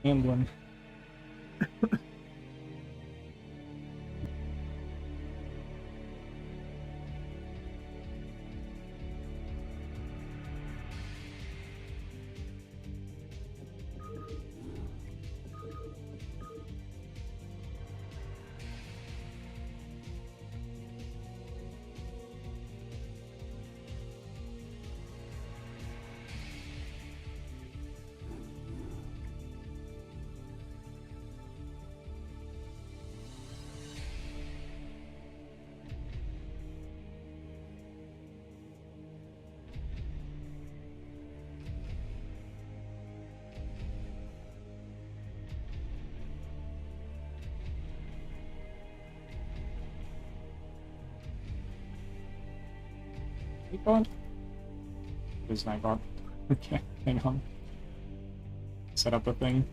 England. Keep going. Where's my god? Okay, hang on. Set up a thing.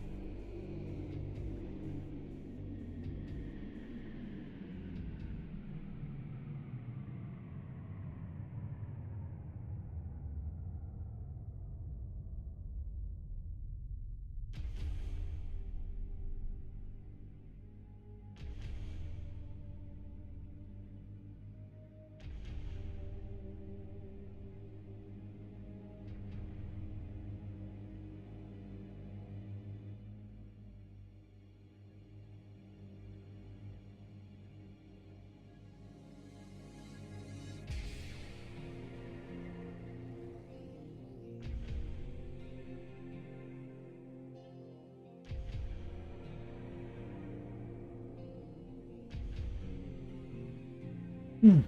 Hmm.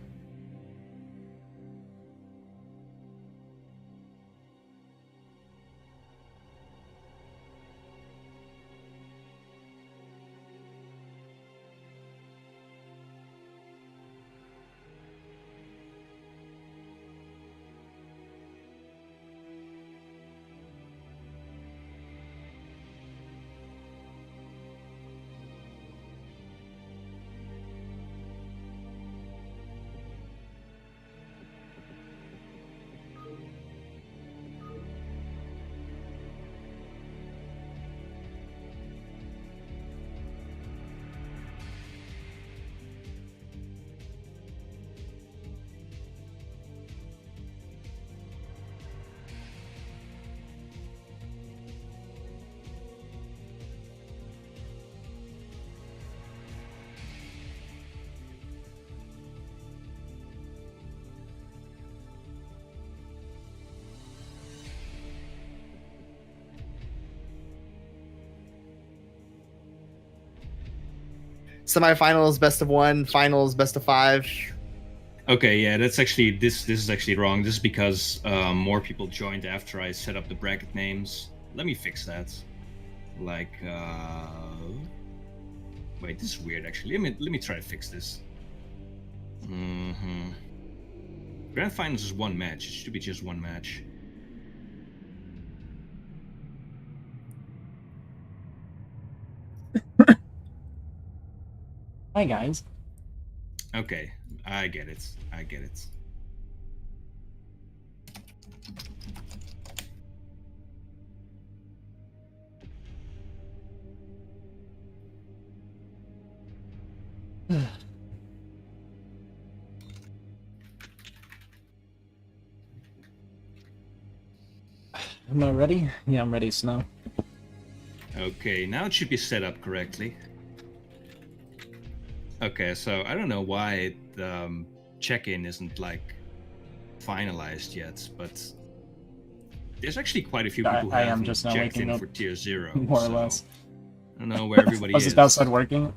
Semifinals, best of one. Finals, best of five. Okay, yeah, that's actually this is actually wrong. This is because more people joined after I set up the bracket names. Let me fix that. Like, wait, this is weird actually. Let me try to fix this. Grand finals is one match. It should be just one match. Hi guys. Okay, I get it. I get it. Am I ready? Yeah, I'm ready, Snow. Okay, now it should be set up correctly. Okay, so I don't know why the check-in isn't like finalized yet, but there's actually quite a few people who I am haven't just now checked waking in up, for tier 0. more or so less. I don't know where everybody Was is. it outside working?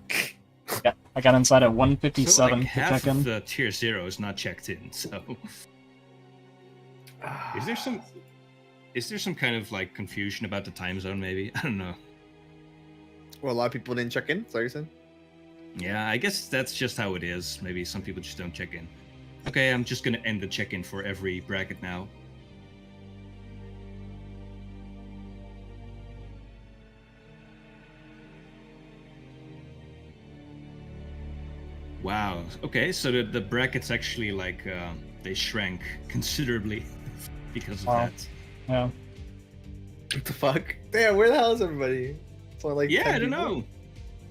Yeah, I got inside at 1:57 So like to half check of in. the tier 0 is not checked in. So is there some kind of like confusion about the time zone? Maybe I don't know. Well, a lot of people didn't check in. Sorry, son. Yeah, I guess that's just how it is. Maybe some people just don't check in. Okay, I'm just gonna end the check-in for every bracket now. Wow. Okay, so the brackets actually like they shrank considerably because of Wow. that. Yeah. What the fuck? Damn, where the hell is everybody? It's for like Yeah, 10 I don't people? know.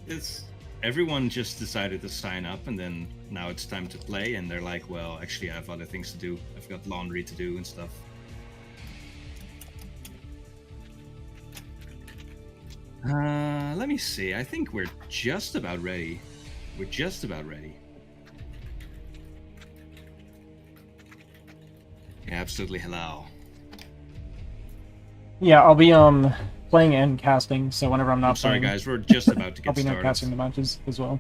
It's everyone just decided to sign up, and then now it's time to play, and they're like, well, actually, I have other things to do. I've got laundry to do and stuff. Let me see. I think we're just about ready. We're just about ready. Yeah, absolutely halal. Yeah, I'll be playing and casting, so whenever I'm not I'm sorry, playing, guys. We're just about to I'll get be started. casting the matches as well.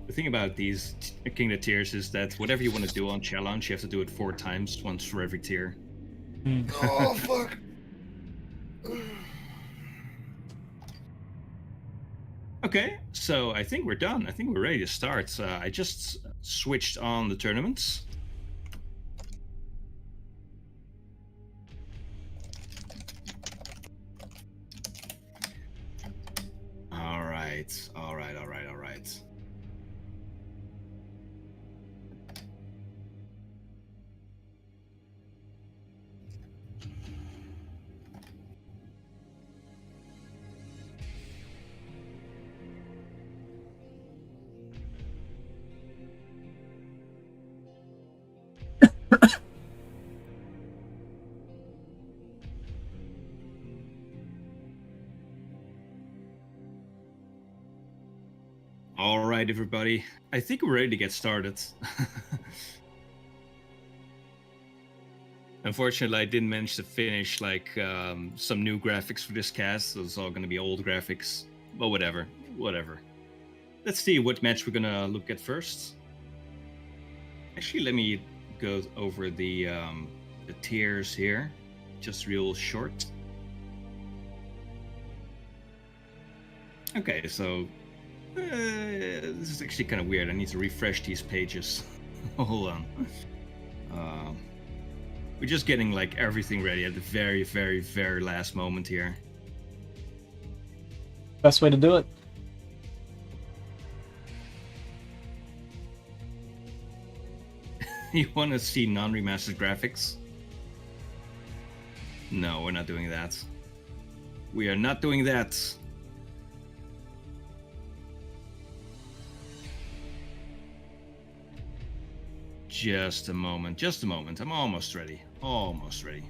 The thing about these King of Tiers is that whatever you want to do on challenge, you have to do it 4 times, once for every tier. Oh fuck! Okay, so I think we're done. I think we're ready to start. I just switched on the tournaments. All right, all right, all right, all right. All right, everybody. I think we're ready to get started. Unfortunately, I didn't manage to finish like some new graphics for this cast. So it's all going to be old graphics, but whatever, whatever. Let's see what match we're gonna look at first. Actually, let me go over the tiers here, just real short. Okay, so this is actually kind of weird. I need to refresh these pages. Hold on. We're just getting like everything ready at the very, very, very last moment here. Best way to do it. You want to see non-remastered graphics? No, we're not doing that. We are not doing that. Just a moment, just a moment. I'm almost ready. Almost ready.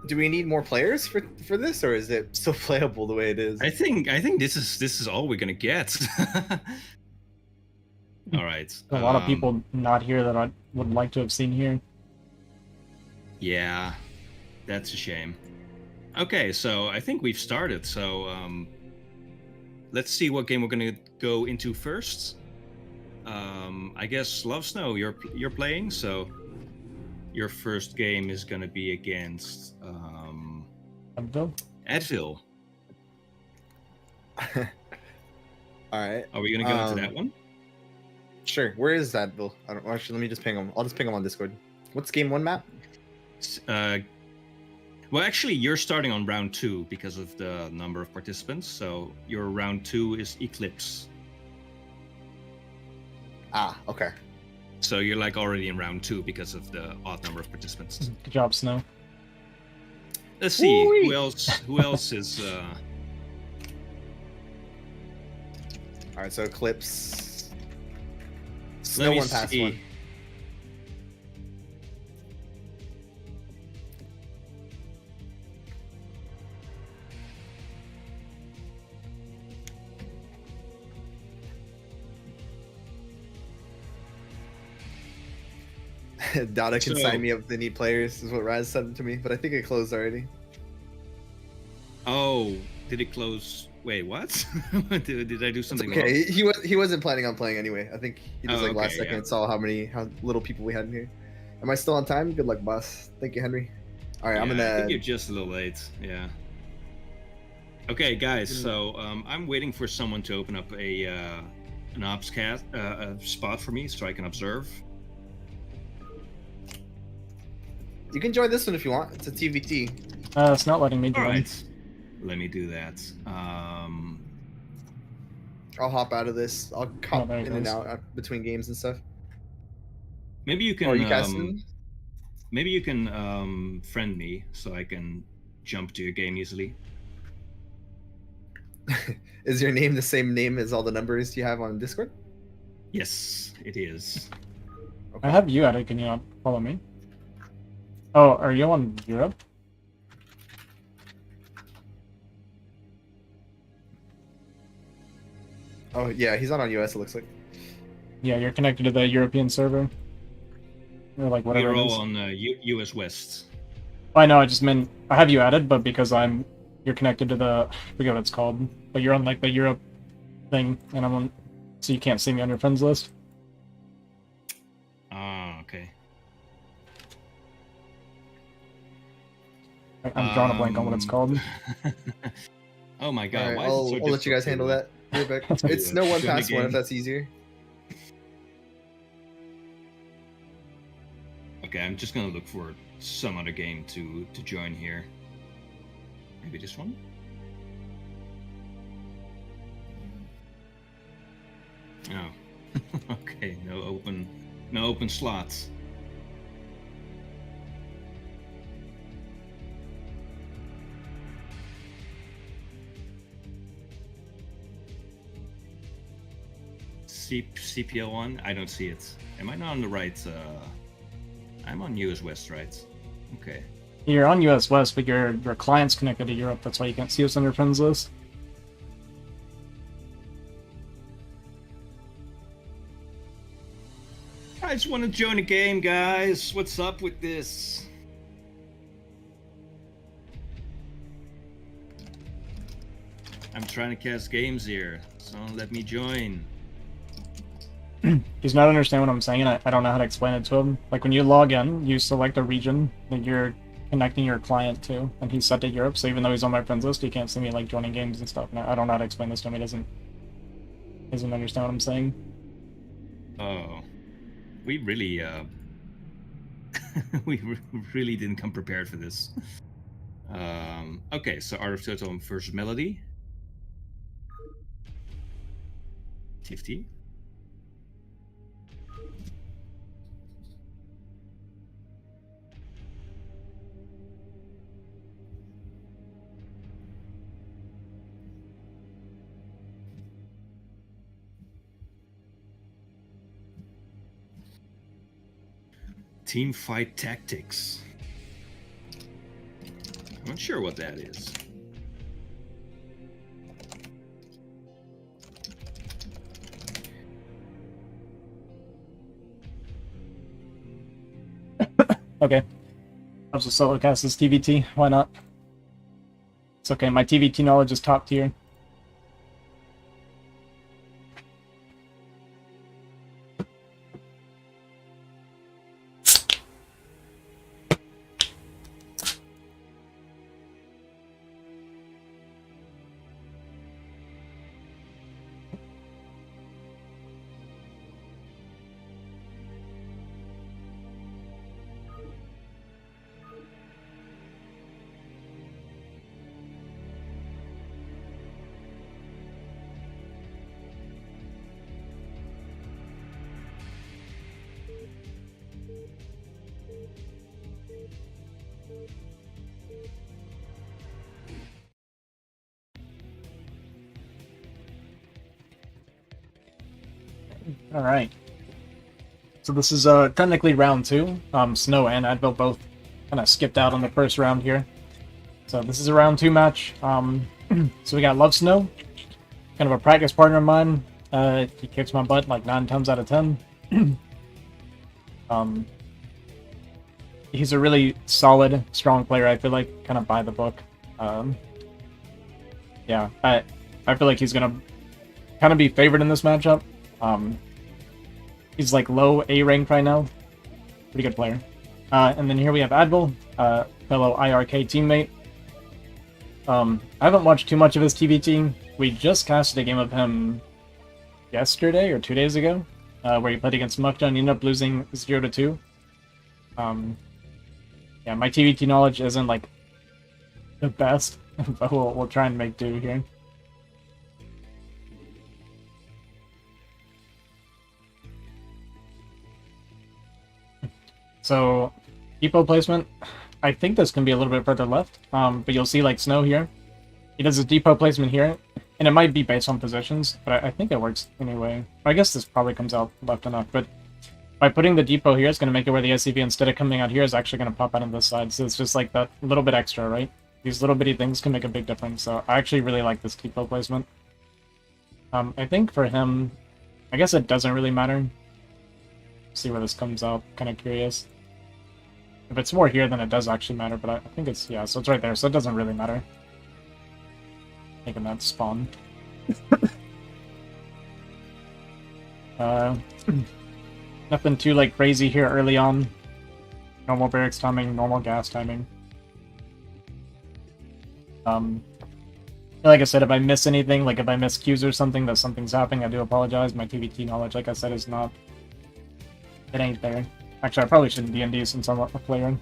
Do we need more players for this, or is it still playable the way it is? I think this is all we're gonna get. All right. A lot of people not here that I would like to have seen here. Yeah, that's a shame. Okay, so I think we've started. So let's see what game we're gonna go into first. I guess Love Snow, you're playing, so your first game is gonna be against Advil? Advil. All right. Are we gonna go into that one? Sure. Where is Advil? I don't actually. Let me just ping him. I'll just ping him on Discord. What's game 1 map? Well, actually, you're starting on round 2 because of the number of participants. So your round 2 is Eclipse. Ah, okay. So you're like already in round 2 because of the odd number of participants. Good job, Snow. Let's see Woo-wee. who else is. All right. So Eclipse. Let Snow me one past see. one. Dota can So- sign me up if they need players, is what Raz said to me, but I think it closed already. Oh, did it close? Wait, what? did I do It's something okay. wrong? He wasn't planning on playing anyway. I think he just Oh, like last okay, second yeah. saw how little people we had in here. Am I still on time? Good luck, boss. Thank you, Henry. All right, I'm Yeah, I gonna. think you're just a little late. Yeah. Okay, guys. So I'm waiting for someone to open up an ops cast a spot for me so I can observe. You can join this one if you want. It's a TVT. It's not letting me All join. right. Let me do that. I'll hop out of this. I'll hop there it in and goes. out between games and stuff. Maybe you can. Oh, are you casting? Maybe you can friend me so I can jump to your game easily. Is your name the same name as all the numbers you have on Discord? Yes, it is. Okay. I have you added. Can you not follow me? Oh, are you on Europe? Oh yeah, he's not on US. It looks like. Yeah, you're connected to the European server. Or like whatever We're it all is. on US West. I know, I just meant I have you added, but because you're connected to the I forget what it's called, but you're on like the Europe thing, and I'm on, so you can't see me on your friends list. Ah, okay. I'm drawing a blank on what it's called. Oh my god! All right, Why is it so I'll let you guys handle difficult that. You're back. to, It's no one join the past one if game? that's easier. Okay, I'm just gonna look for some other game to join here. Maybe this one. Oh, okay. No open slots. CPL one? I don't see it. Am I not on the right? I'm on US West, right? Okay. You're on US West, but your client's connected to Europe. That's why you can't see us on your friends list. I just want to join a game, guys. What's up with this? I'm trying to cast games here, so let me join. He's not understand what I'm saying, and I don't know how to explain it to him. Like when you log in, you select a region that you're connecting your client to, and he's set to Europe. So even though he's on my friends list, he can't see me like joining games and stuff. And I don't know how to explain this to him. He doesn't understand what I'm saying. Oh, we really really didn't come prepared for this. Okay, so Art of Total versus Melody. TFT. Team fight tactics. I'm not sure what that is. Okay. I'll just solo cast this TVT. Why not? It's okay. My TVT knowledge is top tier. All right. So this is technically round 2. Snow and Advil both kind of skipped out on the first round here. So this is a round 2 match. So we got Love Snow, kind of a practice partner of mine. He kicks my butt like 9 times out of 10. he's a really solid, strong player. I feel like kind of by the book. Yeah, I feel like he's gonna kind of be favored in this matchup. He's like low A rank right now. Pretty good player. And then here we have Advil, fellow IRK teammate. I haven't watched too much of his TVT. We just casted a game of him yesterday or 2 days ago, where he played against Mukta and he ended up losing 0-2. Yeah, my TVT knowledge isn't like the best, but we'll try and make do here. So, depot placement, I think this can be a little bit further left, but you'll see like Snow here. He does his depot placement here, and it might be based on positions, but I think it works anyway. I guess this probably comes out left enough, but by putting the depot here, it's going to make it where the SCV, instead of coming out here, is actually going to pop out on this side, so it's just like that little bit extra, right? These little bitty things can make a big difference, so I actually really like this depot placement. I think for him, I guess it doesn't really matter. See where this comes out, kind of curious. If it's more here, then it does actually matter, but I think it's, yeah, so it's right there, so it doesn't really matter. Making that spawn. Nothing too, like, crazy here early on. Normal barracks timing, normal gas timing. Like I said, if I miss anything, like if I miss cues or something, that something's happening, I do apologize. My TVT knowledge, like I said, is not... It ain't there. Actually, I probably shouldn't D&D since I'm a player.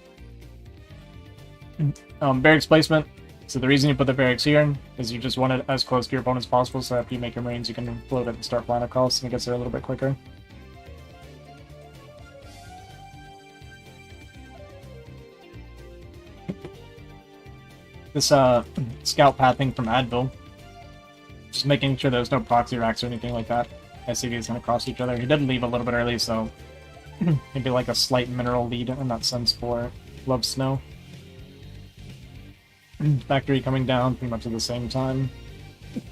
Barracks placement. So the reason you put the barracks here is you just want it as close to your opponent as possible, so after you make your Marines, you can float it and start flying across, and it gets there a little bit quicker. This scout pathing from Advil, just making sure there's no proxy racks or anything like that. SCV is going to cross each other. He did leave a little bit early, so maybe like a slight mineral lead in that sense for Love Snow. Factory coming down pretty much at the same time.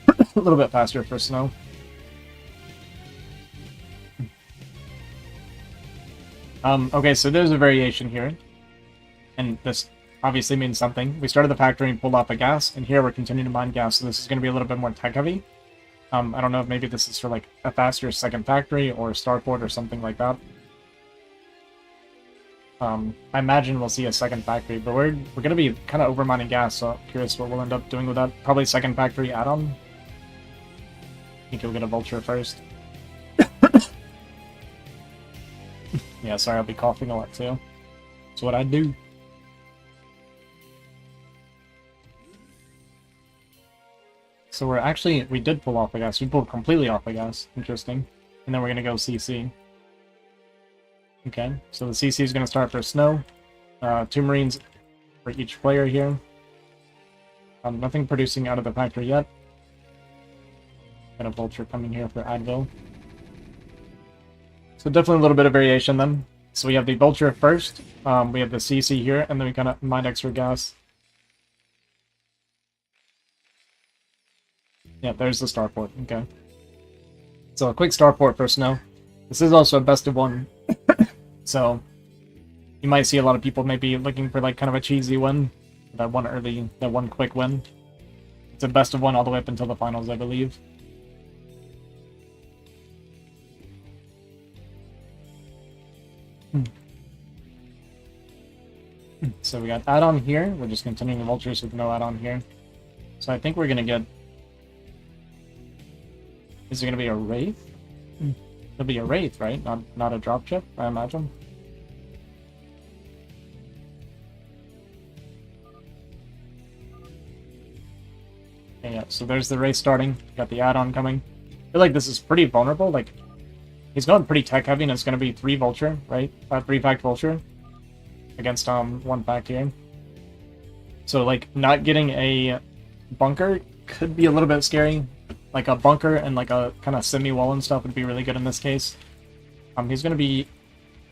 A little bit faster for Snow. Okay, so there's a variation here. And this obviously means something. We started the factory and pulled off a gas, and here we're continuing to mine gas, so this is going to be a little bit more tech heavy. I don't know if maybe this is for like a faster second factory or a starport or something like that. I imagine we'll see a second factory, but we're going to be kind of over mining gas, so I'm curious what we'll end up doing with that. Probably second factory add-on. I think you'll get a vulture first. Yeah, sorry, I'll be coughing a lot too. That's what I do. So we did pull off the gas. We pulled completely off the gas. Interesting. And then we're going to go CC. Okay, so the CC is going to start for Snow. 2 Marines for each player here. Nothing producing out of the factory yet. Got a Vulture coming here for Advil. So definitely a little bit of variation then. So we have the Vulture first, we have the CC here, and then we kind of mine extra gas. Yeah, there's the starport, okay. So a quick starport for Snow. This is also a best of 1. So you might see a lot of people maybe looking for like kind of a cheesy win. That one quick win. It's a best of 1 all the way up until the finals, I believe. So we got add-on here. We're just continuing the vultures with no add-on here. So I think we're gonna get... Is it gonna be a Wraith? It'll be a Wraith, right? Not a dropship, I imagine. Okay, yeah, so there's the Wraith starting. Got the add-on coming. I feel like this is pretty vulnerable. Like, he's going pretty tech heavy, and it's gonna be 3 Vulture, right? 3 fact Vulture against 1 fact here. So like not getting a bunker could be a little bit scary. Like a bunker and like a kind of semi-wall and stuff would be really good in this case. He's going to be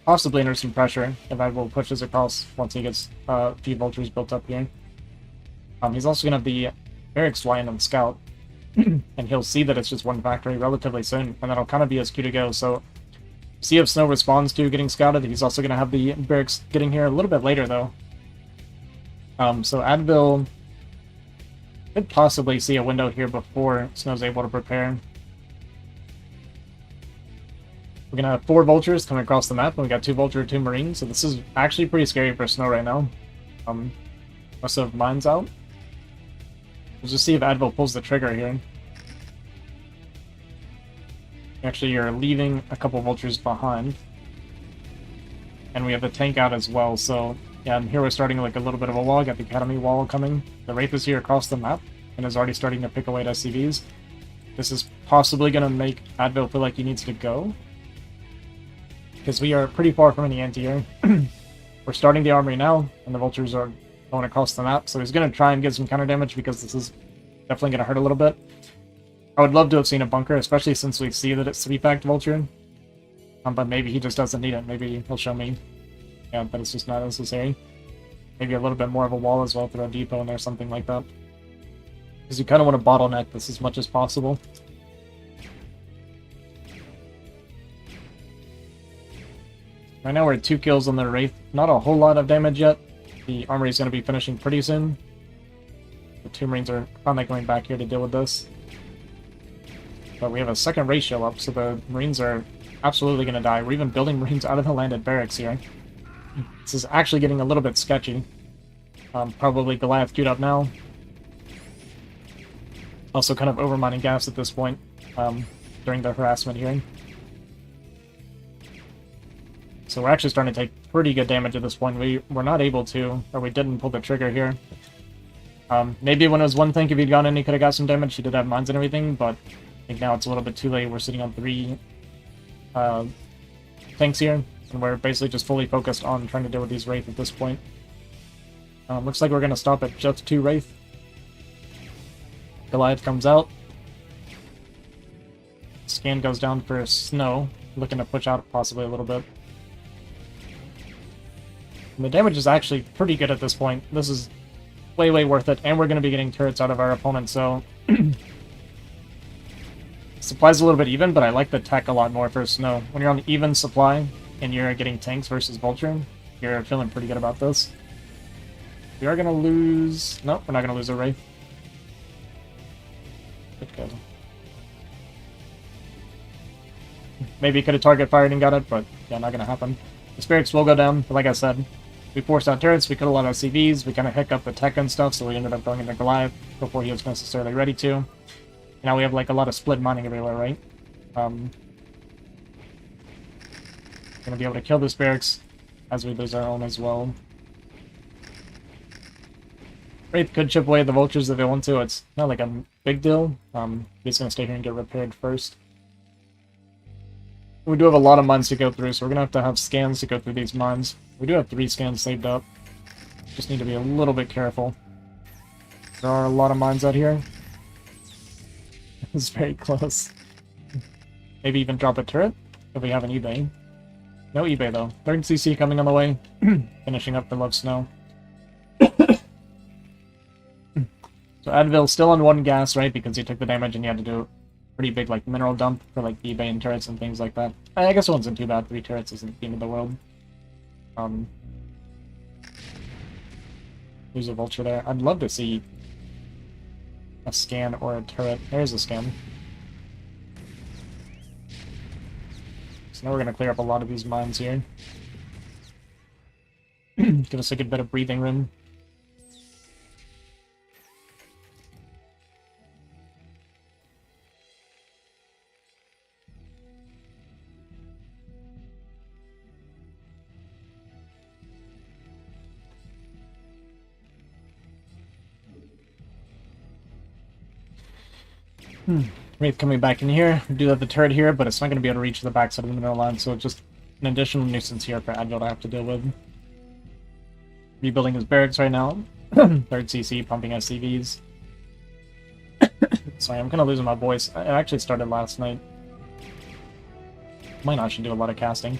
possibly under some pressure if Advil pushes across once he gets a few vultures built up here. He's also going to have the barracks flying on the scout, and he'll see that it's just 1 factory relatively soon, and that'll kind of be his cue to go. So See if Snow responds to getting scouted. He's also going to have the barracks getting here a little bit later, though. So Advil could possibly see a window here before Snow's able to prepare. We're going to have 4 vultures coming across the map, and we got 2 vulture, 2 marines, so this is actually pretty scary for Snow right now. Must have mines out. We'll just see if Advil pulls the trigger here. Actually, you're leaving a couple vultures behind. And we have the tank out as well, so yeah, and here we're starting like a little bit of a wall. Got the academy wall coming. The Wraith is here across the map and is already starting to pick away at SCVs. This is possibly going to make Advil feel like he needs to go, because we are pretty far from any anti-air. We're starting the armory now, and the vultures are going across the map, so he's going to try and get some counter damage because this is definitely going to hurt a little bit. I would love to have seen a bunker, especially since we see that it's 3-fact vulture. But maybe he just doesn't need it. Maybe he'll show me that it's just not necessary. Maybe a little bit more of a wall as well, throw a depot in there, something like that. Because you kind of want to bottleneck this as much as possible. Right now we're at 2 kills on the Wraith. Not a whole lot of damage yet. The armory is going to be finishing pretty soon. The 2 marines are finally coming back here to deal with this. But we have a second ratio up, so the marines are absolutely going to die. We're even building marines out of the landed barracks here. This is actually getting a little bit sketchy. Probably Goliath queued up now. Also kind of overmining gas at this point during the harassment here. So we're actually starting to take pretty good damage at this point. We were not able to, or we didn't pull the trigger here. Maybe when it was one tank, if he'd gone in, he could have got some damage. He did have mines and everything, but I think now it's a little bit too late. We're sitting on 3 tanks here, and we're basically just fully focused on trying to deal with these Wraith at this point. Looks like we're going to stop at just 2 Wraith. Goliath comes out. Scan goes down for Snow, looking to push out possibly a little bit. And the damage is actually pretty good at this point. This is way, way worth it, and we're going to be getting turrets out of our opponent, so... Supply's a little bit even, but I like the tech a lot more for Snow. When you're on even supply, and you're getting tanks versus Vulture, you're feeling pretty good about this. We are going to lose... Nope, we're not going to lose a Wraith. Good. Maybe could have target fired and got it, but yeah, not going to happen. The spirits will go down, but like I said, we forced out turrets, we killed a lot of CVs, we kind of hiccuped the tech and stuff, so we ended up going into Goliath before he was necessarily ready to. Now we have like a lot of split mining everywhere, right? Gonna be able to kill this barracks as we lose our own as well. Wraith could chip away at the vultures if they want to. It's not like a big deal. We're just gonna stay here and get repaired first. We do have a lot of mines to go through, so we're gonna have scans to go through these mines. We do have 3 scans saved up. Just need to be a little bit careful. There are a lot of mines out here. It's very close. Maybe even drop a turret if we have an eBay. No eBay though. 3rd CC coming on the way. Finishing up for Love Snow. So Advil still on 1 gas, right? Because he took the damage and he had to do a pretty big like mineral dump for like eBay and turrets and things like that. I guess 1 isn't too bad. 3 turrets isn't the end of the world. There's a vulture there. I'd love to see a scan or a turret. There's a scan. So now we're going to clear up a lot of these mines here. Give us a good bit of breathing room. Wraith coming back in here. We do have the turret here, but it's not going to be able to reach the backside of the mineral line, so it's just an additional nuisance here for Advil to have to deal with. Rebuilding his barracks right now. 3rd CC, pumping SCVs. Sorry, I'm kind of losing my voice. I actually started last night. Might not should do a lot of casting.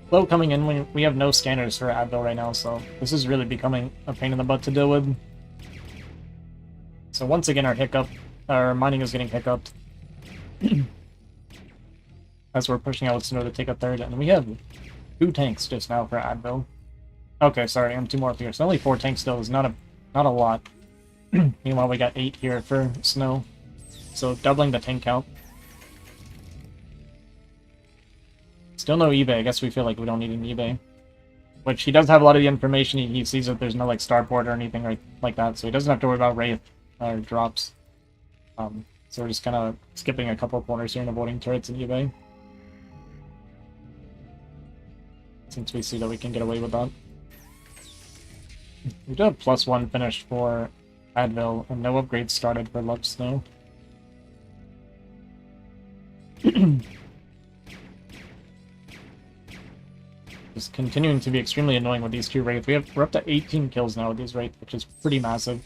Flow coming in. We have no scanners for Advil right now, so this is really becoming a pain in the butt to deal with. So once again, our mining is getting hiccuped. as we're pushing out Snow to take a third, and we have 2 tanks just now for Advil. Okay, sorry, and 2 more up here. So only 4 tanks still is not a lot. Meanwhile, we got 8 here for Snow. So doubling the tank count. Still no eBay. I guess we feel like we don't need an eBay. Which he does have a lot of the information. He sees that there's no like starport or anything like that, so he doesn't have to worry about Wraith or drops. So we're just kind of skipping a couple of corners here and avoiding turrets and eBay. Since we see that we can get away with that. We do have +1 finished for Advil, and no upgrades started for Love Snow. Just continuing to be extremely annoying with these 2 Wraith. We're up to 18 kills now with these Wraith, which is pretty massive.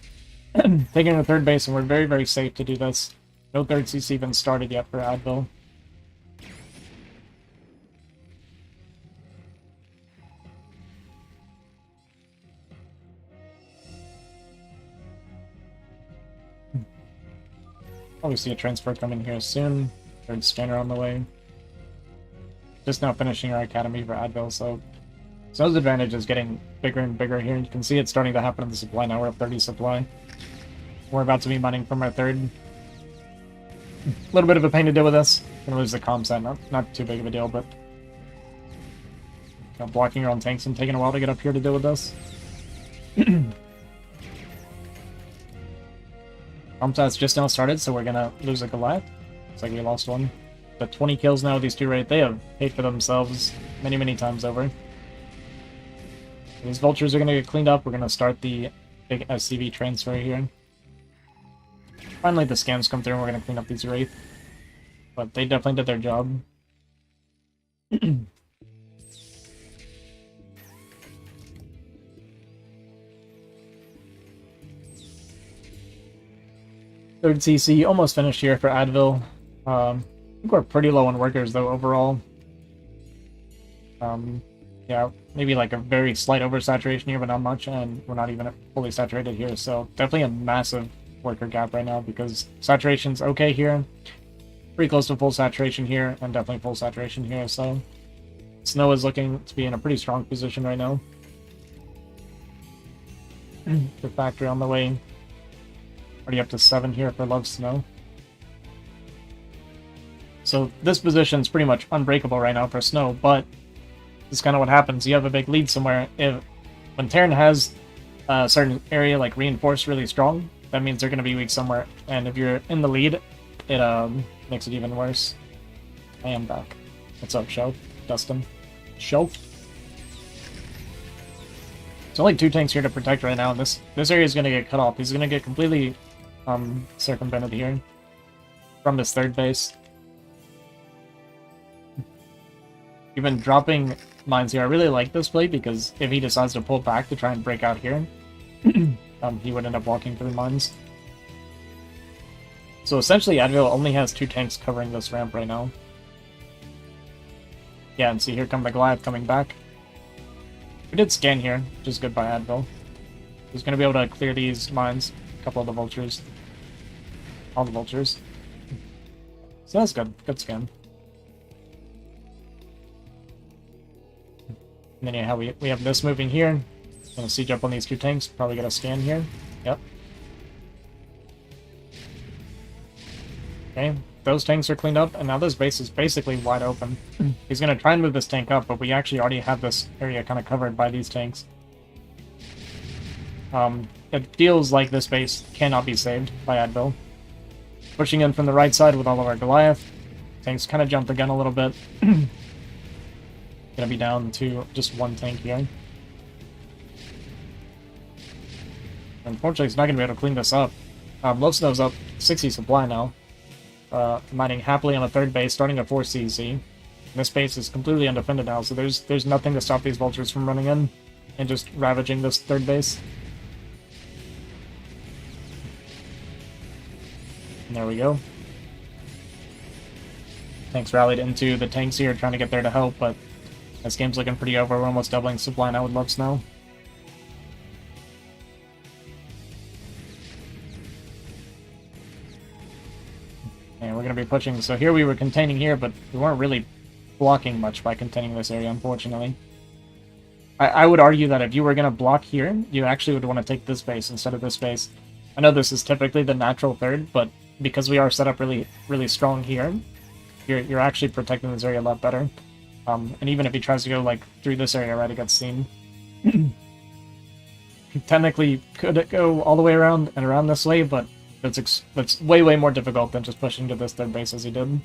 Taking the 3rd base, and we're very, very safe to do this. No 3rd CC even started yet for Advil. Probably see a transfer coming here soon. 3rd scanner on the way. Just now finishing our academy for Advil, so Snow's advantage is getting bigger and bigger here. You can see it's starting to happen in the supply now. We're at 30 supply. We're about to be mining from our 3rd. A little bit of a pain to deal with this. Gonna lose the comm set, not too big of a deal, but blocking your own tanks and taking a while to get up here to deal with this. Comset's just now started, so we're gonna lose a Goliath. Looks like we lost one. But 20 kills now with these 2 Wraith. They have paid for themselves many, many times over. These vultures are gonna get cleaned up. We're gonna start the big SCV transfer here. Finally, the scans come through and we're gonna clean up these Wraith. But they definitely did their job. 3rd CC, almost finished here for Advil. I think we're pretty low on workers, though, overall. Yeah, maybe like a very slight oversaturation here, but not much, and we're not even fully saturated here, so definitely a massive worker gap right now, because saturation's okay here, pretty close to full saturation here, and definitely full saturation here, so Snow is looking to be in a pretty strong position right now. The factory on the way. Already up to 7 here for Love Snow. So this position's pretty much unbreakable right now for Snow, but this is kind of what happens. You have a big lead somewhere. When Terran has a certain area like reinforced really strong, that means they're going to be weak somewhere. And if you're in the lead, it makes it even worse. I am back. What's up, Shelf? Dustin? Shelf? There's only 2 tanks here to protect right now, and this area is going to get cut off. He's going to get completely circumvented here from this 3rd base. Even dropping mines here, I really like this play, because if he decides to pull back to try and break out here, he would end up walking through mines. So essentially, Advil only has 2 tanks covering this ramp right now. Yeah, and see, here come the Goliath coming back. We did scan here, which is good by Advil. He's going to be able to clear these mines, a couple of the vultures. All the vultures. So that's good. Good scan. And then yeah, we have this moving here. Gonna siege up on these 2 tanks. Probably get a scan here. Yep. Okay, those tanks are cleaned up, and now this base is basically wide open. He's gonna try and move this tank up, but we actually already have this area kind of covered by these tanks. It feels like this base cannot be saved by Advil. Pushing in from the right side with all of our Goliath. Tanks kind of jumped the gun a little bit. Gonna be down to just 1 tank here. Unfortunately, he's not gonna be able to clean this up. Love Snow's up 60 supply now. Mining happily on a 3rd base, starting at 4 CC. This base is completely undefended now, so there's nothing to stop these vultures from running in and just ravaging this 3rd base. And there we go. Tanks rallied into the tanks here, trying to get there to help, but this game's looking pretty over. We're almost doubling supply now with Love Snow. And we're going to be pushing. So here we were containing here, but we weren't really blocking much by containing this area, unfortunately. I would argue that if you were going to block here, you actually would want to take this base instead of this base. I know this is typically the natural third, but because we are set up really, really strong here, you're actually protecting this area a lot better. And even if he tries to go like through this area, right, it gets seen. He technically could go all the way around and around this way, but that's way, way more difficult than just pushing to this third base as he did.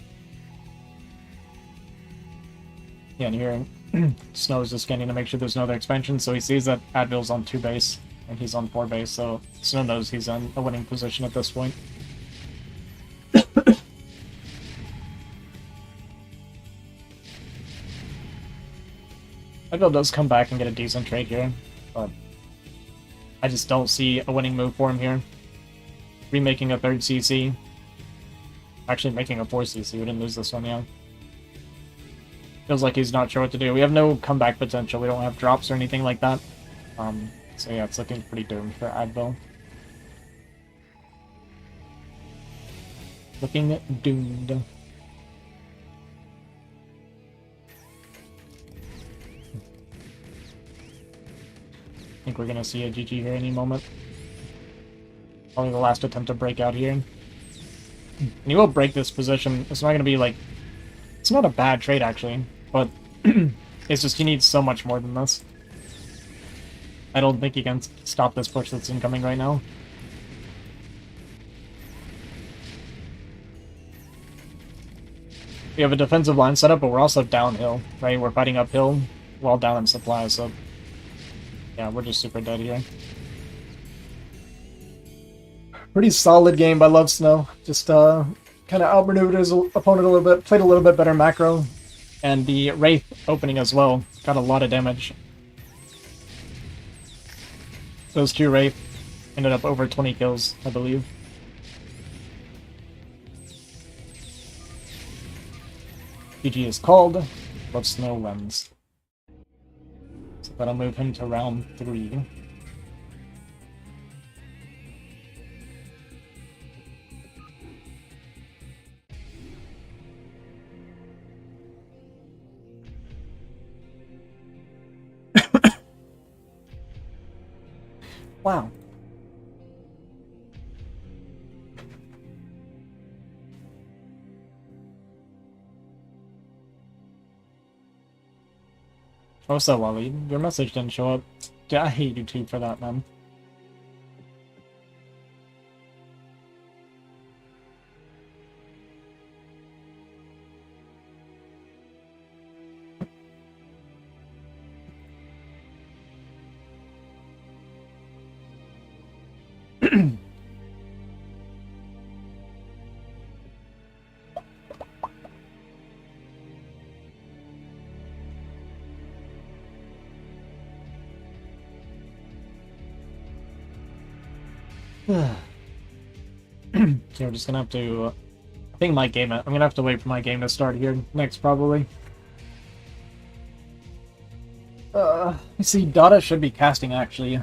Yeah, and here Snow is just scanning to make sure there's no other expansion, so he sees that Advil's on 2 base, and he's on 4 base, so Snow knows he's in a winning position at this point. Advil does come back and get a decent trade here, but I just don't see a winning move for him here. Remaking a 3rd CC. Actually making a 4th CC, we didn't lose this one, yeah. Feels like he's not sure what to do. We have no comeback potential. We don't have drops or anything like that. So yeah, it's looking pretty doomed for Advil. Looking doomed. I think we're gonna see a GG here any moment. Probably the last attempt to break out here. And he will break this position. It's not gonna be like... It's not a bad trade, actually. But it's just he needs so much more than this. I don't think he can stop this push that's incoming right now. We have a defensive line set up, but we're also downhill, right? We're fighting uphill while down in supply, so... Yeah, we're just super dead here. Pretty solid game by Love Snow. Just kind of outmaneuvered his opponent a little bit, played a little bit better macro. And the Wraith opening as well got a lot of damage. Those 2 Wraith ended up over 20 kills, I believe. GG is called, but Snow wins. So that'll move him to round 3. Wow. What's up, Wally? Your message didn't show up. Yeah, I hate YouTube for that, man. So we're just gonna have to... I think my game... I'm gonna have to wait for my game to start here next, probably. Let's see, Dada should be casting, actually.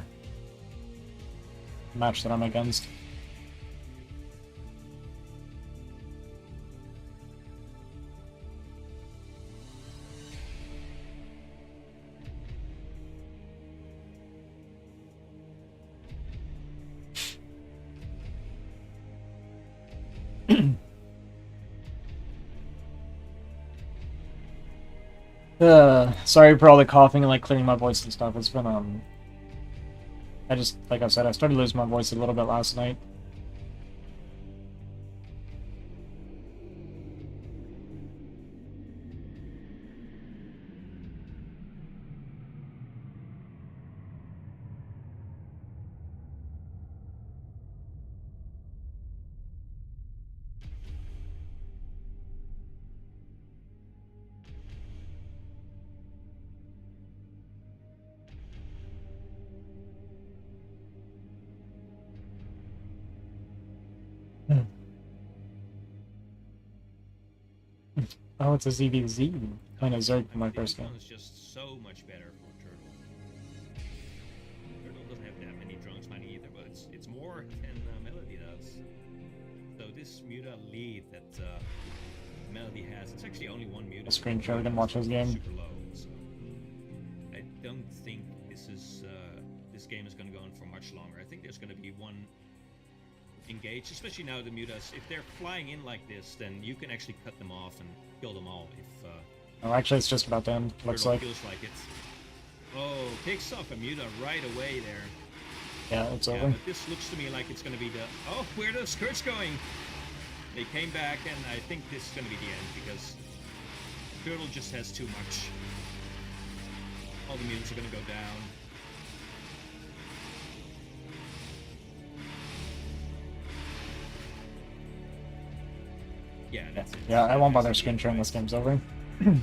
Match that I'm against. Sorry for all the coughing and like clearing my voice and stuff. It's been I just, like I said, I started losing my voice a little bit last night. Oh, it's a ZVZ. Playing a Zerg for my first game. It's just so much better for Turtle. Turtle doesn't have that many drunks money either, but it's more than Melody does. So this Muta lead that Melody has, it's actually only one mutant. A screen share, we can watch his game. Super low, so I don't think this is this game is going to go on for much longer. I think there's going to be one engage, especially now the mutas. If they're flying in like this, then you can actually cut them off and kill them all. If Oh, actually, it's just about to end. Looks like. feels like it. Oh, picks off a muta right away there. Yeah, it's Yeah, over. but this looks to me like it's going to be the... Oh, where are those skirts going? They came back, and I think this is going to be the end, because Turtle just has too much. All the mutants are going to go down. Yeah, that's it. Yeah, I won't bother screen sharing. This game's over. I mean,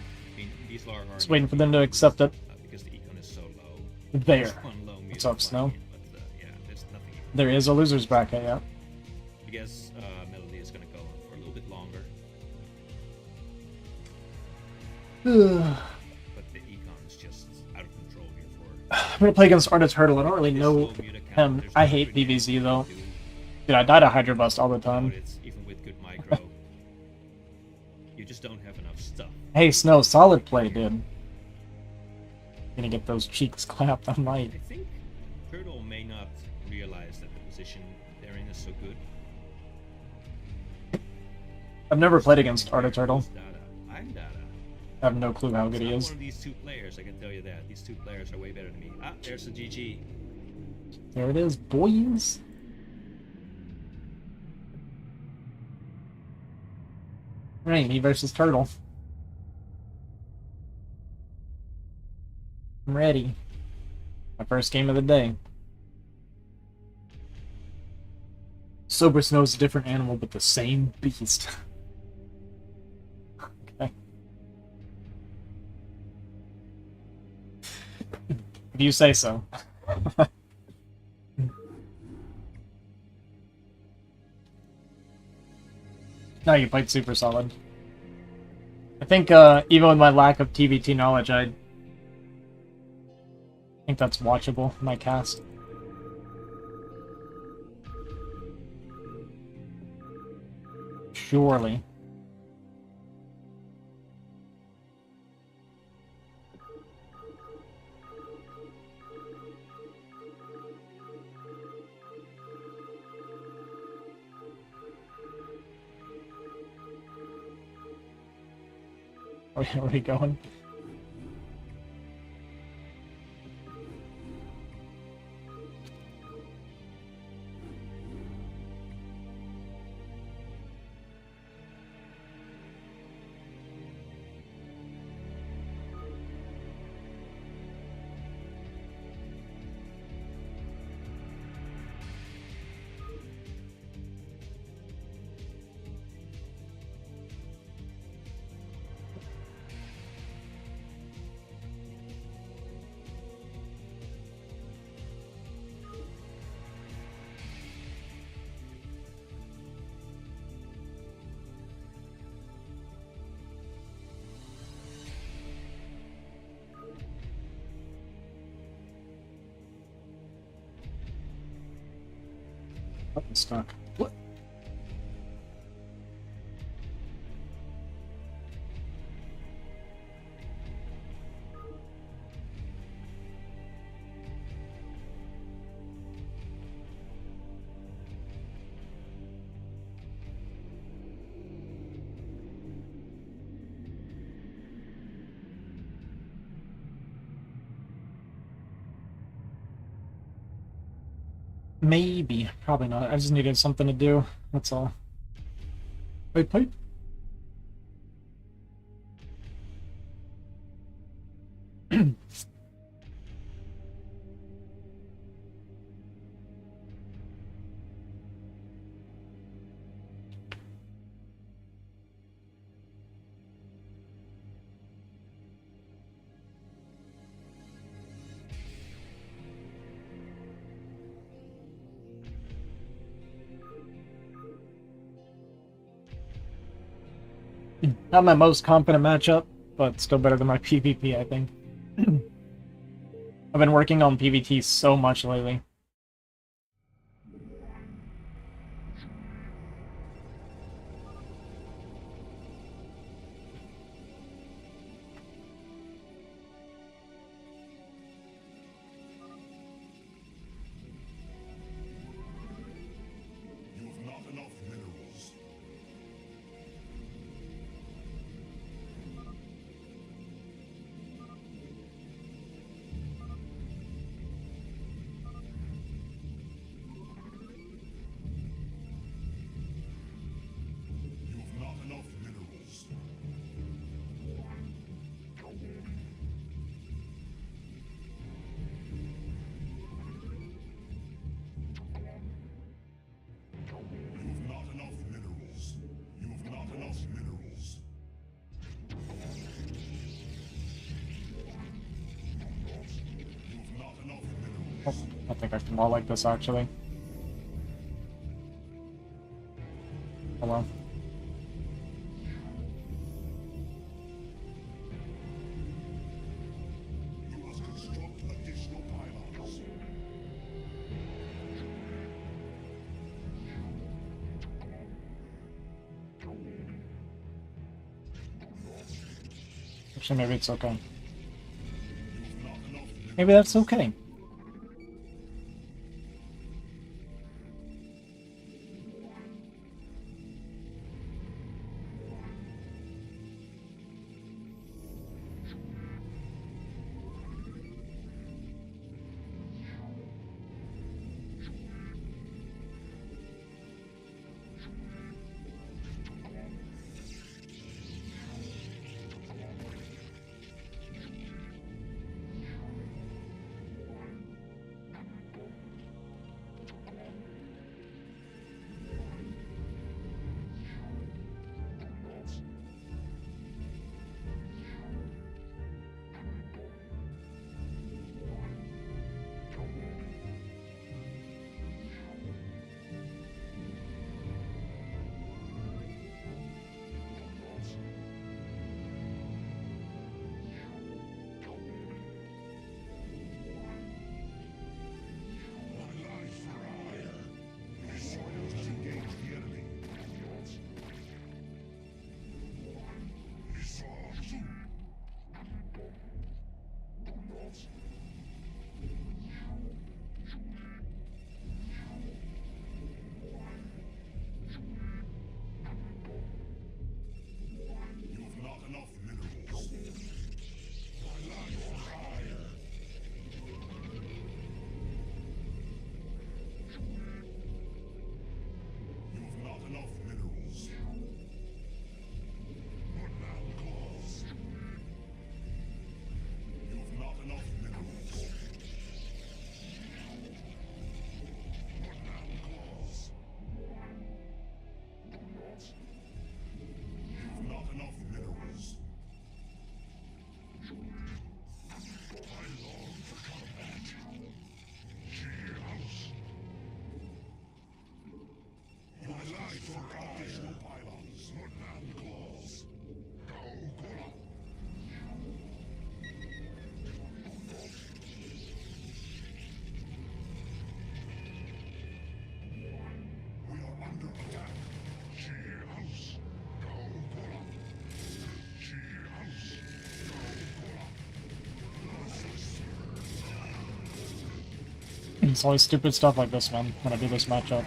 these are hard Just waiting for them to accept it. because the econ is so low. There. There's one low mutant What's up, Snow? flying in, but, yeah, there's nothing. There is a loser's bracket, yeah. I guess Melody is going to go on for a little bit longer, but the econ is just out of control here for... I'm gonna play against Artist Turtle. I don't really this know low muta count, him. there's I not hate really DVZ though. anything to do. Dude, I died of Hydra Bust all the time. It's even with good micro, you just don't have enough stuff. Hey, Snow, solid play, dude. Gonna get those cheeks clapped. I might. I think Turtle may not realize that the position they're in is so good. I've never played against Artist Turtle. Data. I'm Data. I have no clue how It's good he not is. one of these two players, I can tell you that. These two players are way better than me. Ah, there's the GG. There it is, boys. Right, me versus Turtle. I'm ready. My first game of the day. Sober Snow's a different animal, but the same beast. Okay. If you say so. No, you played super solid. I think even with my lack of TVT knowledge, I think that's watchable, my cast. Surely. Where are we going? Oh, I'm stuck. What? Maybe. Probably not. I just needed something to do. That's all. Wait, pipe? Not my most confident matchup, but still better than my PvP, I think. I've been working on PvT so much lately. Oh, I think I can wall like this actually. Oh well. Actually, maybe it's okay. Maybe that's okay. It's always stupid stuff like this, man, when I do this matchup.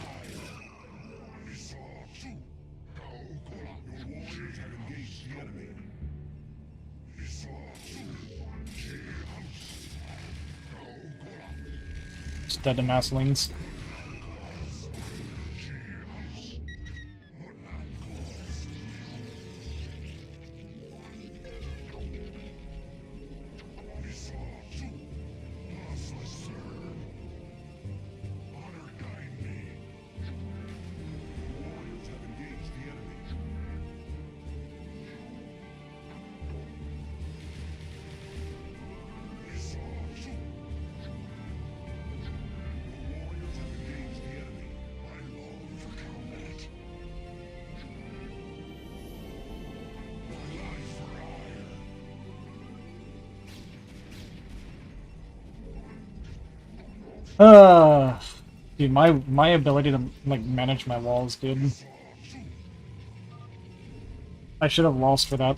Just dead to masslings. Dude, my ability to like manage my walls, dude. I should have lost for that.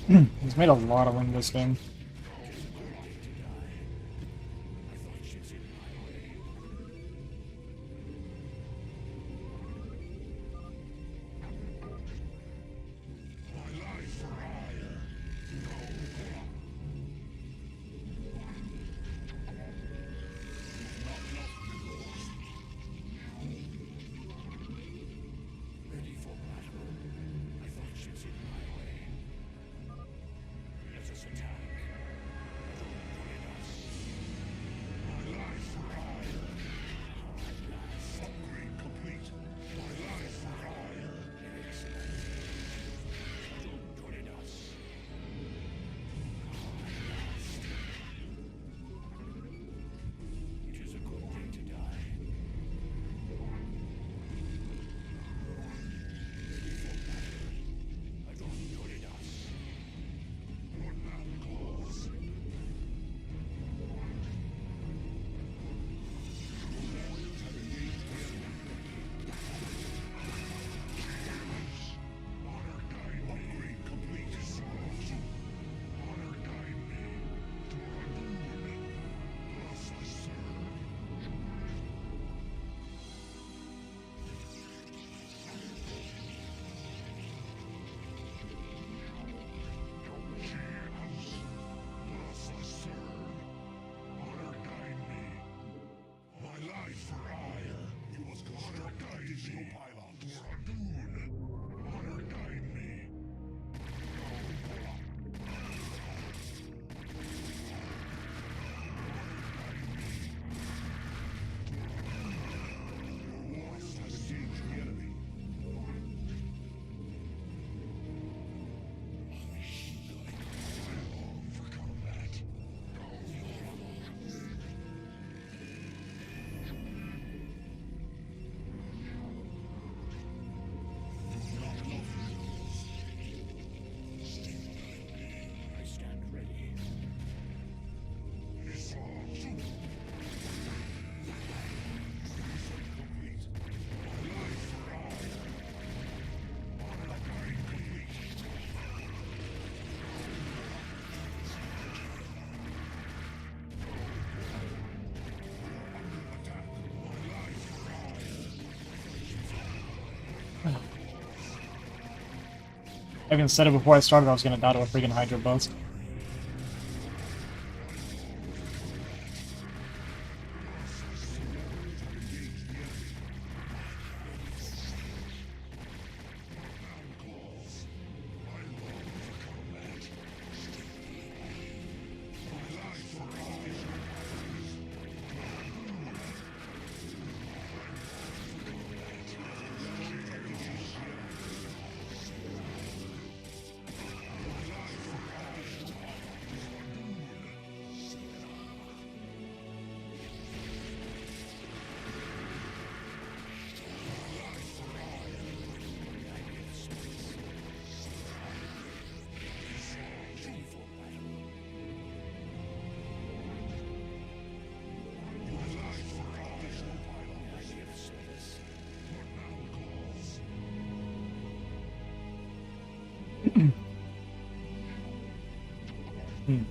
He's made a lot of win this game. I even said it before I started, I was gonna die to a freaking Hydro Boast. Hmm.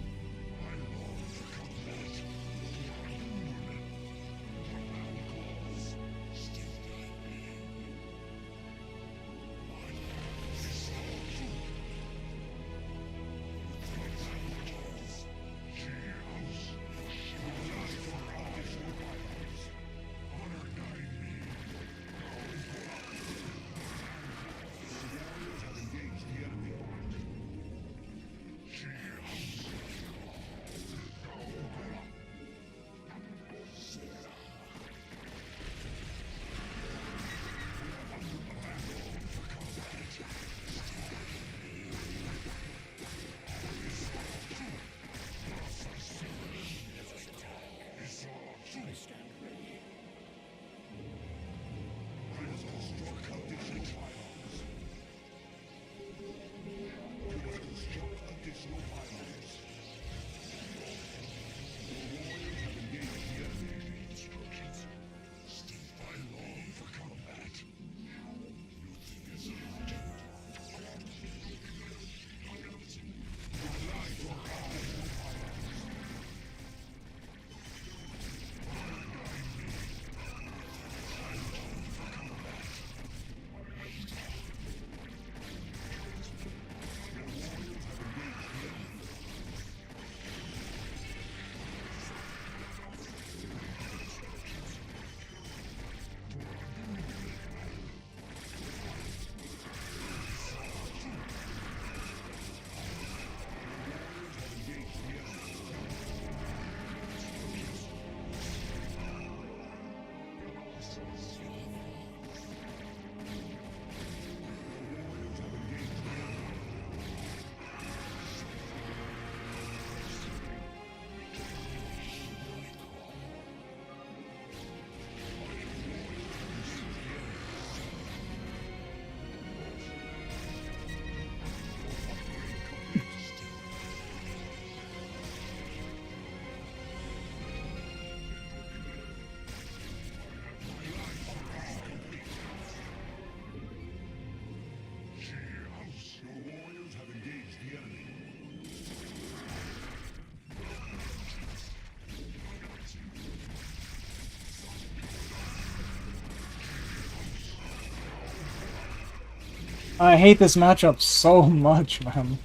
I hate this matchup so much, man.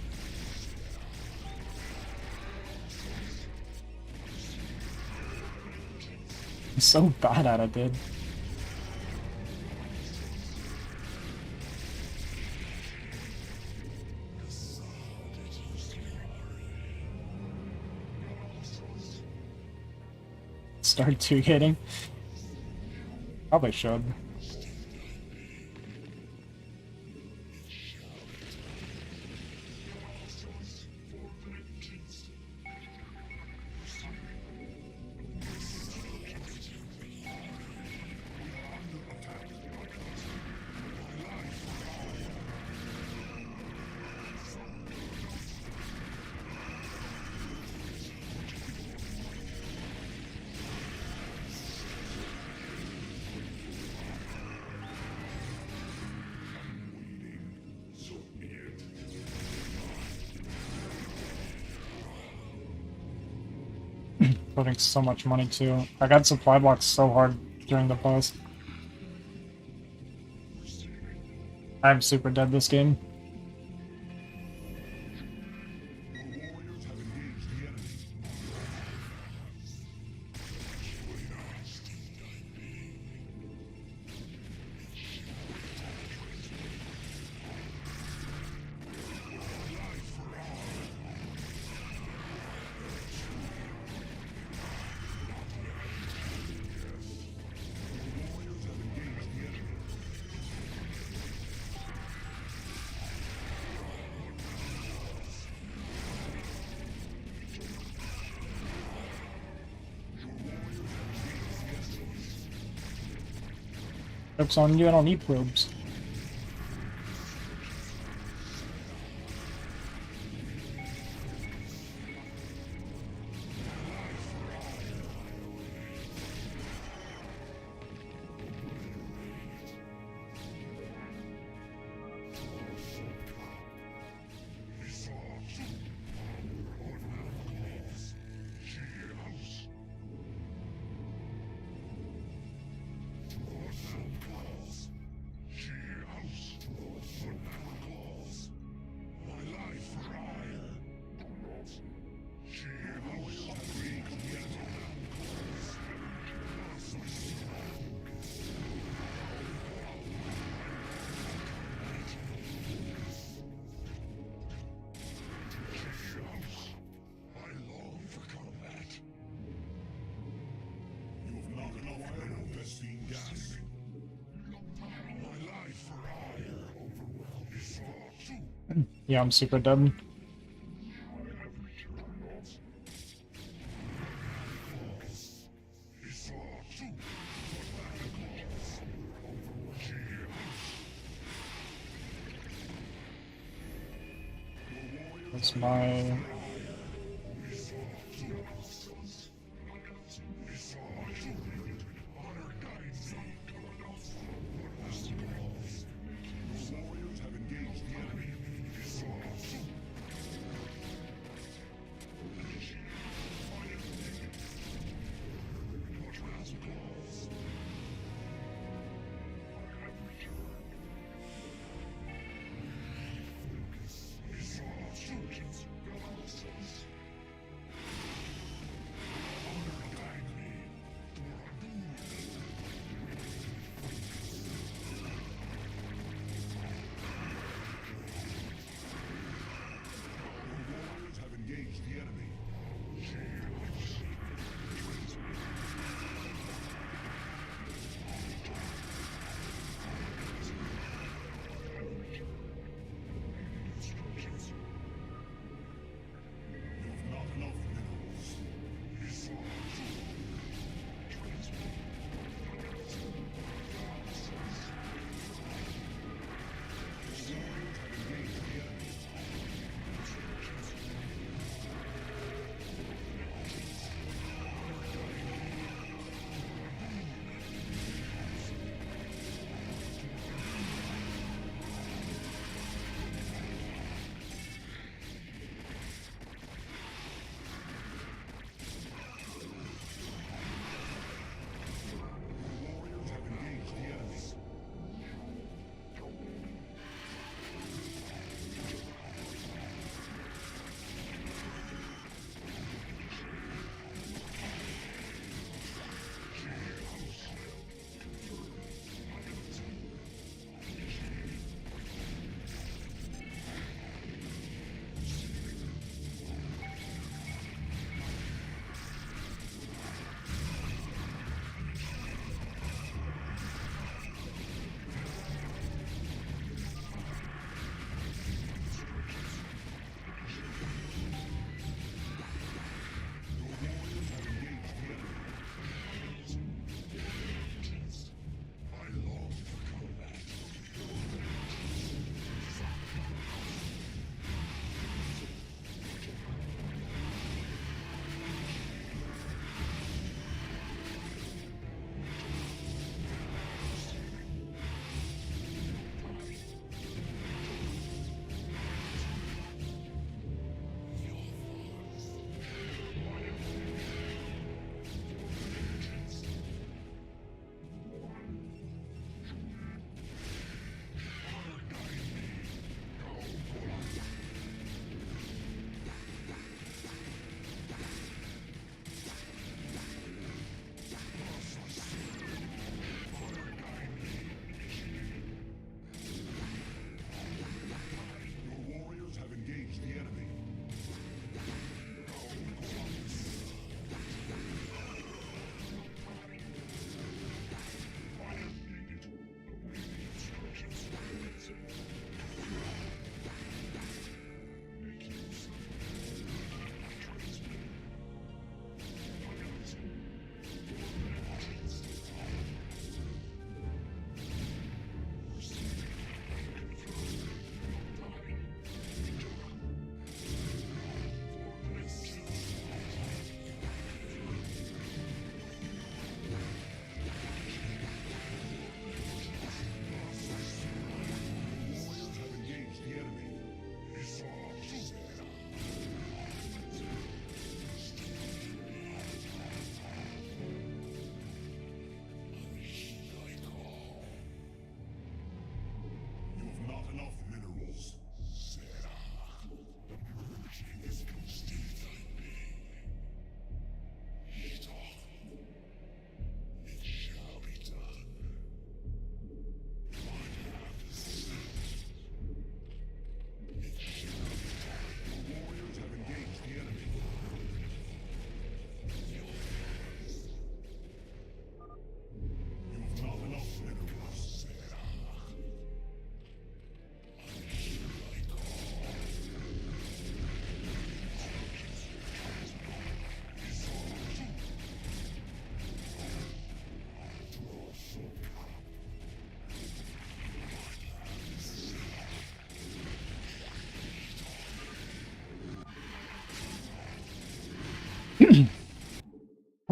I'm so bad at it, dude. Start 2 hitting. Probably should. Putting so much money too. I got supply blocks so hard during the boss. I'm super dead this game. Joke's on you, I don't need probes. Yeah, I'm super dead. That's my...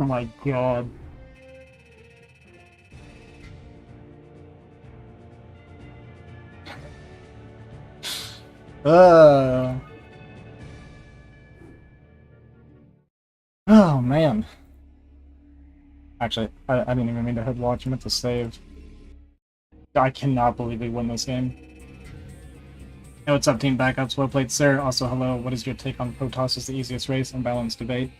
my god. Uh. Oh man. Actually, I didn't even mean to hit watch. I meant to save. I cannot believe we win this game. Hey, what's up, team backups? Well played, sir. Also, hello. What is your take on Protoss as the easiest race? Unbalanced debate.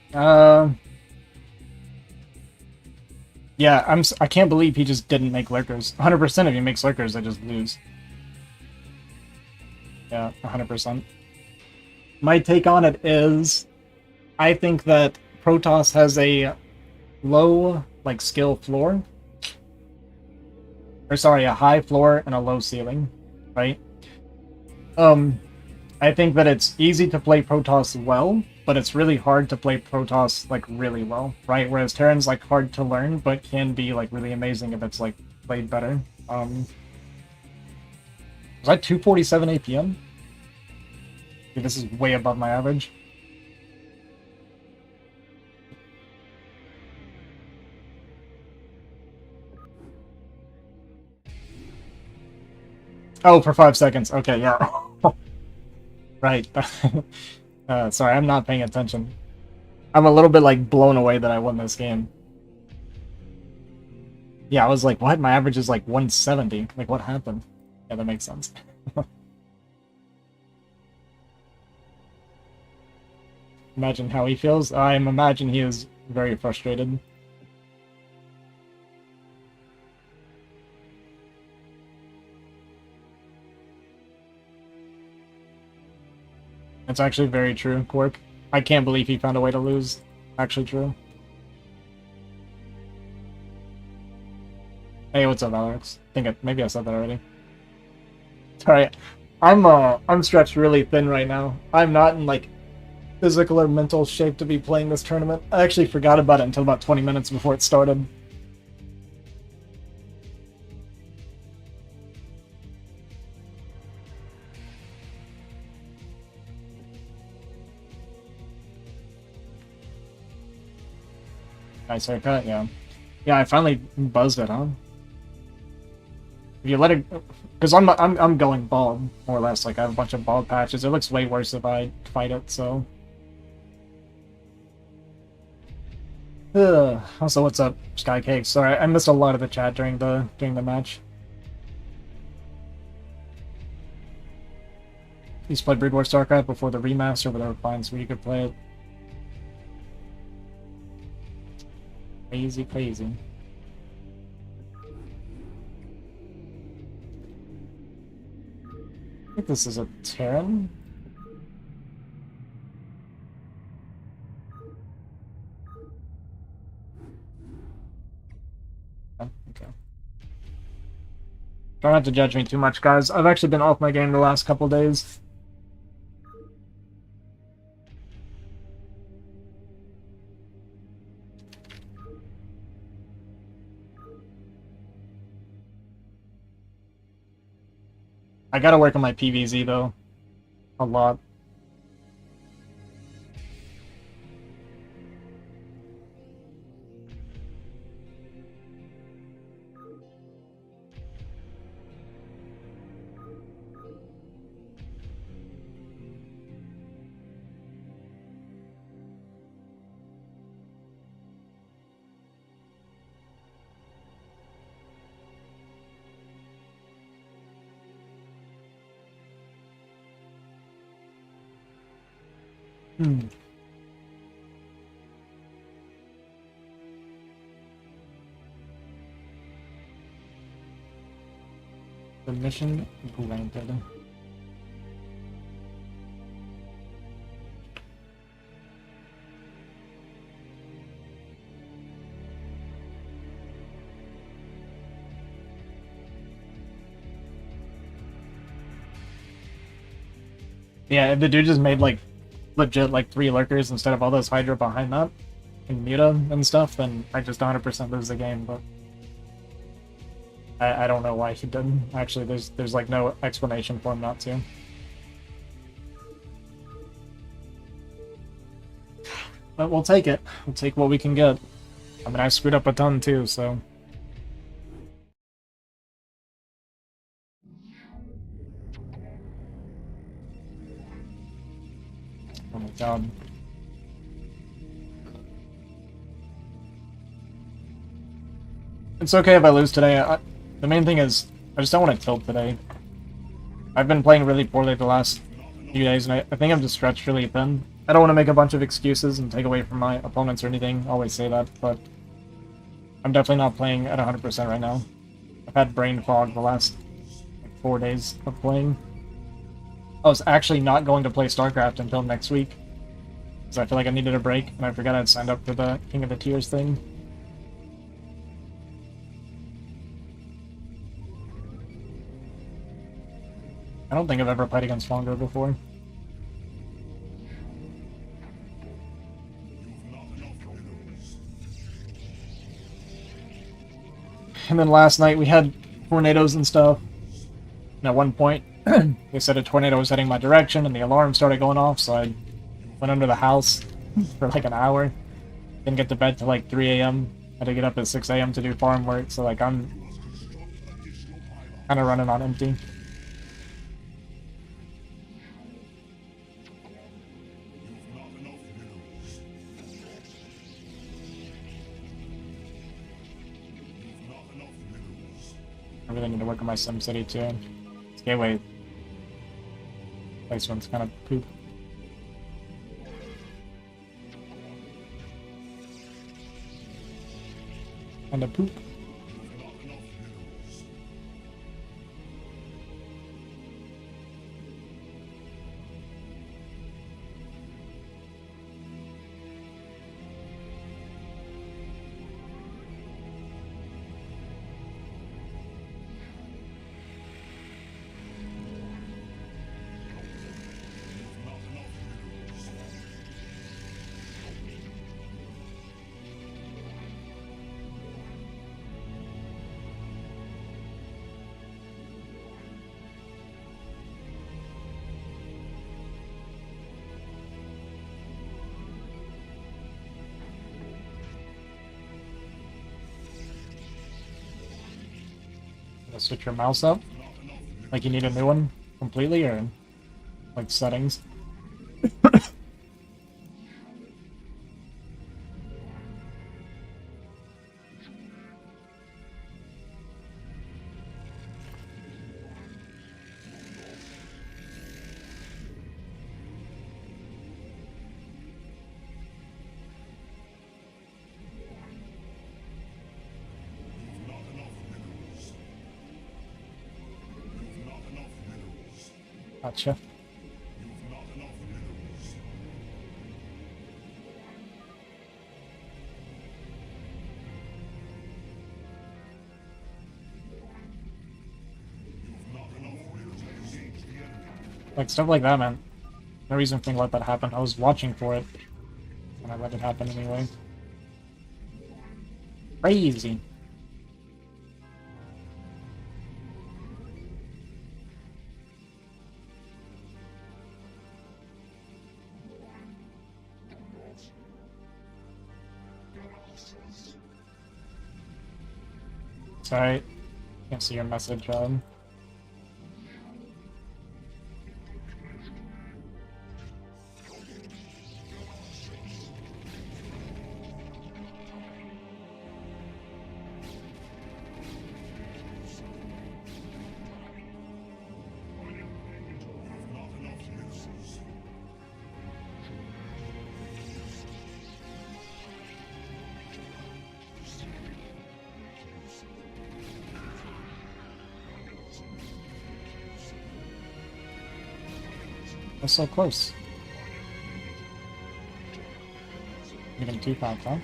Yeah, I can't believe he just didn't make lurkers. 100% if he makes lurkers, they just lose. Yeah, 100%. My take on it is, I think that Protoss has a low, like, skill floor. Or sorry, a high floor and a low ceiling, right? I think that it's easy to play Protoss well, but it's really hard to play Protoss, like, really well, right? Whereas Terran's, like, hard to learn, but can be, like, really amazing if it's, like, played better. Was I 247 APM? Dude, this is way above my average. Oh, for 5 seconds. Okay, yeah. Right. Sorry, I'm not paying attention. I'm a little bit, like, blown away that I won this game. Yeah, I was like, what? My average is, like, 170. Like, what happened? Yeah, that makes sense. Imagine how he feels. I imagine he is very frustrated. It's actually very true, Quark. I can't believe he found a way to lose. Actually true. Hey, what's up, Alex? Maybe I said that already. Sorry, I'm stretched really thin right now. I'm not in, like, physical or mental shape to be playing this tournament. I actually forgot about it until about 20 minutes before it started. Nice haircut, yeah. Yeah, I finally buzzed it, huh? If you let it, because I'm going bald, more or less. Like, I have a bunch of bald patches. It looks way worse if I fight it, so. Ugh. Also, what's up, Skycake? Sorry, I missed a lot of the chat during the match. You used to play Brood War StarCraft before the remaster, but there were clients where you could play it. Crazy, crazy. I think this is a Terran. Oh, okay. Try not to judge me too much, guys. I've actually been off my game the last couple days. I gotta work on my PVZ, though. A lot. Hmm. The mission granted. Yeah, if the dude just made, like, legit, like, 3 lurkers instead of all those Hydra behind that, and Muta and stuff, then I just 100% lose the game, but I don't know why he didn't. Actually, there's like no explanation for him not to. But we'll take it. We'll take what we can get. I mean, I screwed up a ton too, so. Oh my god. It's okay if I lose today. The main thing is, I just don't want to tilt today. I've been playing really poorly the last few days, and I think I'm just stretched really thin. I don't want to make a bunch of excuses and take away from my opponents or anything. I always say that, but I'm definitely not playing at 100% right now. I've had brain fog the last 4 days of playing. I was actually not going to play StarCraft until next week, because I feel like I needed a break, and I forgot I'd signed up for the King of the Tiers thing. I don't think I've ever played against Fonger before. And then last night we had tornadoes and stuff. And at one point, they said a tornado was heading my direction, and the alarm started going off, so I went under the house for like an hour. Didn't get to bed till like 3 a.m. Had to get up at 6 a.m. to do farm work, so like I'm kind of running on empty. I really need to work on my SimCity too. This gateway placement's kind of poop. And a poop. Switch your mouse up? Like you need a new one completely, or like settings? Gotcha. Like stuff like that, man. No reason for me to let that happen. I was watching for it, and I let it happen anyway. Crazy. Sorry, can't see your message, That's so close. Getting 2 pounds, huh?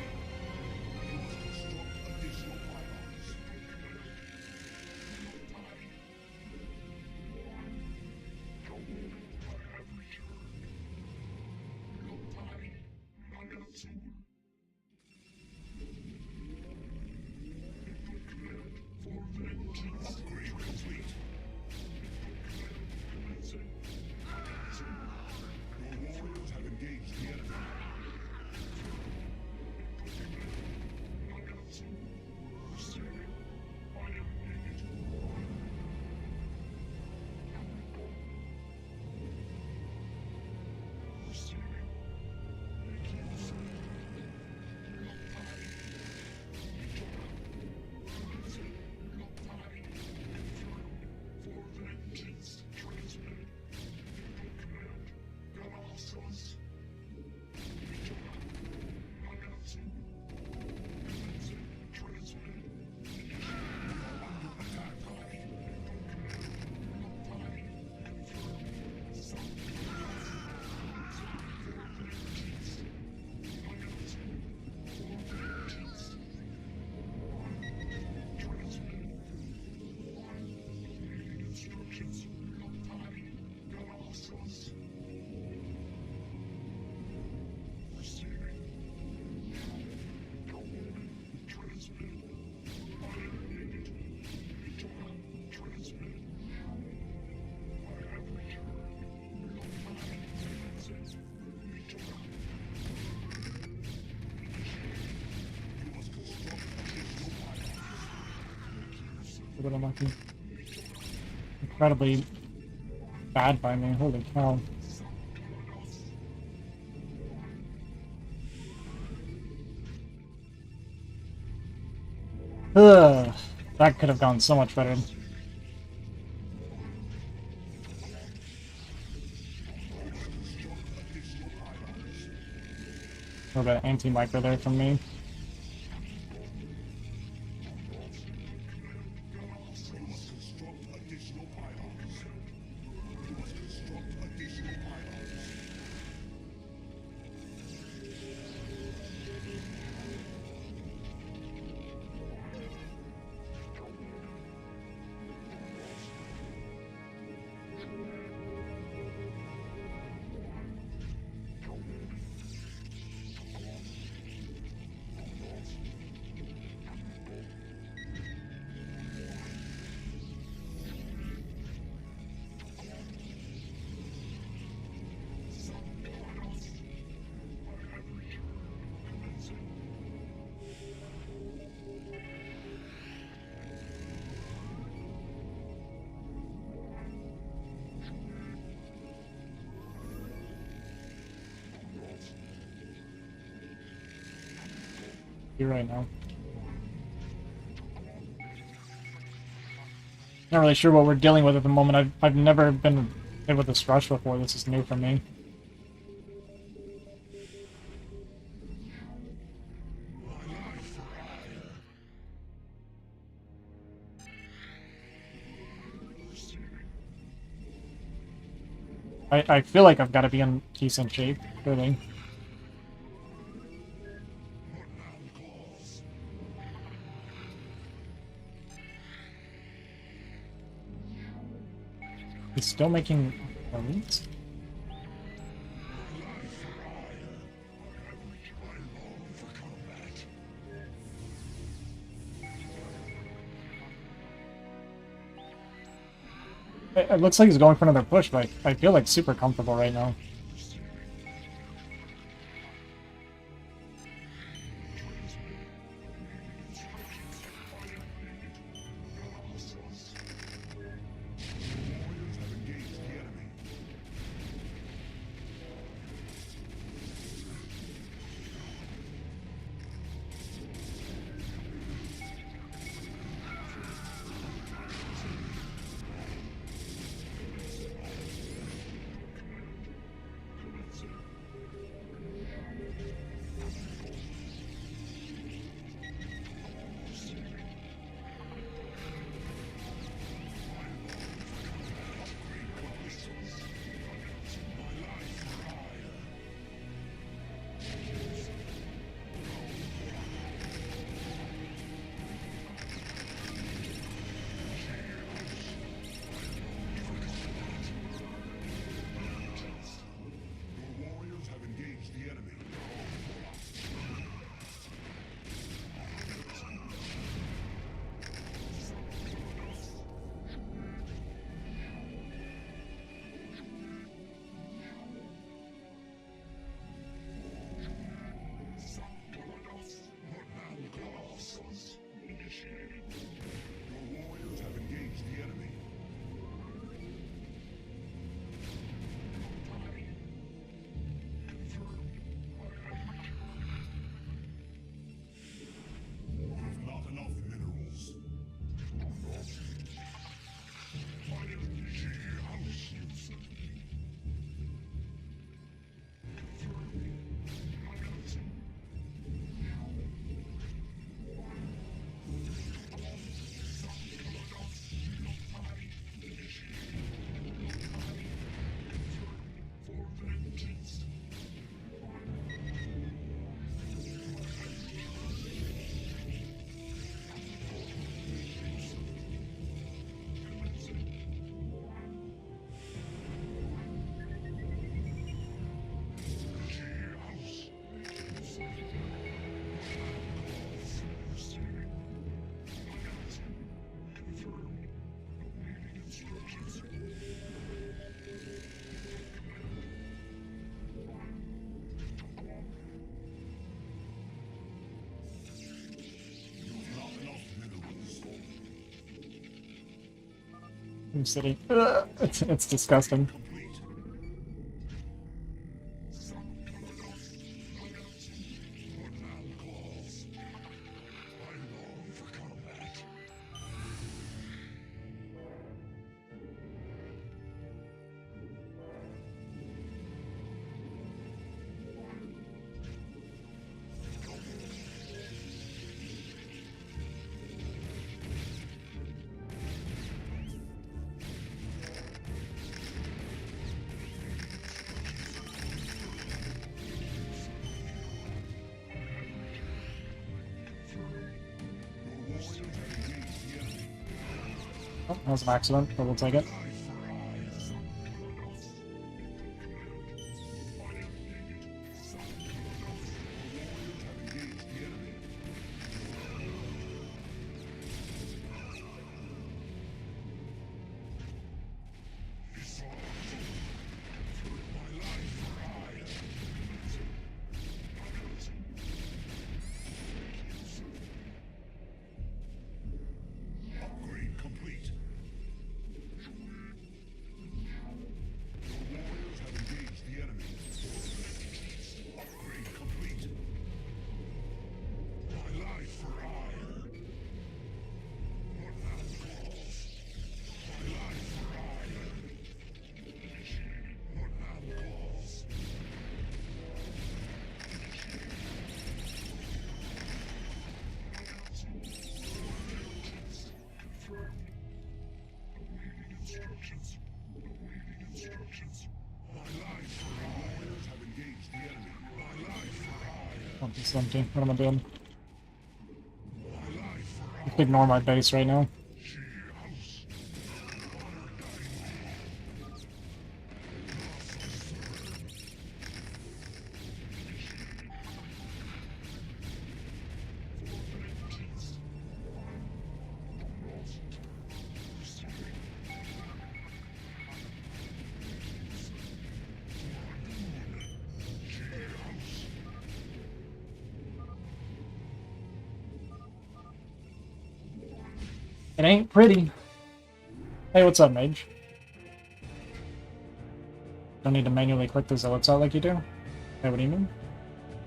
A little lucky. Incredibly bad by me. Holy cow. Ugh, that could have gone so much better. A little bit of anti-micro there from me. You're right now. Not really sure what we're dealing with at the moment. I've never been hit with this rush before. This is new for me. I feel like I've got to be in decent shape, really. He's still making points? It looks like he's going for another push, but I feel like super comfortable right now. City. Ugh, it's disgusting. Oh, that was an accident, but we'll take it. It's empty. What am I doing? Just ignore my base right now. It ain't pretty. Hey, what's up, Mage? Don't need to manually click the zealots out like you do. Hey, what do you mean?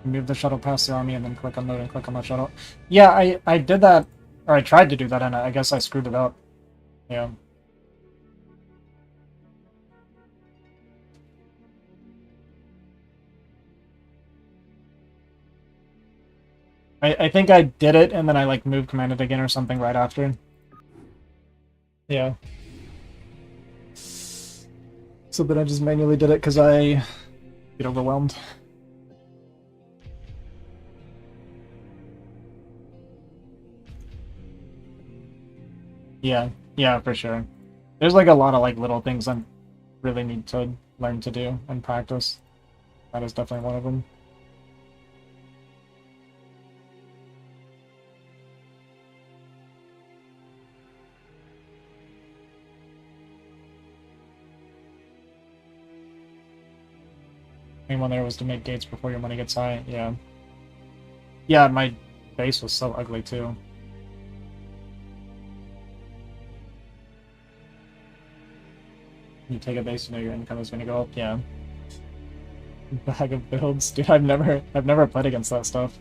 Move the shuttle past the army and then click on load and click on my shuttle. Yeah, I did that, or I tried to do that, and I guess I screwed it up. Yeah. I think I did it, and then I like moved commanded again or something right after. Yeah. So then I just manually did it because I get overwhelmed. Yeah, for sure. There's like a lot of like little things I really need to learn to do and practice. That is definitely one of them. Main one there was to make gates before your money gets high. Yeah. Yeah, my base was so ugly too. You take a base, you know your income is gonna go up. Yeah. Bag of builds, dude. I've never played against that stuff.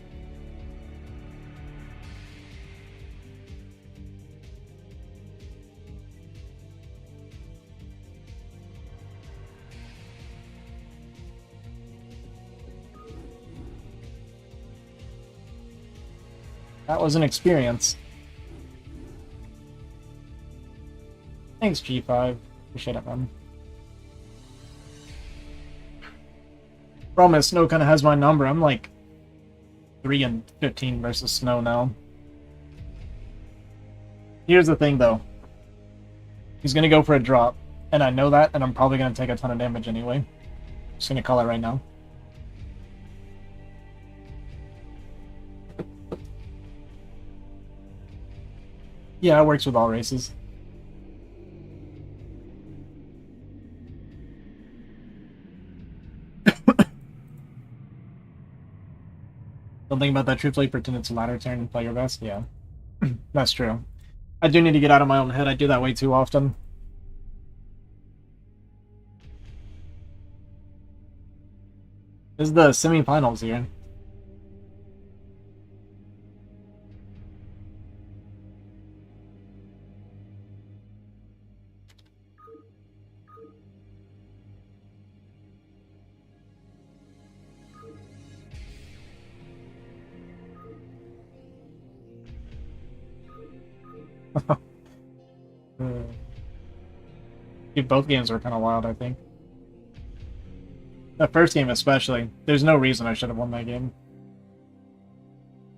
That was an experience. Thanks, G5. Appreciate it, man. Problem is, Snow kind of has my number. I'm like 3-15 versus Snow now. Here's the thing, though. He's gonna go for a drop, and I know that, and I'm probably gonna take a ton of damage anyway. Just gonna call it right now. Yeah, it works with all races. Don't think about that truthfully, pretend it's a ladder turn and play your best. Yeah, that's true. I do need to get out of my own head. I do that way too often. This is the semifinals here. Dude, both games were kind of wild, I think. The first game especially. There's no reason I should have won that game.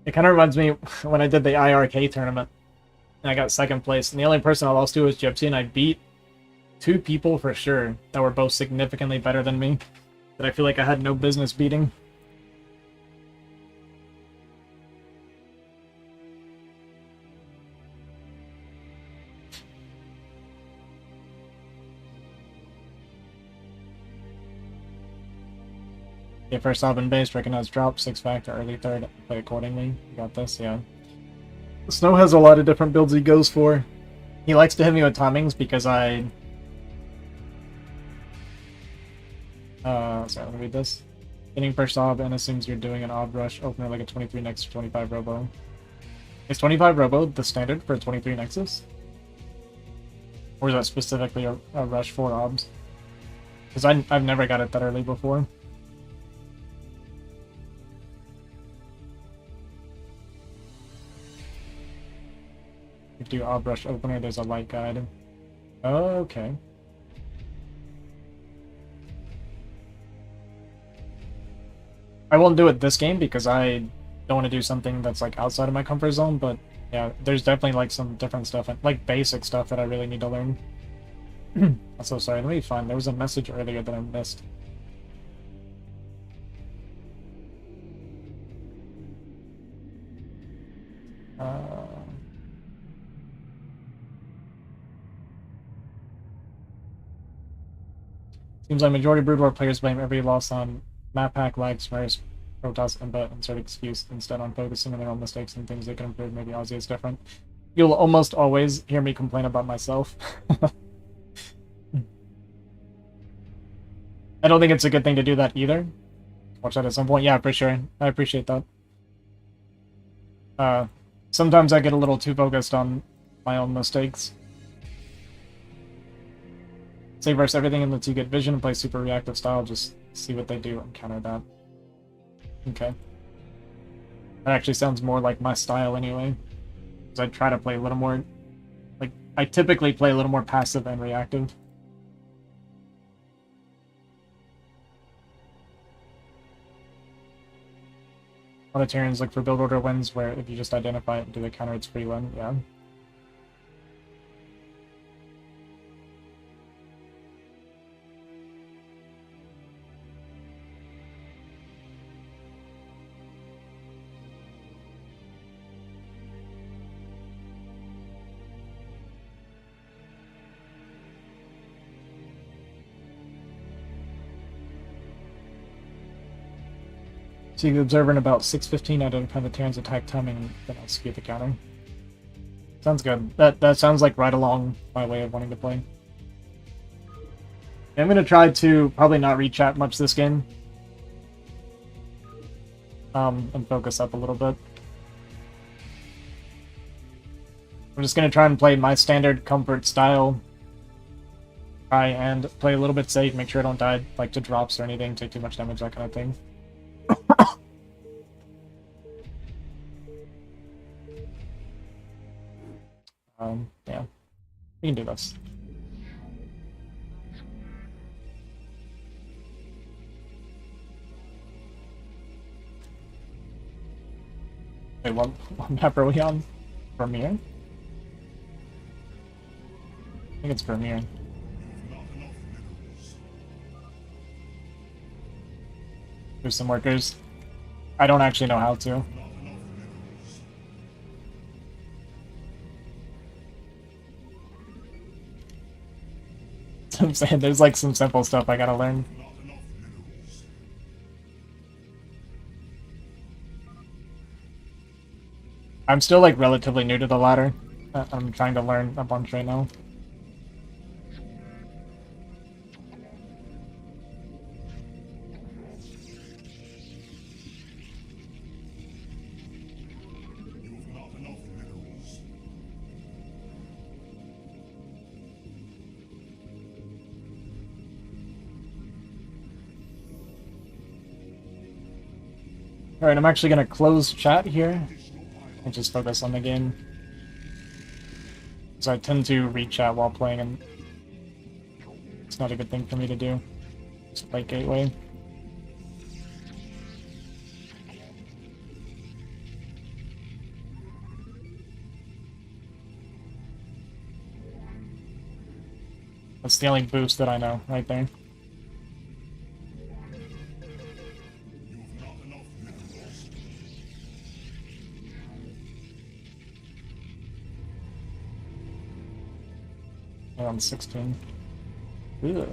It kind of reminds me when I did the IRK tournament and I got second place, and the only person I lost to was Gypsy, and I beat two people for sure that were both significantly better than me that I feel like I had no business beating. Okay, first off in base, recognize drop, 6-factor, early third, play accordingly. You got this, yeah. Snow has a lot of different builds he goes for. He likes to hit me with timings because I... sorry, let me read this. Hitting first ob and assumes you're doing an ob rush, opener like a 23 next to 25 robo. Is 25 robo the standard for a 23 nexus? Or is that specifically a rush for obs? Because I've never got it that early before. If you do ob rush opener, there's a light guide. Oh, okay. I won't do it this game because I don't want to do something that's like outside of my comfort zone, but yeah, there's definitely like some different stuff, like basic stuff that I really need to learn. I'm so sorry, let me find, there was a message earlier that I missed. Seems like majority Brood War players blame every loss on map hack, lag, smears, Protoss, and but insert excuse instead on focusing on their own mistakes and things they can improve. Maybe Aussie is different. You'll almost always hear me complain about myself. I don't think it's a good thing to do that either. Watch that at some point. Yeah, for sure. I appreciate that. Sometimes I get a little too focused on my own mistakes. Say verse everything and lets you get vision and play super reactive style. Just see what they do and counter that. Okay. That actually sounds more like my style anyway. Because I try to play a little more... Like, I typically play a little more passive and reactive. A lot of Tyrians look for build order wins where if you just identify it and do the counter, it's free win. Yeah. So you observe in about 6:15 identify the Terran's attack timing and then execute the counter. Sounds good. That sounds like right along my way of wanting to play. I'm gonna try to probably not reach out much this game. And focus up a little bit. I'm just gonna try and play my standard comfort style. Try and play a little bit safe, make sure I don't die like to drops or anything, take too much damage, that kind of thing. Yeah, we can do this. Wait, what map are we on? Premiere? I think it's Premiere. There's some workers. I don't actually know how to. I'm saying there's like some simple stuff I gotta learn. I'm still like relatively new to the ladder. I'm trying to learn a bunch right now. Alright, I'm actually gonna close chat here and just focus on the game. Because I tend to read chat while playing, and it's not a good thing for me to do. Just play Gateway. That's the only boost that I know, right there. Around 16. Ugh.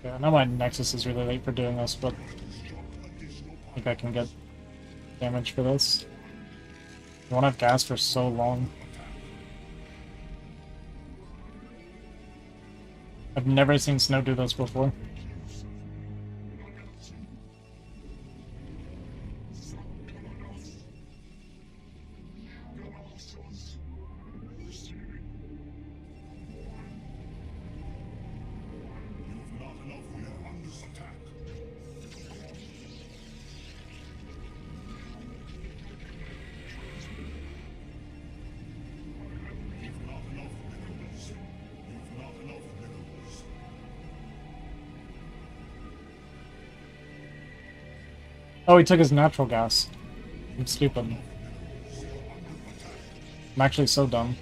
Yeah, I know my Nexus is really late for doing this, but I think I can get damage for this. You won't have gas for so long. I've never seen Snow do this before. Oh, he took his natural gas. I'm stupid. I'm actually so dumb.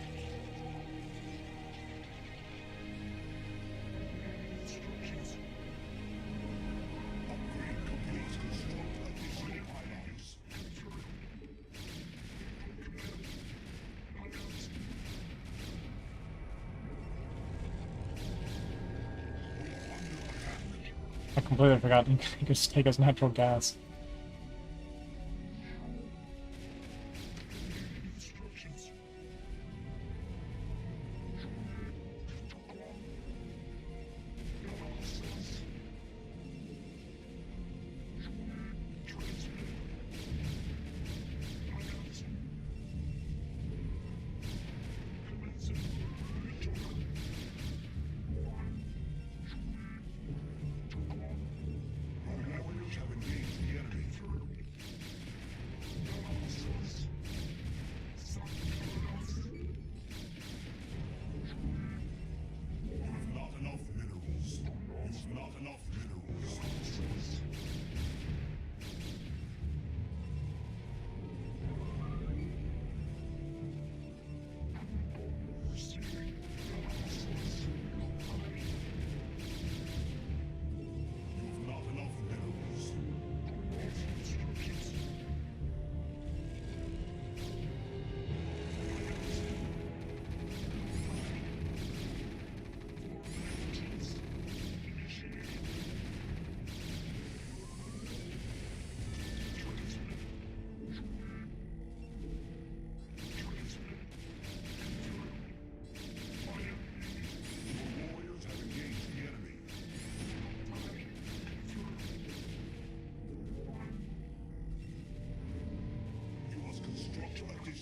I completely forgot he could just take his natural gas.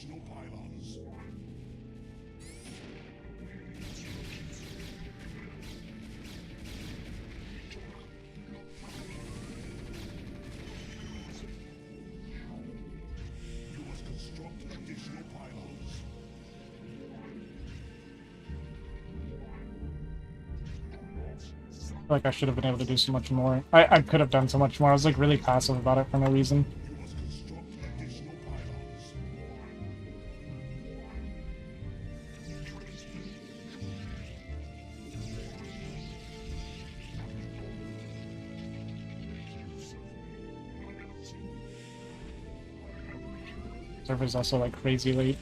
I feel like I should have been able to do so much more. I could have done so much more. I was like really passive about it for no reason. Server's also like crazy late.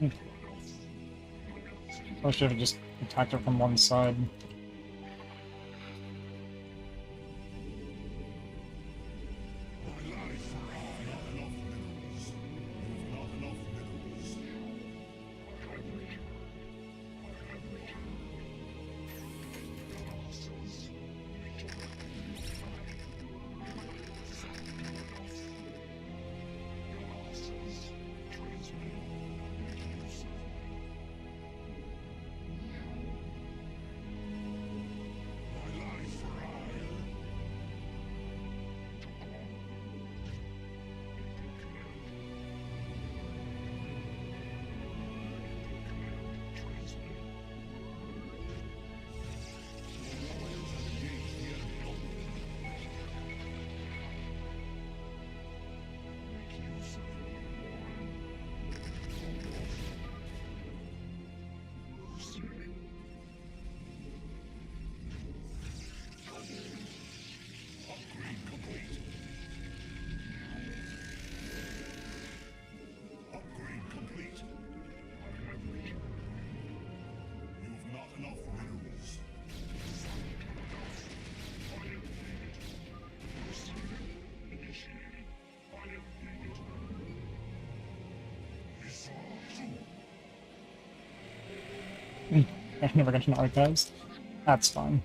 I should have just attacked her from one side. I never got an archives. That's fine.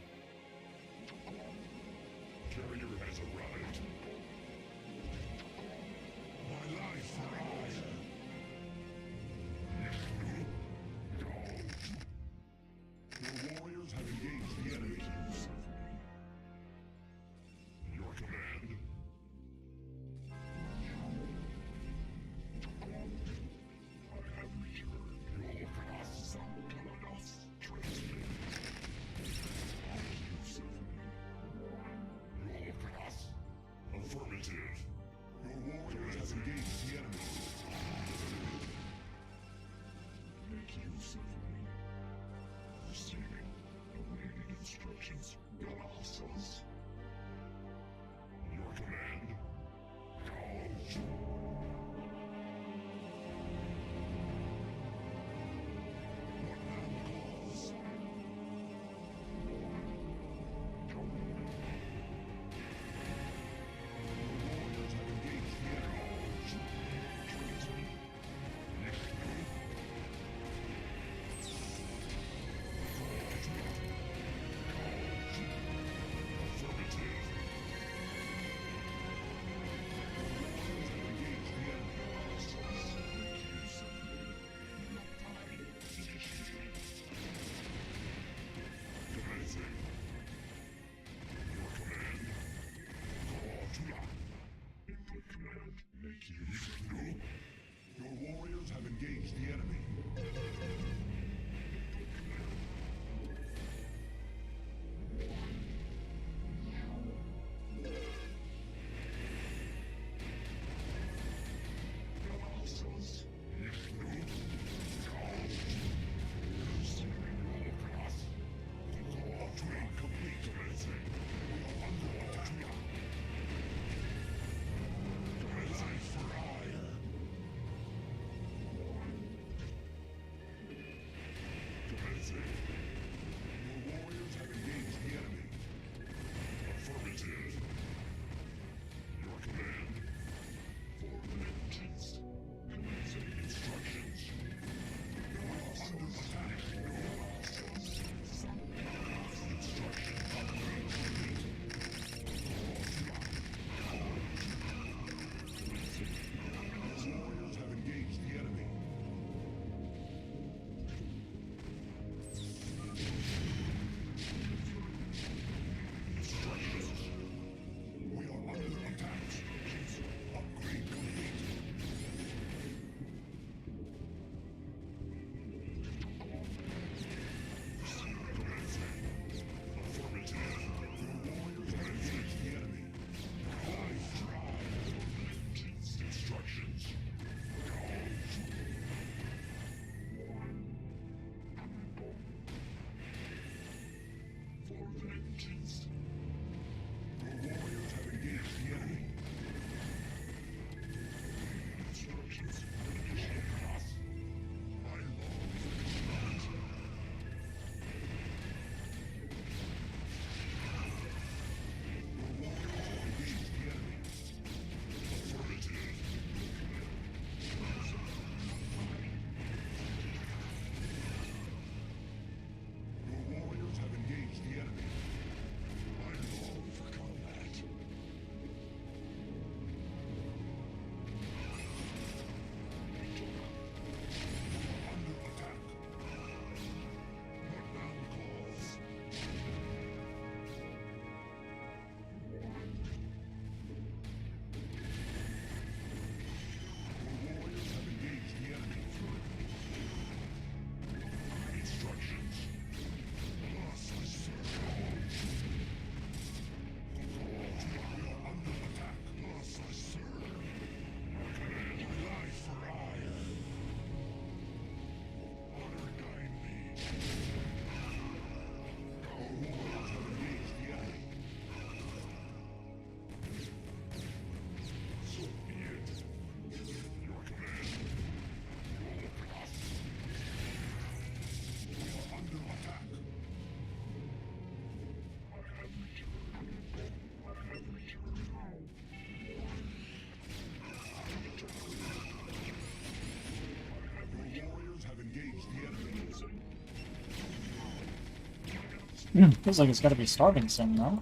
Feels like it's gotta be starving soon, no?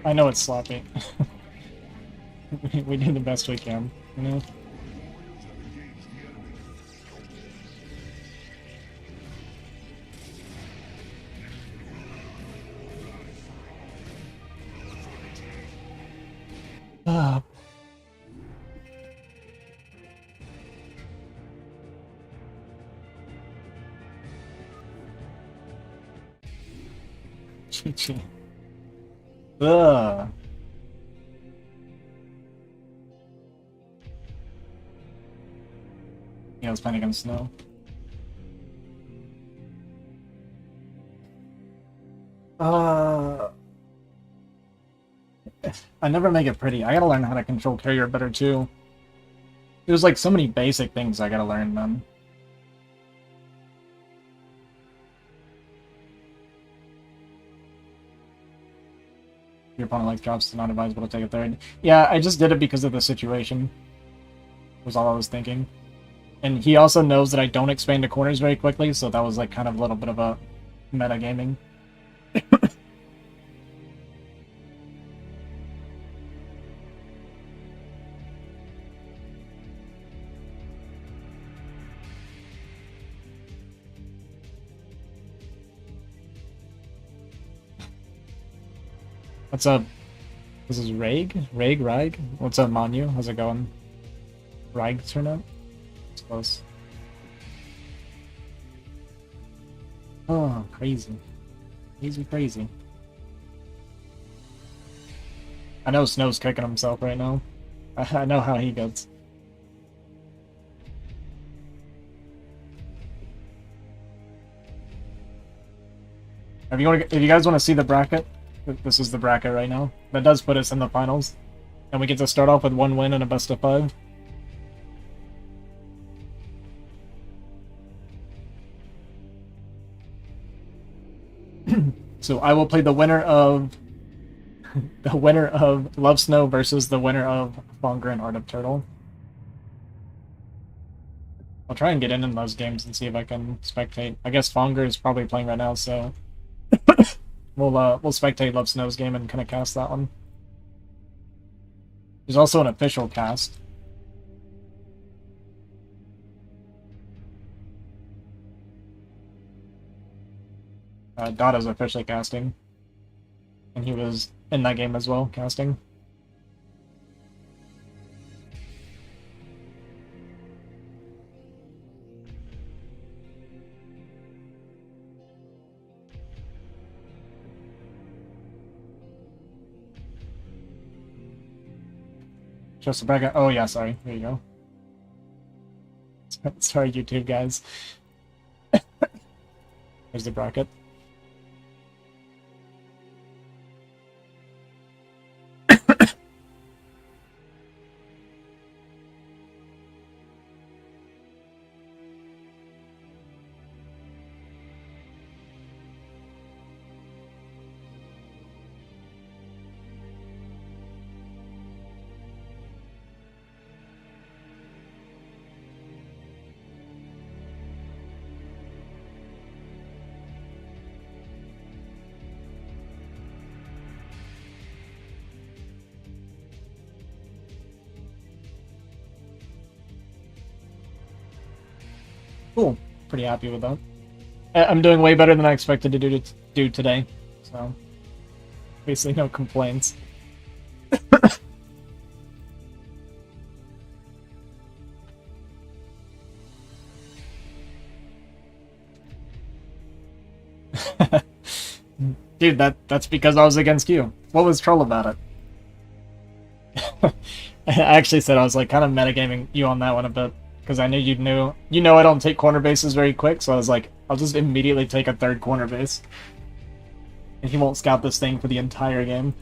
I know it's sloppy. We do the best we can, you know? Ah. GG. Ugh. Yeah, I was playing against Snow. I never make it pretty. I gotta learn how to control carrier better too. There's like so many basic things I gotta learn, man. Your opponent like drops to not advisable to take a third. Yeah, I just did it because of the situation. Was all I was thinking. And he also knows that I don't expand to corners very quickly, so that was like kind of a little bit of a metagaming. What's up? This is Rig? What's up, Manu? How's it going? Rig turnout? It's close. Oh, crazy. Crazy. I know Snow's kicking himself right now. I know how he gets. If you guys want to see the bracket, this is the bracket right now. That does put us in the finals. And we get to start off with 1 win and a best of 5. So I will play the winner of Love Snow versus the winner of Fonger and Art of Turtle. I'll try and get in those games and see if I can spectate. I guess Fonger is probably playing right now, so we'll spectate Love Snow's game and kind of cast that one. There's also an official cast. Dada's officially casting. And he was in that game as well, casting. Just a bracket. Oh yeah, sorry. There you go. Sorry, YouTube guys. There's the bracket. Cool. Pretty happy with that. I'm doing way better than I expected to do today. So, basically no complaints. Dude, that's because I was against you. What was troll about it? I actually said I was like kind of metagaming you on that one a bit because I knew you knew. You know I don't take corner bases very quick, so I was like, I'll just immediately take a third corner base, and he won't scout this thing for the entire game.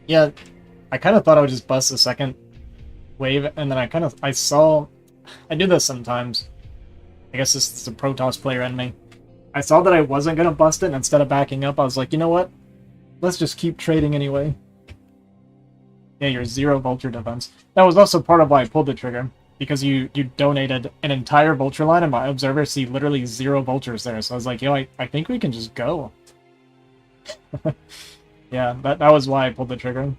Yeah, I kind of thought I would just bust the second wave, and then I saw, I do this sometimes. I guess this is a Protoss player in me. I saw that I wasn't gonna bust it, and instead of backing up, I was like, you know what? Let's just keep trading anyway. Yeah, you're 0 vulture defense. That was also part of why I pulled the trigger, because you donated an entire vulture line, and my observers see literally 0 vultures there. So I was like, yo, I think we can just go. Yeah, that was why I pulled the trigger.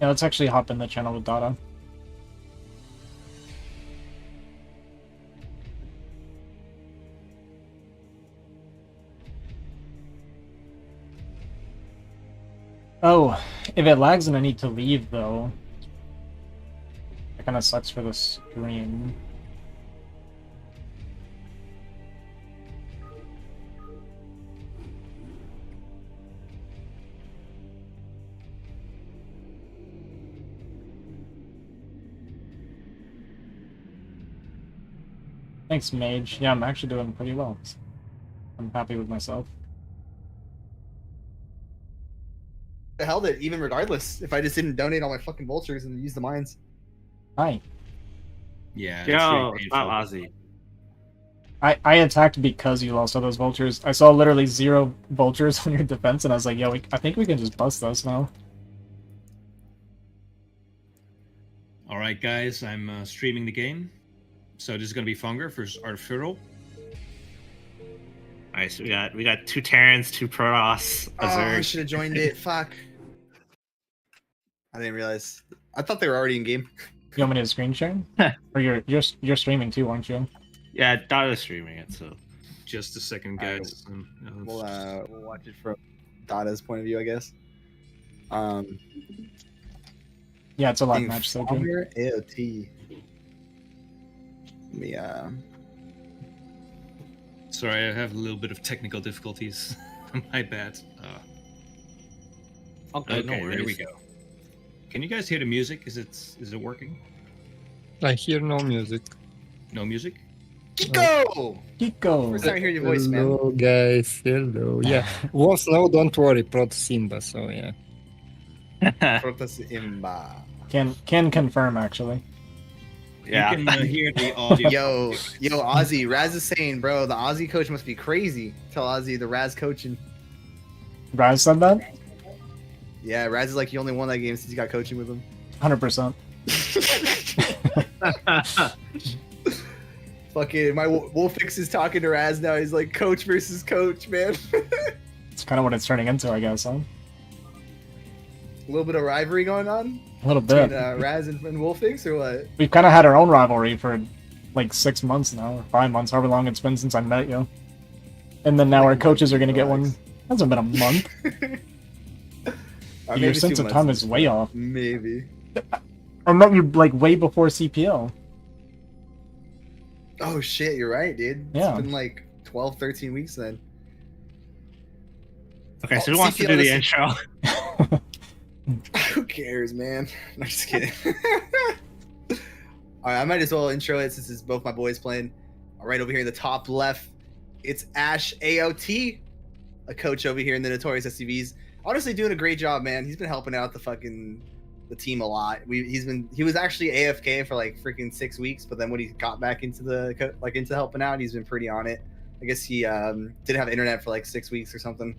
Yeah, let's actually hop in the channel with Dada. Oh, if it lags and I need to leave, though, that kind of sucks for the stream. Thanks, Mage. Yeah, I'm actually doing pretty well. I'm happy with myself. I held it even regardless. If I just didn't donate all my fucking vultures and use the mines. Hi. Yeah. Yo, it's stop very Ozzy. I attacked because you lost all those vultures. I saw literally 0 vultures on your defense, and I was like, yo, I think we can just bust those now. All right, guys, I'm streaming the game. So this is gonna be Fonger versus Artificial. Nice. We got 2 Terrans, 2 Protoss, a Oh, I Zerg. should have joined it. Fuck. I didn't realize. I thought they were already in game. You want me to screen share? Or you're streaming too, aren't you? Yeah, Dada's streaming it, so. Just a second, Alright, guys. We'll watch it from Dada's point of view, I guess. Yeah, it's a live match, so good. Fonger AOT. Let me Sorry, I have a little bit of technical difficulties. My bad. Okay, no there we worries. go. Can you guys hear the music? Is it working? I hear no music. No music? Kiko! Kiko! First time I hear your voice, man. Hello, guys. Hello. Yeah. Once no, don't worry. Prot Simba. So yeah. Protoss Imba. Can confirm, actually. Yeah. You can hear the audio. Yo, Ozzy, Raz is saying, bro, the Ozzy coach must be crazy. Tell Ozzy the Raz coaching. Raz said that? Yeah, Raz is like, he only won that game since he got coaching with him. 100%. Fucking, my Wolfix is talking to Raz now. He's like, coach versus coach, man. It's kind of what it's turning into, I guess, huh? A little bit of rivalry going on A little between bit. Raz and Wolfix, or what? We've kind of had our own rivalry for like 6 months now, or 5 months, however long it's been since I met you. And then now Like our a coaches month, are going to get relax. one. Hasn't been a month. Or Your maybe sense 2 of time months, is way off. Maybe. I met you like way before CPL. Oh shit, you're right, dude. Yeah. It's been like 12, 13 weeks then. Okay, so Oh, who wants to CPL do the is- intro? Who cares, man? I'm just kidding. Alright, I might as well intro it since it's both my boys playing. Right over here in the top left, it's Ash AOT, a coach over here in the Notorious SCVs. Honestly, doing a great job, man. He's been helping out the team a lot. He was actually AFK for like freaking 6 weeks, but then when he got back into into helping out, he's been pretty on it. I guess he didn't have internet for like 6 weeks or something.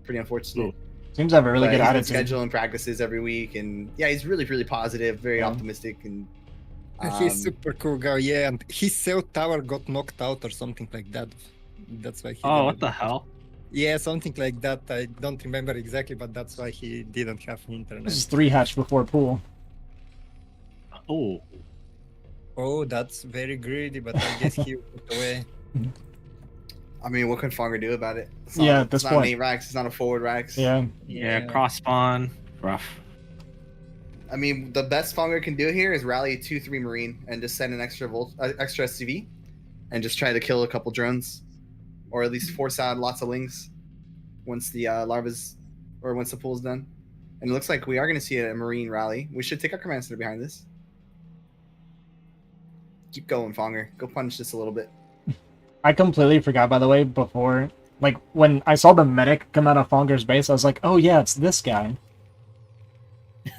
Pretty unfortunate. Seems to have a really But good he's been attitude. scheduling practices every week, and yeah, he's really, really positive, very Yeah. optimistic, and He's super cool guy, yeah, and his cell tower got knocked out or something like that. That's why he Oh, what didn't- the hell? Yeah, something like that. I don't remember exactly, but that's why he didn't have internet. This is 3 hatch before pool. Oh, Oh, that's very greedy, but I guess he put away. I mean, what can Fonger do about it? It's Yeah, not, at this it's not point. an 8 Rax, it's not a forward Rax. Yeah. yeah, cross spawn. Rough. I mean, the best Fonger can do here is rally 2-3 Marine and just send an extra extra SCV, and just try to kill a couple drones, or at least force out lots of lings once the larvas or once the pool's done. And it looks like we are going to see a Marine rally. We should take our command center behind this. Keep going, Fonger. Go punish this a little bit. I completely forgot, by the way, before, like, when I saw the medic come out of Fonger's base, I was like, oh yeah, it's this guy.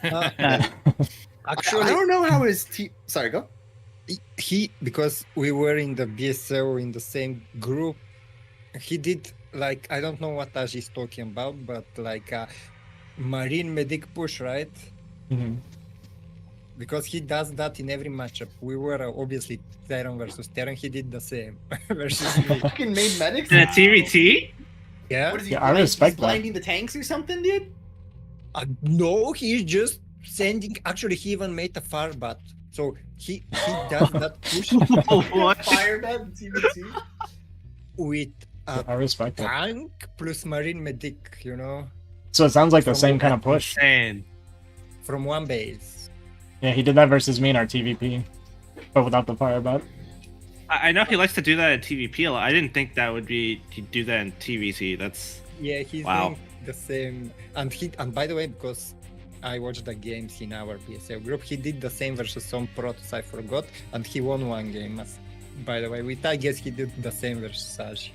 I Actually, don't know how his Sorry, go. he because we were in the BSO in the same group, he did like I don't know what Aj is talking about, but like a Marine medic push, right? Mhm. Because he does that in every matchup. We were obviously Terran versus Terran. He did the same versus me. Fucking made medics. In a TVT? Yeah. What is he? Yeah, I respect he's that. blinding the tanks or something, dude? No, he's just sending. Actually, he even made a firebot. So he does that push What? Fireman TBT. with a I respect that. tank plus Marine medic. You know, So it sounds like the From same what kind of push. Insane. from one base. Yeah, he did that versus me in our TVP, but without the firebot. I know he likes to do that in TVP a lot. I didn't think that would be he'd do that in TVT. That's Yeah, he's Wow. doing the same. And by the way, because I watched the games in our PSL group, he did the same versus some protos I forgot, and he won one game. By the way, with I guess he did the same versus Saj.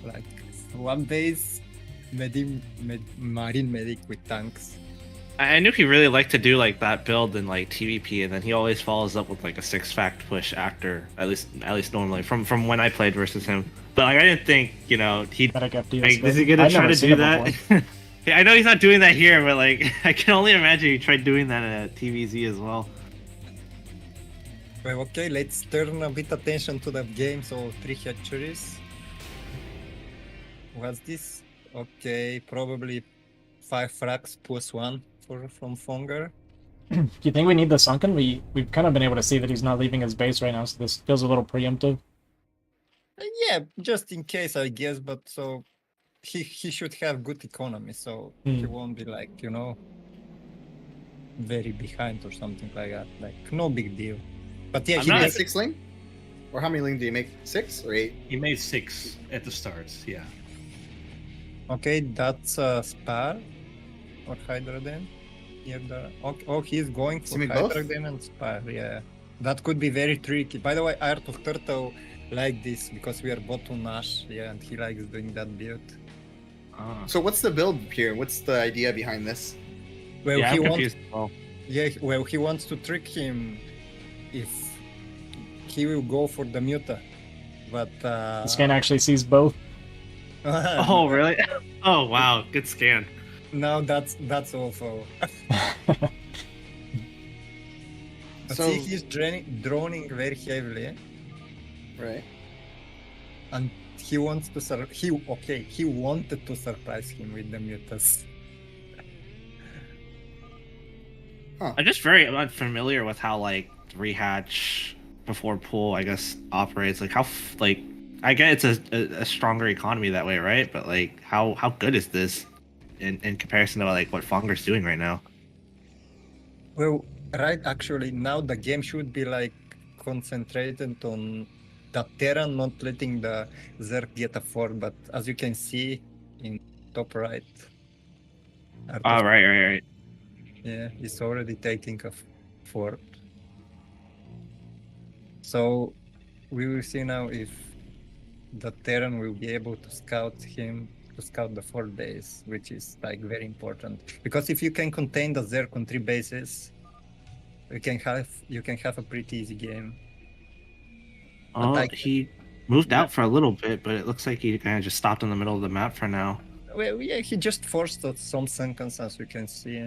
Like one base, Marine medic with tanks. I knew he really liked to do like that build in like TVP, and then he always follows up with like a 6-fact push after. At least normally from when I played versus him. But like I didn't think he'd. Medic FD Like, is he gonna I've try never to seen do it that? before. Yeah, I know he's not doing that here, but like I can only imagine he tried doing that at TVZ as well. Well, okay, let's turn a bit attention to the game. So 3 hatcheries. What's this? Okay, probably 5 frags plus 1 from Fonger. Do you think we need the sunken? We've kind of been able to see that he's not leaving his base right now, so this feels a little preemptive. Yeah, just in case, I guess. But so he should have good economy, so he won't be like very behind or something like that. Like no big deal. But yeah, I'm he not- Made does. 6 ling? Or how many ling do you make? 6 or 8? He made 6 at the start. Yeah. Okay, that's Spar or Hydroden. Yeah, he's going for Does he make both? Hydroden and Spar. Yeah, that could be very tricky. By the way, Art of Turtle like this because we are bot to Nash. Yeah, and he likes doing that build. Ah. So what's the build here? What's the idea behind this? Well, Yeah, he I'm wants. confused as well. Yeah, well, he wants to trick him if he will go for the Muta. But This scan actually sees both. Oh really? Oh wow, good scan. No, that's awful. But So- see, he's droning very heavily, Right. and he wants to he wanted to surprise him with the mutas. I'm just very unfamiliar with how like rehatch before pool, I guess, operates. Like how like I get it's a stronger economy that way, right? But like how good is this in comparison to like what Fonger's doing right now? Well, right, actually, now the game should be like concentrated on the Terran not letting the Zerg get a fort, but as you can see in top right, Oh, right. yeah, it's already taking a fort. So we will see now if the Terran will be able to scout the 4 base, which is like very important. Because if you can contain the Zerg on 3 bases, you can have a pretty easy game. Oh, he moved out for a little bit, but it looks like he kind of just stopped in the middle of the map for now. Well, yeah, he just forced out some sunkens, as you can see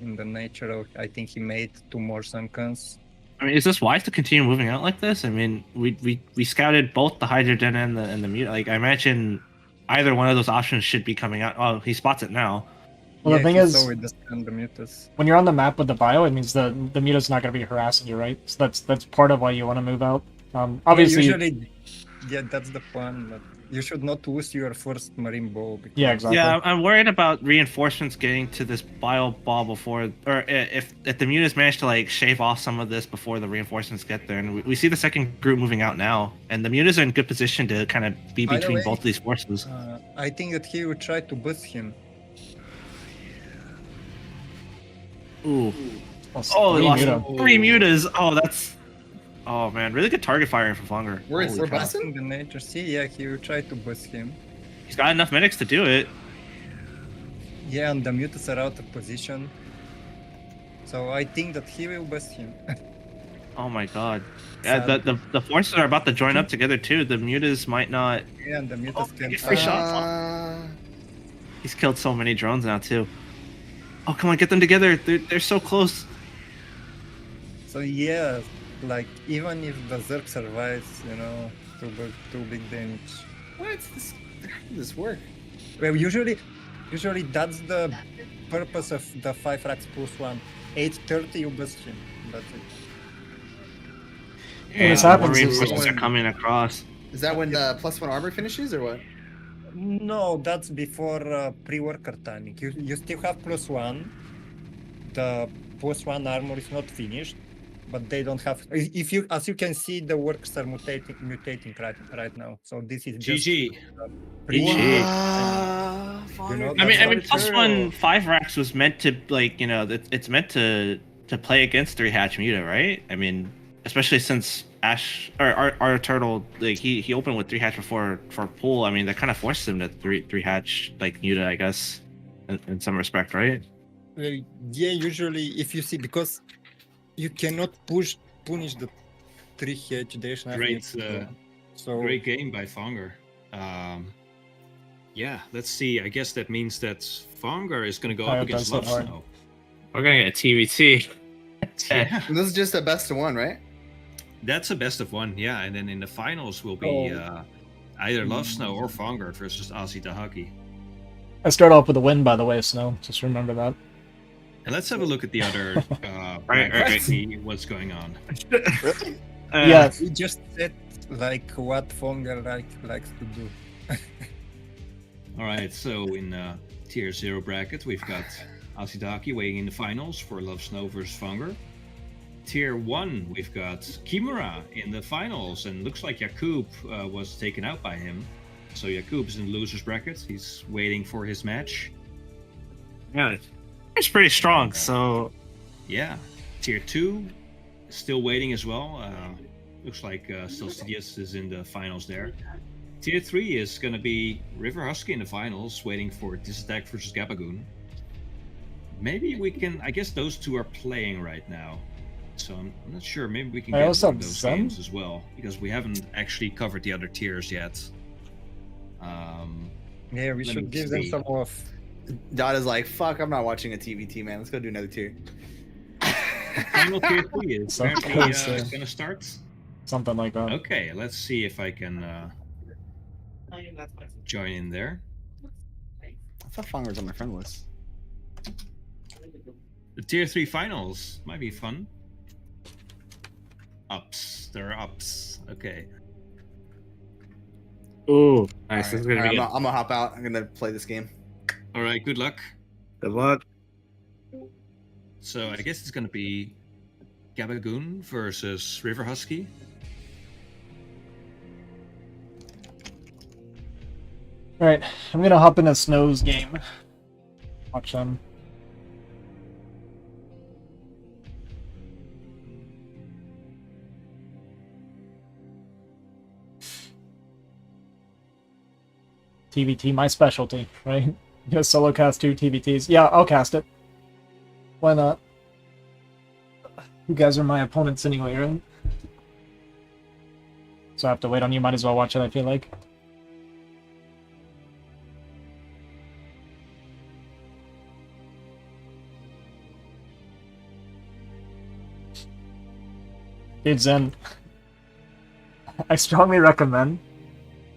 in the nature of. I think he made 2 more sunkens. I mean, is this wise to continue moving out like this? I mean, we scouted both the hydrogen and the mute. Like I imagine, either one of those options should be coming out. Oh, he spots it now. Well, yeah, the thing he is, saw with the mutas. when you're on the map with the bio, it means the muta's not going to be harassing you, right? So that's part of why you want to move out. Obviously, Usually, yeah, that's the plan. But you should not lose your first marine bow. Because... Yeah, exactly. Yeah, I'm worried about reinforcements getting to this bio ball before, or if the mutas manage to like shave off some of this before the reinforcements get there. And we see the second group moving out now, and the mutas are in good position to kind of be By the between way, both of these forces. I think that he will try to boost him. Ooh. Oh, He lost muta. 3 mutas. Oh, that's. Oh man, really good target firing from Fonger. We're Holy cow. busting? The nature, see, yeah, he will try to boost him. He's got enough medics to do it. Yeah, and the mutas are out of position. So I think that he will boost him. Oh my god. Yeah, Sad. the forces are about to join up together too. The mutas might not. Yeah, and the mutas can. free shot. He's killed so many drones now too. Oh come on, get them together. They're so close. So yeah, like even if the Zerg survives, you know, too big damage. What? This, how does this work? Well, usually that's the purpose of the 5 racks plus 1. 8:30 you boost him. That's it. This More happens is reinforcements are when- coming across. Is that when the +1 armor finishes or what? No, that's before pre-worker timing. You still have +1. The +1 armor is not finished, but they don't have. If you, as you can see, the workers are mutating right now. So this is just GG. GG. You know, I mean, that's plus 1 5 racks was meant to like it's meant to play against 3 hatch muta, right? I mean, especially since Ash or our turtle like he opened with 3 hatch before for pool. I mean, that kind of forced him to 3 hatch like muta, I guess, in some respect, right? yeah, usually if you see, because you cannot punish the 3 hatch. There's nothing. So Great game by Fonger. Yeah, let's see. I guess that means that Fonger is going to go I up hope against that's Love not hard. Snow. We're gonna get a TVT. Yeah, This is just a best of 1, right? that's a best of 1. Yeah, and then in the finals will be either Love Snow or Fonger versus Aussie Tahaki. I start off with a win, by the way, Snow. Just remember that. And let's have a look at the other Right. brackets, see what's going on. Yeah, we just said like what Fonger likes to do. All right, so in tier 0 bracket, we've got Aussie Tahaki weighing in the finals for Love Snow versus Fonger. Tier 1, we've got Kimura in the finals, and looks like Jakub was taken out by him. So Jakub is in the losers bracket. He's waiting for his match. Yeah, it's pretty strong. So Yeah. Tier 2, still waiting as well. Looks like Stelstidius is in the finals there. Tier 3 is going to be River Husky in the finals, waiting for Disattack versus Gabagoon. Maybe we can... I guess those two are playing right now. So I'm not sure. Maybe we can I get also one of have those Zen. games as well, because we haven't actually covered the other tiers yet. Yeah, we Let should me give them see. some off. Dot is like, fuck, I'm not watching a TVT, man. Let's go do another tier. Final tier 3 is So apparently close, going to start. something like that. Okay, let's see if I can join in there. I thought Fonger was on my friend list. The tier 3 finals might be fun. Ups. There are ups. Okay. Ooh, nice. All right. This is gonna All be right, good. I'm gonna hop out. I'm gonna play this game. All right. Good luck. Good luck. So I guess it's gonna be Gabagoon versus River Husky. Alright, I'm gonna hop in a Snow's game. Watch them. TVT, my specialty, right? You solo cast 2 TVTs. Yeah, I'll cast it. Why not? You guys are my opponents anyway, right? So I have to wait on you, might as well watch it, I feel like. Dude, Zen, I strongly recommend,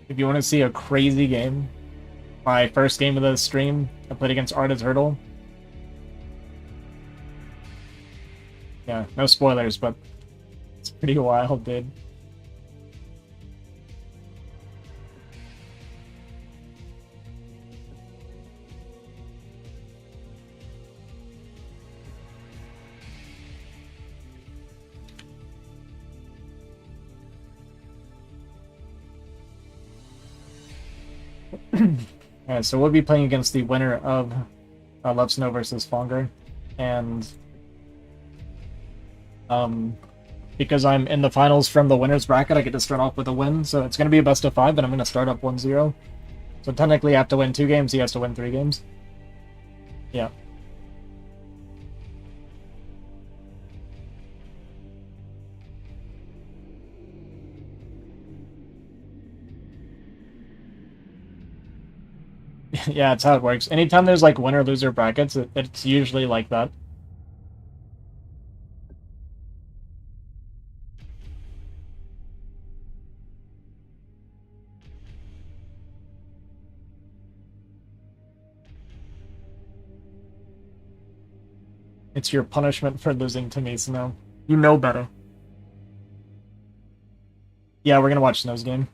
if you want to see a crazy game, my first game of the stream, I played against Arta's Hurdle. Yeah, no spoilers, but it's pretty wild, dude. Alright, so we'll be playing against the winner of Love Snow versus Fonger, and because I'm in the finals from the winner's bracket, I get to start off with a win, so it's going to be a best of 5, but I'm going to start up 1-0. So technically I have to win 2 games, he has to win 3 games. Yeah. Yeah, it's how it works. Anytime there's like winner-loser brackets, it's usually like that. It's your punishment for losing to me, Snow. You know better. Yeah, we're gonna watch Snow's game.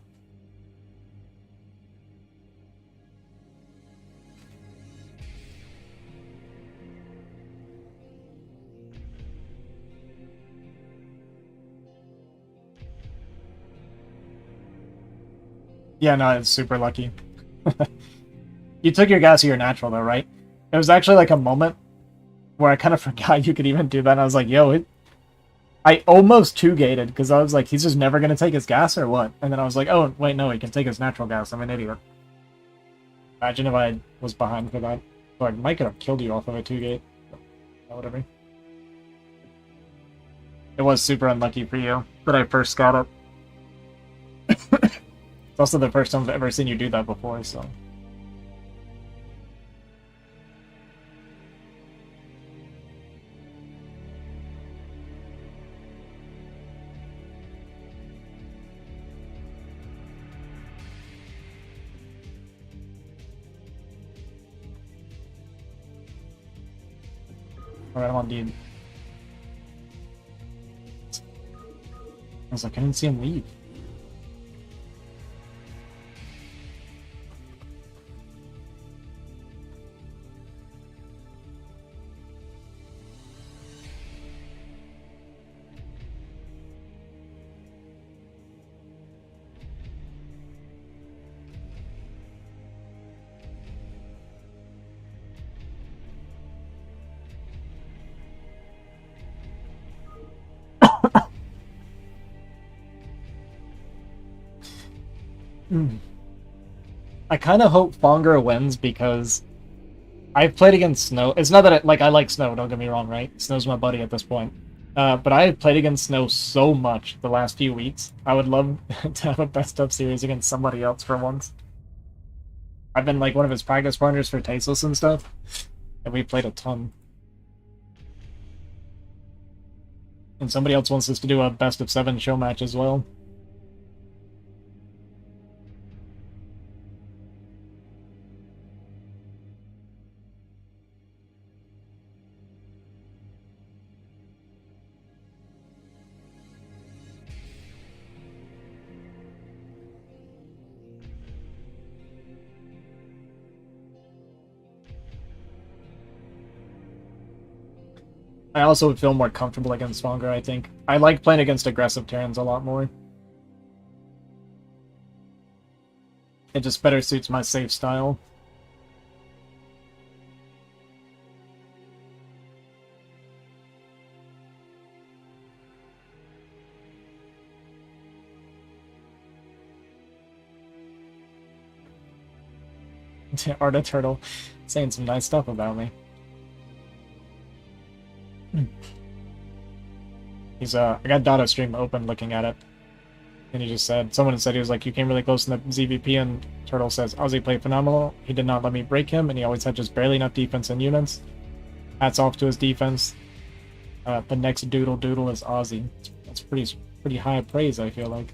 Yeah, no, it's super lucky. You took your gas or your natural, though, right? It was actually like a moment where I kind of forgot you could even do that, and I was like, yo, I almost 2-gated, because I was like, he's just never going to take his gas, or what? And then I was like, oh, wait, no, he can take his natural gas. I'm an idiot. Imagine if I was behind for that. So I might could have killed you off of a 2-gate. Whatever. It was super unlucky for you that I first got it. It's also the first time I've ever seen you do that before, so... Alright, I'm on D. I was like, I didn't see him leave. I kind of hope Fonger wins because I've played against Snow. It's not that I like Snow, don't get me wrong, right? Snow's my buddy at this point. But I've played against Snow so much the last few weeks. I would love to have a best of series against somebody else for once. I've been like one of his practice partners for Tasteless and stuff, and we played a ton. And somebody else wants us to do a best of 7 show match as well. I also would feel more comfortable against Fonger, I think. I like playing against aggressive Terrans a lot more. It just better suits my safe style. Arda Turtle saying some nice stuff about me. He's I got Dotto stream open looking at it. And he just said, someone said he was like, you came really close in the ZVP, and Turtle says, Ozzy played phenomenal. He did not let me break him, and he always had just barely enough defense and units. Hats off to his defense. The next doodle is Ozzy. That's pretty high praise, I feel like.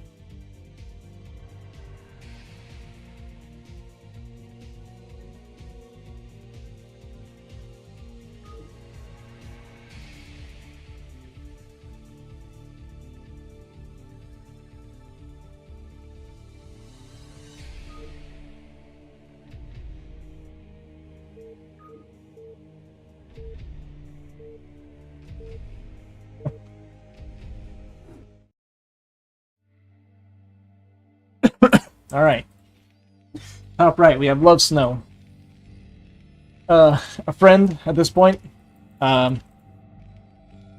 Alright. Top right, we have Love Snow. A friend at this point.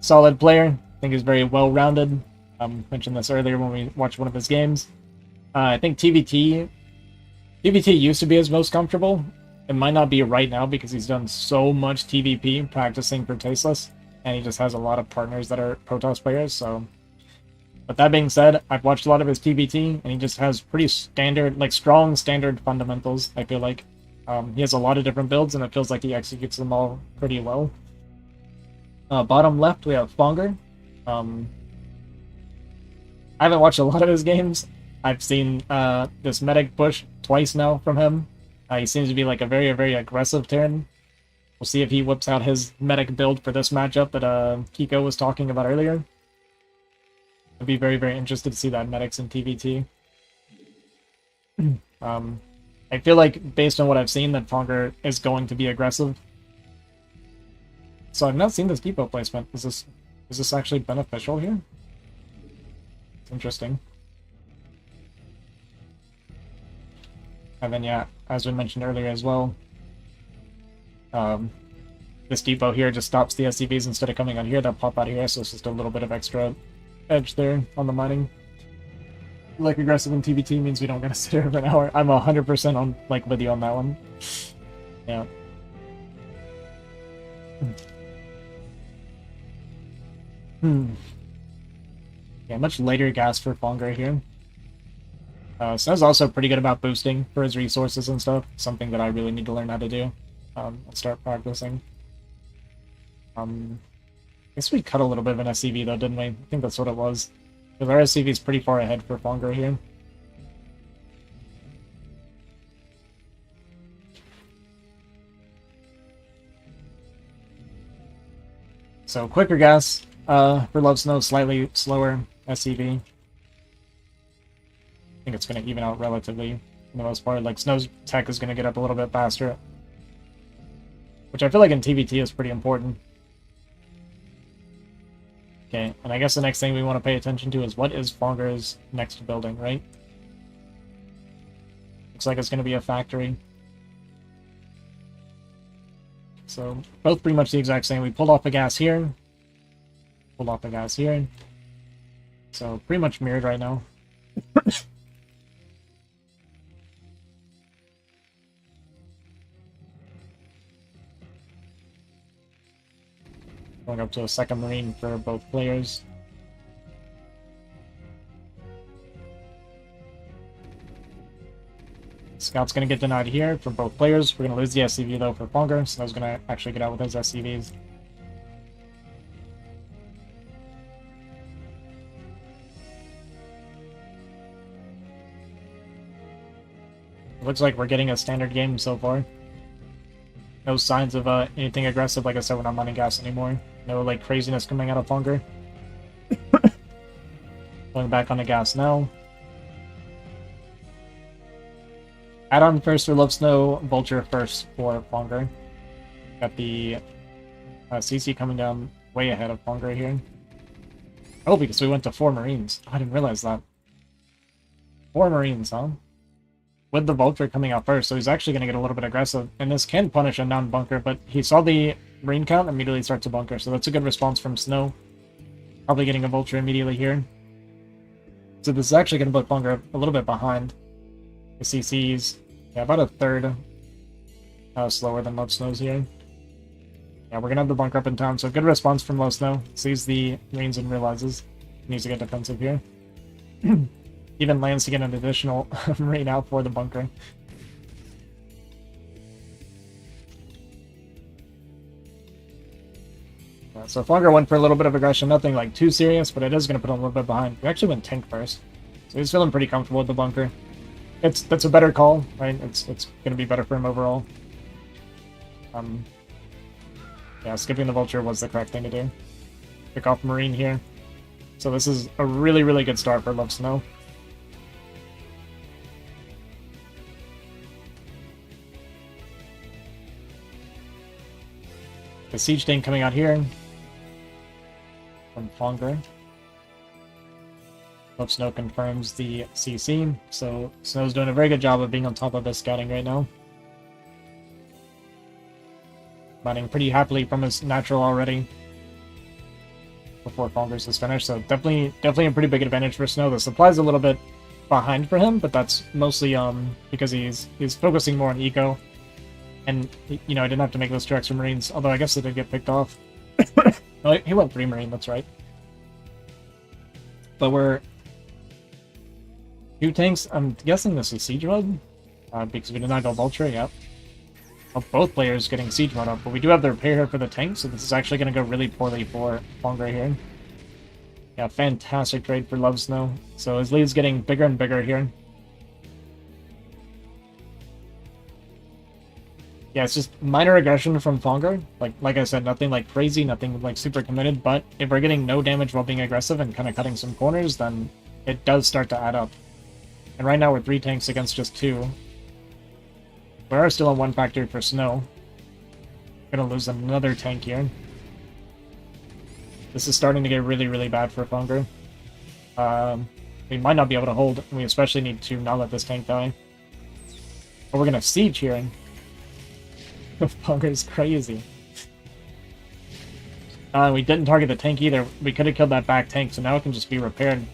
Solid player. I think he's very well-rounded. Mentioned this earlier when we watched one of his games. I think TVT used to be his most comfortable. It might not be right now because he's done so much TVP practicing for Tasteless, and he just has a lot of partners that are Protoss players, so... But that being said, I've watched a lot of his TVT, and he just has pretty standard, like strong standard fundamentals, I feel like. He has a lot of different builds, and it feels like he executes them all pretty well. Bottom left, we have Fonger. I haven't watched a lot of his games. I've seen this medic push twice now from him. He seems to be like a very, very aggressive Terran. We'll see if he whips out his medic build for this matchup that Kiko was talking about earlier. I'd be very, very interested to see that medics in TVT. I feel like, based on what I've seen, that Fonger is going to be aggressive. So I've not seen this depot placement. Is this actually beneficial here? It's interesting. And then, yeah, as we mentioned earlier as well, this depot here just stops the SCVs instead of coming out here. They'll pop out here, so it's just a little bit of extra edge there on the mining. Like aggressive in TVT means we don't gotta sit here for an hour. I'm 100% on with you on that one. Yeah. Yeah, much later gas for Fonger here. Snow's also pretty good about boosting for his resources and stuff. Something that I really need to learn how to do. And start practicing. I guess we cut a little bit of an SCV though, didn't we? I think that's what it was. Because our SCV is pretty far ahead for Fonger here. So quicker gas for Love Snow, slightly slower SCV. I think it's going to even out relatively for the most part. Like Snow's tech is going to get up a little bit faster. Which I feel like in TVT is pretty important. Okay, and I guess the next thing we want to pay attention to is what is Fonger's next building, right? Looks like it's going to be a factory. So, both pretty much the exact same. We pulled off a gas here. Pulled off a gas here. So, pretty much mirrored right now. Going up to a second Marine for both players. Scout's going to get denied here for both players. We're going to lose the SCV though for Fonger, so I was going to actually get out with his SCVs. Looks like we're getting a standard game so far. No signs of anything aggressive. Like I said, we're not mining gas anymore. No craziness coming out of Fonger. Going back on the gas now. Add-on first for Love Snow, Vulture first for Fonger. Got the CC coming down way ahead of Fonger here. Oh, because we went to 4 Marines. I didn't realize that. 4 Marines, huh? With the Vulture coming out first, so he's actually going to get a little bit aggressive. And this can punish a non-bunker, but he saw the Marine count, immediately starts to bunker. So that's a good response from Snow. Probably getting a Vulture immediately here. So this is actually going to put Fonger a little bit behind. The CC's, yeah, about a third slower than Love Snow's here. Yeah, we're going to have the bunker up in town, so good response from Low Snow. Sees the Marines and realizes he needs to get defensive here. Even lands to get an additional Marine out for the bunker. So Fonger went for a little bit of aggression, nothing like too serious, but it is going to put him a little bit behind. We actually went tank first, so he's feeling pretty comfortable with the bunker. That's a better call, right? It's going to be better for him overall. Yeah, skipping the Vulture was the correct thing to do. Pick off Marine here. So this is a really, really good start for Love Snow. The Siege Tank coming out here from Fonger. Love Snow confirms the CC, so Snow's doing a very good job of being on top of his scouting right now. Mining pretty happily from his natural already before Fonger's is finished, so definitely a pretty big advantage for Snow. The supply's a little bit behind for him, but that's mostly because he's focusing more on eco. And, you know, I didn't have to make those two extra Marines, although I guess they did get picked off. No, he went 3 Marine, that's right. But we're 2 tanks. I'm guessing this is Siege Mode, because we did not go Vulture, yep. Well, both players getting Siege Mode up, but we do have the repair here for the tank, so this is actually going to go really poorly for Fonger here. Yeah, fantastic trade for Love Snow. So his lead's getting bigger and bigger here. Yeah, it's just minor aggression from Fonger. Like I said, nothing like crazy, nothing like super committed, but if we're getting no damage while being aggressive and kind of cutting some corners, then it does start to add up. And right now we're 3 tanks against just 2. We are still on 1 factory for Snow. Gonna lose another tank here. This is starting to get really, really bad for Fonger. We might not be able to hold. We especially need to not let this tank die. But we're gonna siege here. Fonger is crazy. We didn't target the tank either. We could have killed that back tank, so now it can just be repaired.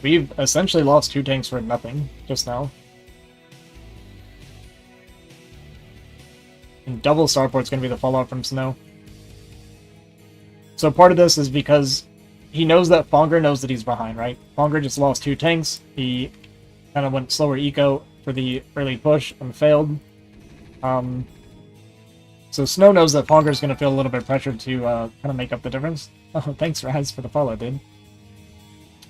We've essentially lost 2 tanks for nothing just now. And double starport's going to be the fallout from Snow. So part of this is because he knows that Fonger knows that he's behind, right? Fonger just lost 2 tanks. He kind of went slower eco for the early push and failed. So Snow knows that Fonger's going to feel a little bit pressured to kind of make up the difference. Oh, thanks Raz for the follow, dude.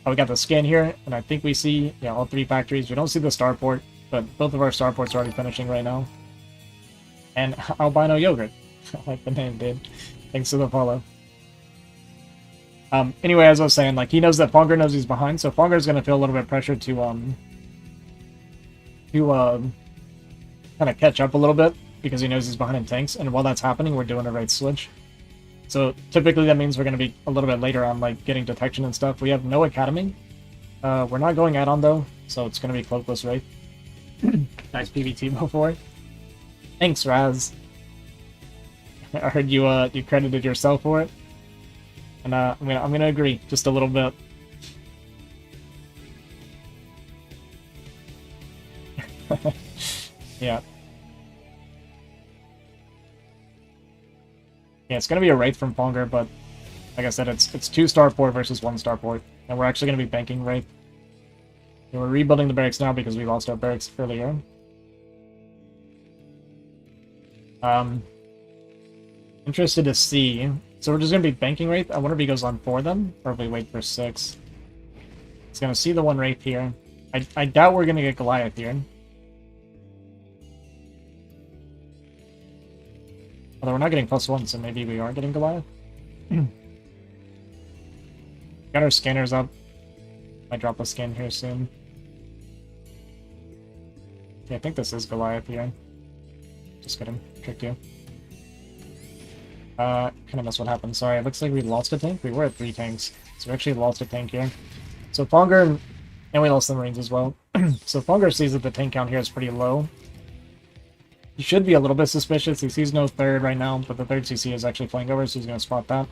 Oh, we got the scan here, and I think we see, yeah, all 3 factories. We don't see the starport, but both of our starports are already finishing right now. And albino yogurt. I like the name, dude. Thanks for the follow. Anyway, as I was saying, like, he knows that Fonger knows he's behind, so Fonger's going to feel a little bit pressured to kind of catch up a little bit, because he knows he's behind in tanks, and while that's happening, we're doing a right switch. So typically that means we're going to be a little bit later on, like, getting detection and stuff. We have no academy. We're not going add-on, though, so it's going to be cloakless, right? Nice PvT before. Thanks, Raz. I heard you you credited yourself for it. And I'm gonna agree just a little bit. Yeah. Yeah, it's gonna be a Wraith from Fonger, but like I said, it's 2 starport versus 1 starport, and we're actually gonna be banking Wraith. And we're rebuilding the barracks now because we lost our barracks earlier. Interested to see. So we're just gonna be banking Wraith. I wonder if he goes on 4 then, or if we wait for 6. He's gonna see the 1 Wraith here. I doubt we're gonna get Goliath here. Although we're not getting +1, so maybe we are getting Goliath. Got our scanners up. Might drop a scan here soon. Yeah, I think this is Goliath here. Just kidding. Tricked you. Kind of missed what happened. Sorry, it looks like we lost a tank. We were at 3 tanks. So we actually lost a tank here. So Fonger, and we lost the Marines as well. So Fonger sees that the tank count here is pretty low. He should be a little bit suspicious. He sees no third right now, but the third CC is actually flying over, so he's going to spot that.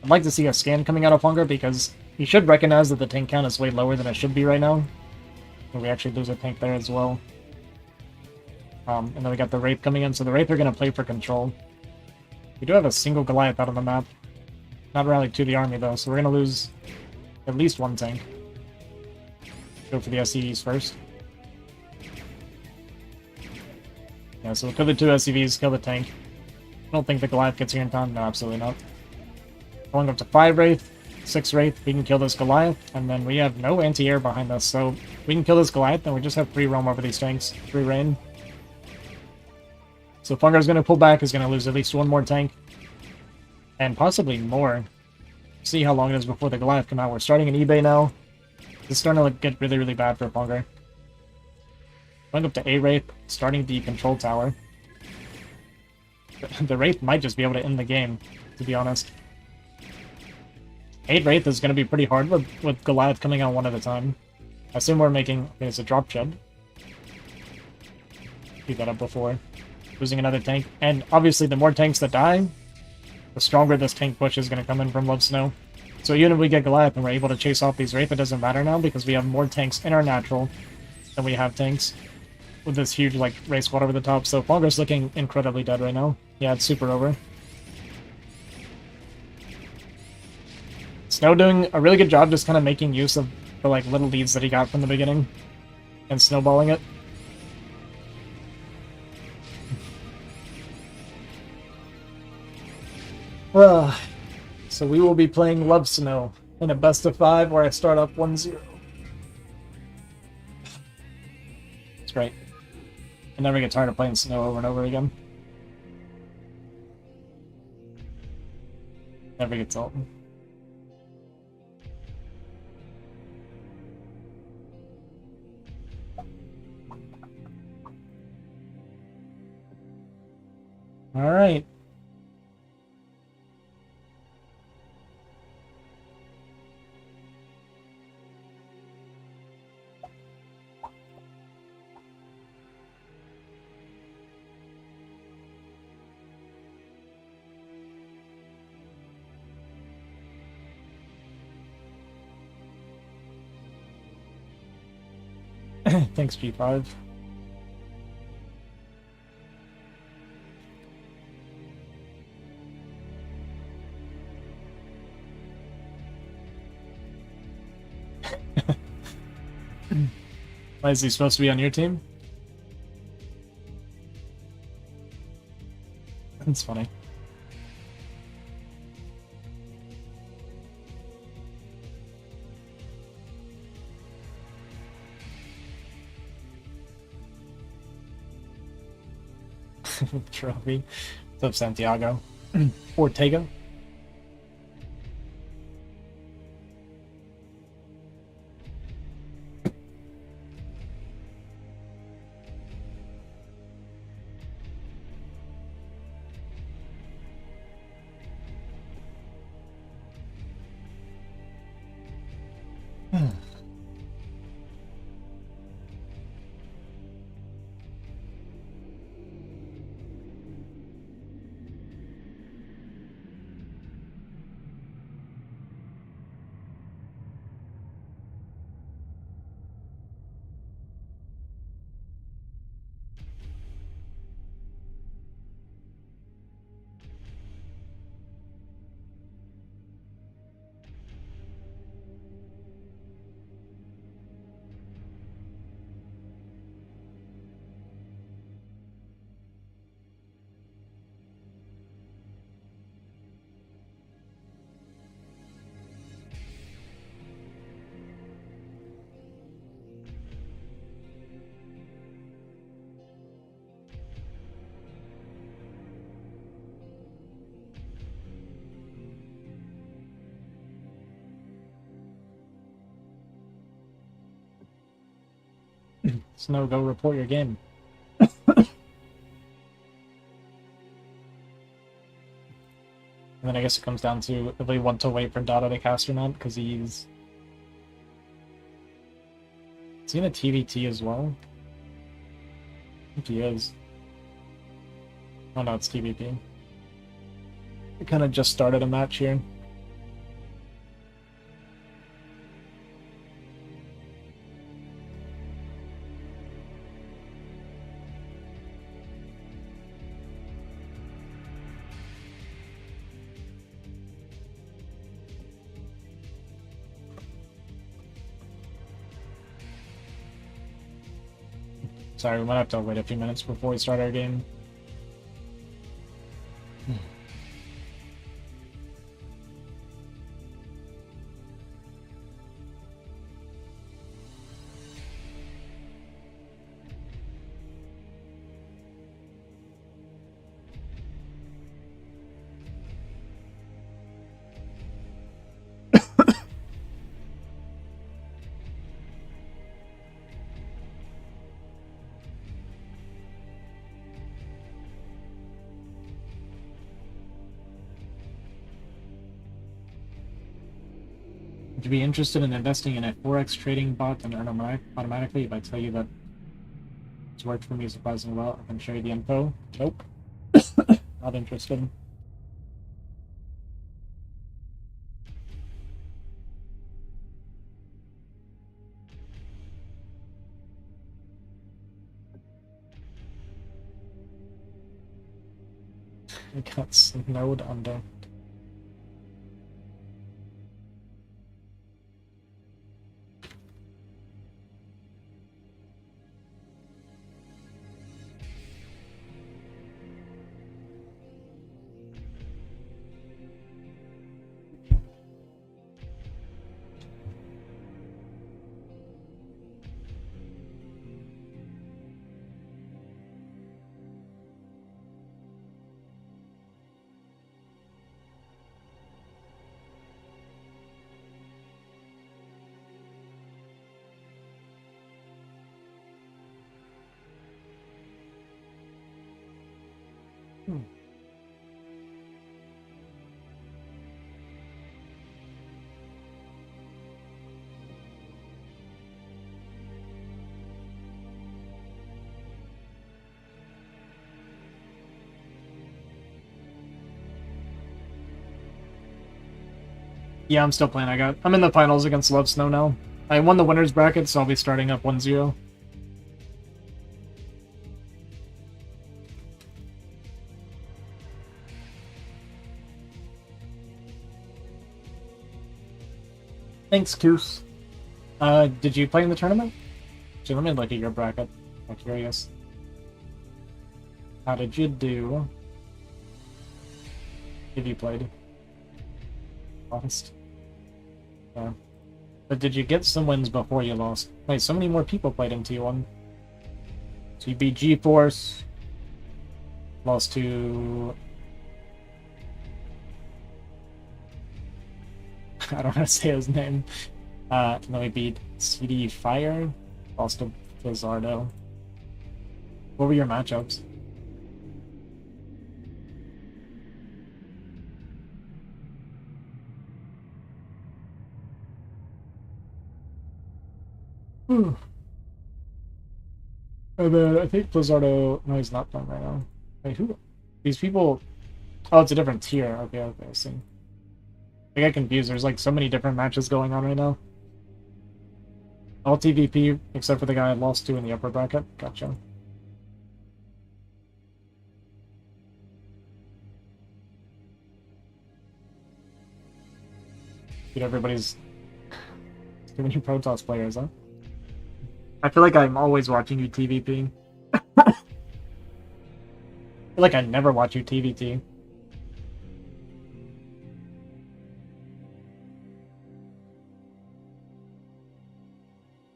I'd like to see a scan coming out of Fonger because he should recognize that the tank count is way lower than it should be right now. And we actually lose a tank there as well. And then we got the Wraith coming in, so the Wraith are going to play for control. We do have a single Goliath out on the map. Not rallied to the army though, so we're going to lose at least 1 tank. Go for the SCVs first. Yeah, so we'll kill the 2 SCVs, kill the tank. I don't think the Goliath gets here in time. No, absolutely not. Going up to 5 Wraith, 6 Wraith, we can kill this Goliath, and then we have no anti-air behind us, so we can kill this Goliath, and we just have 3 roam over these tanks, 3 rain. So Funger's going to pull back, is going to lose at least 1 more tank, and possibly more. See how long it is before the Goliath come out. We're starting an eBay now. This is starting to get really, really bad for Fonger. Going up to A Wraith, starting the control tower. The Wraith might just be able to end the game, to be honest. 8 Wraith is going to be pretty hard with Goliath coming out 1 at a time. I assume we're making... Okay, it's a drop shed. Keep that up before. Losing another tank. And obviously the more tanks that die, the stronger this tank push is going to come in from Love Snow. So even if we get Goliath and we're able to chase off these Wraith, it doesn't matter now because we have more tanks in our natural than we have tanks. With this huge, like, race squad over the top. So Fonger's looking incredibly dead right now. Yeah, it's super over. Snow doing a really good job just kind of making use of the, like, little leads that he got from the beginning. And snowballing it. So we will be playing Love Snow in a best of 5 where I start up 1-0. It's great. I never get tired of playing Snow over and over again. Never gets old. All right. Thanks, G5. Why is he supposed to be on your team? That's funny. Trophy. What's up, Santiago? Ortega. Snow, go report your game. And then I guess it comes down to if we want to wait for Dada to cast or not, because he's... Is he in a TVT as well? I think he is. Oh no, it's TVP. We kind of just started a match here. Sorry, we might have to wait a few minutes before we start our game. Would you be interested in investing in a Forex trading bot and earn automatically if I tell you that it's worked for me surprisingly well? I can show you the info. Nope. Not interested. I got snowed under. Yeah, I'm still playing. I'm in the finals against Love Snow now. I won the winners bracket, so I'll be starting up 1-0. Thanks, Koos. Did you play in the tournament? Actually, let me look at your bracket. I'm curious. How did you do? If you played? Lost. Yeah. But did you get some wins before you lost? Wait, so many more people played in T1. So you beat G-Force. Lost to... I don't know how to say his name. Then we beat CD Fire. Lost to Blizzardo. What were your matchups? And then I think Blizzardo... No, he's not playing right now. Wait, who? These people... Oh, it's a different tier. Okay, I see. I get confused. There's like so many different matches going on right now. All TVP, except for the guy I lost to in the upper bracket. Gotcha. Dude, everybody's... Too many Protoss players, huh? I feel like I'm always watching you TVP. I feel like I never watch you TVT.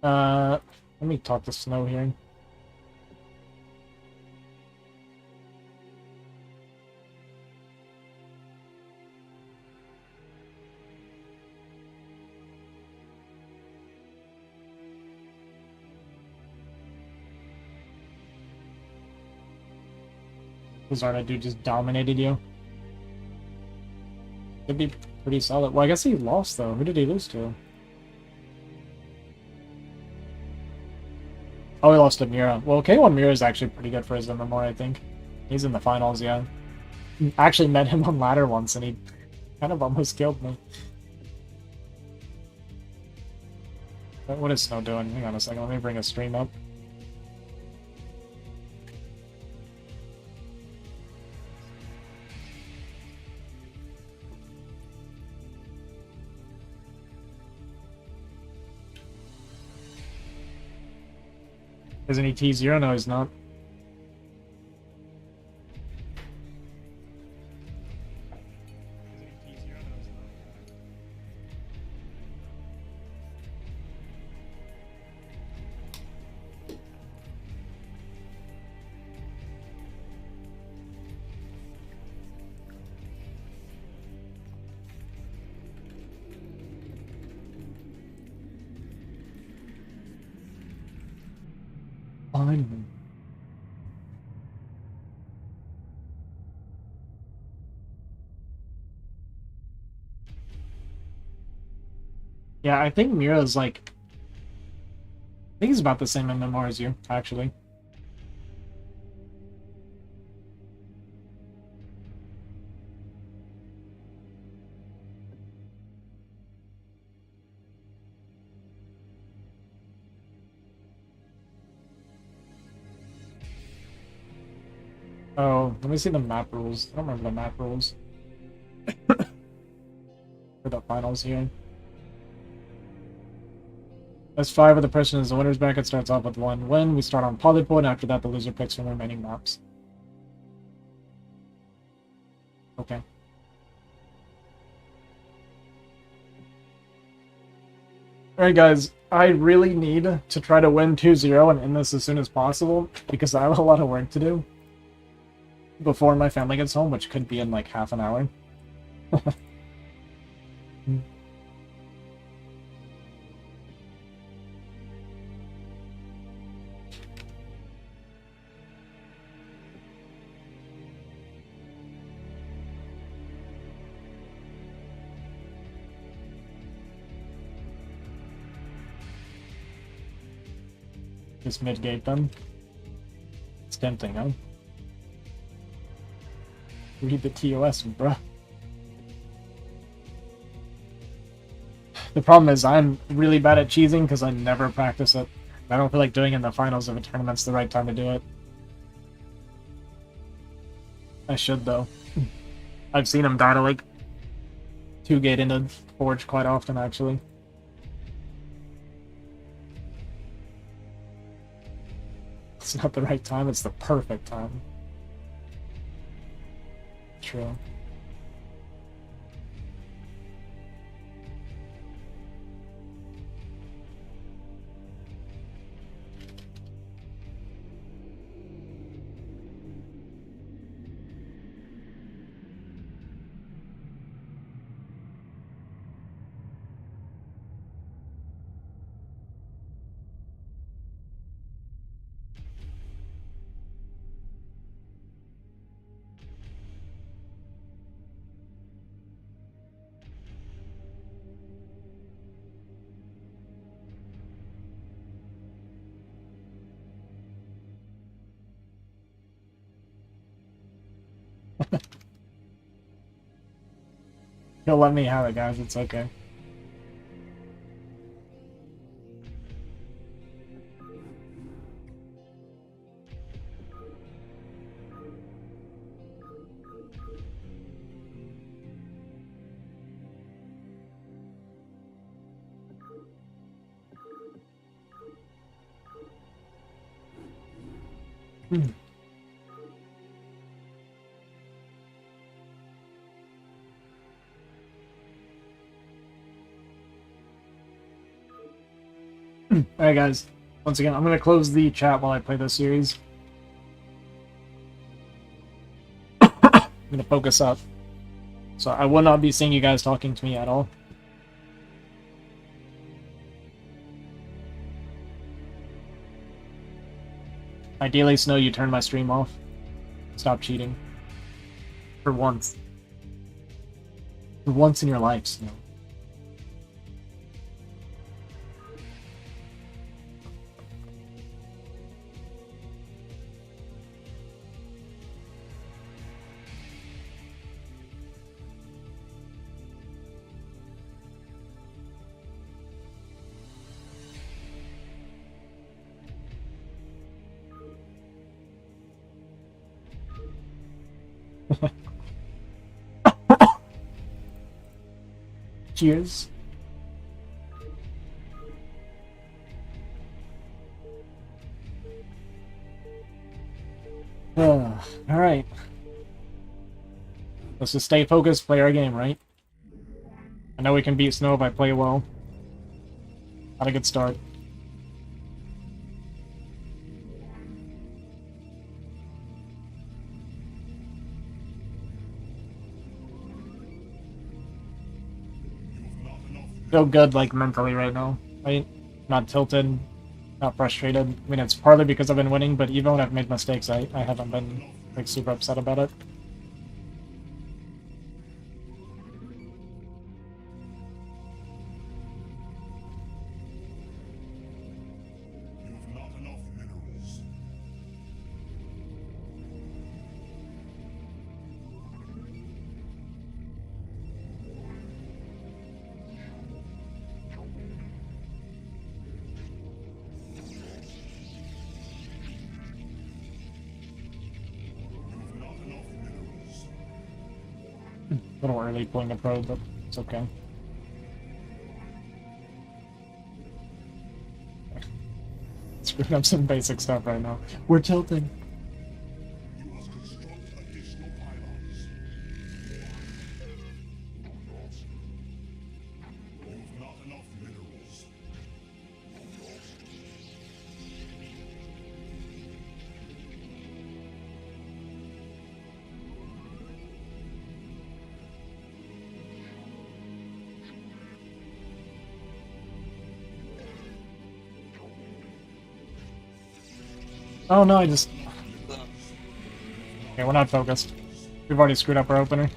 Let me talk to Snow here. Blizzardo dude just dominated you. Could be pretty solid. Well, I guess he lost, though. Who did he lose to? Oh, he lost to Mira. Well, K1 Mira is actually pretty good for his MMR, I think. He's in the finals, yeah. I actually met him on ladder once, and he kind of almost killed me. But what is Snow doing? Hang on a second, let me bring a stream up. Isn't he T0? No, he's not. Fine. Yeah, I think Mira's like... I think he's about the same MMR as you, actually. Oh, let me see the map rules. I don't remember the map rules. For the finals here. S5 of the person is the winner's bracket starts off with 1 win. We start on Polypoid, and after that the loser picks from the remaining maps. Okay. Alright guys, I really need to try to win 2-0 and end this as soon as possible, because I have a lot of work to do before my family gets home, which could be in like half an hour. Just mid-gate them. It's tempting, huh? Read the TOS, bruh. The problem is I'm really bad at cheesing because I never practice it. I don't feel like doing it in the finals of a tournament's the right time to do it. I should, though. I've seen him die to, like, 2-gate into Forge quite often, actually. It's not the right time, it's the perfect time. True. He'll let me have it, guys. It's okay. Alright guys, once again, I'm going to close the chat while I play this series. I'm going to focus up. So I will not be seeing you guys talking to me at all. Ideally, Snow, you turn my stream off. Stop cheating. For once. For once in your life, Snow. Cheers. Alright. Let's just stay focused, play our game, right? I know we can beat Snow if I play well. Got a good start. Feel good, like, mentally right now, right? Not tilted, not frustrated. I mean, it's partly because I've been winning, but even when I've made mistakes, I haven't been, like, super upset about it. A little early pulling a probe, but it's okay. Screwing up some basic stuff right now. We're tilting. Oh no, I just... Okay, we're not focused. We've already screwed up our opener.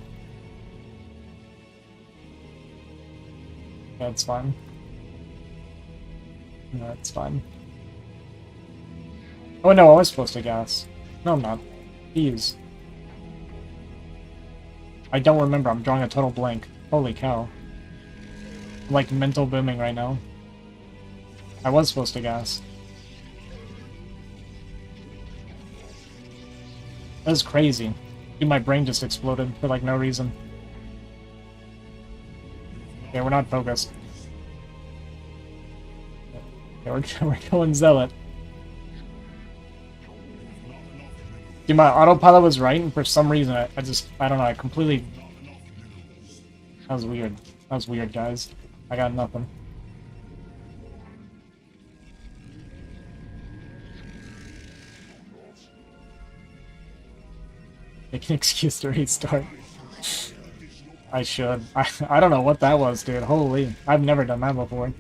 Yeah, it's fine. No, it's fine. Oh no, I was supposed to gas. No, I'm not. Jeez. I don't remember, I'm drawing a total blank. Holy cow. I'm like mental booming right now. I was supposed to gas. That was crazy. Dude, my brain just exploded for like no reason. Okay, we're not focused. Okay, we're going Zealot. Dude, my autopilot was right, and for some reason, I don't know, I completely... That was weird. That was weird, guys. I got nothing. Make an excuse to restart. I should. I don't know what that was, dude. Holy. I've never done that before.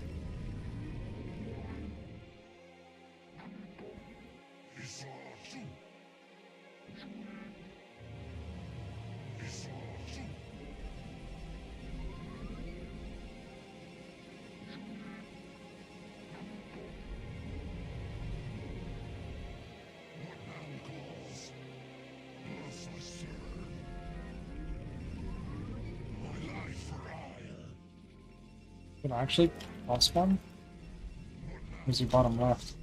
Did I actually lost one? Where's your bottom left?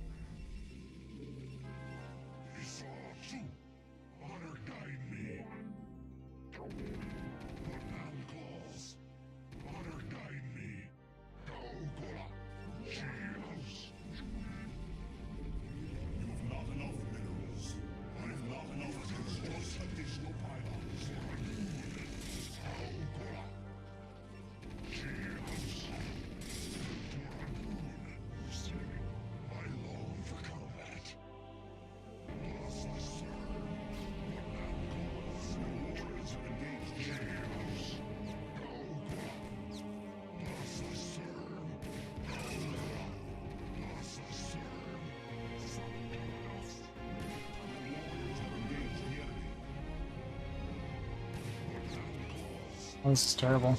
Oh, this is terrible.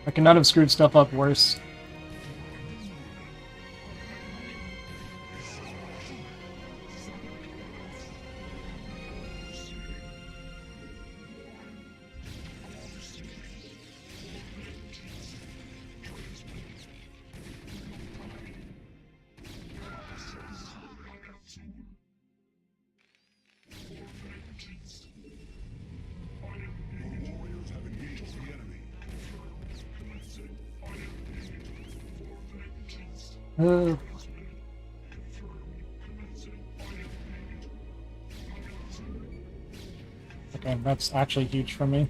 I could not have screwed stuff up worse. Okay, that's actually huge for me.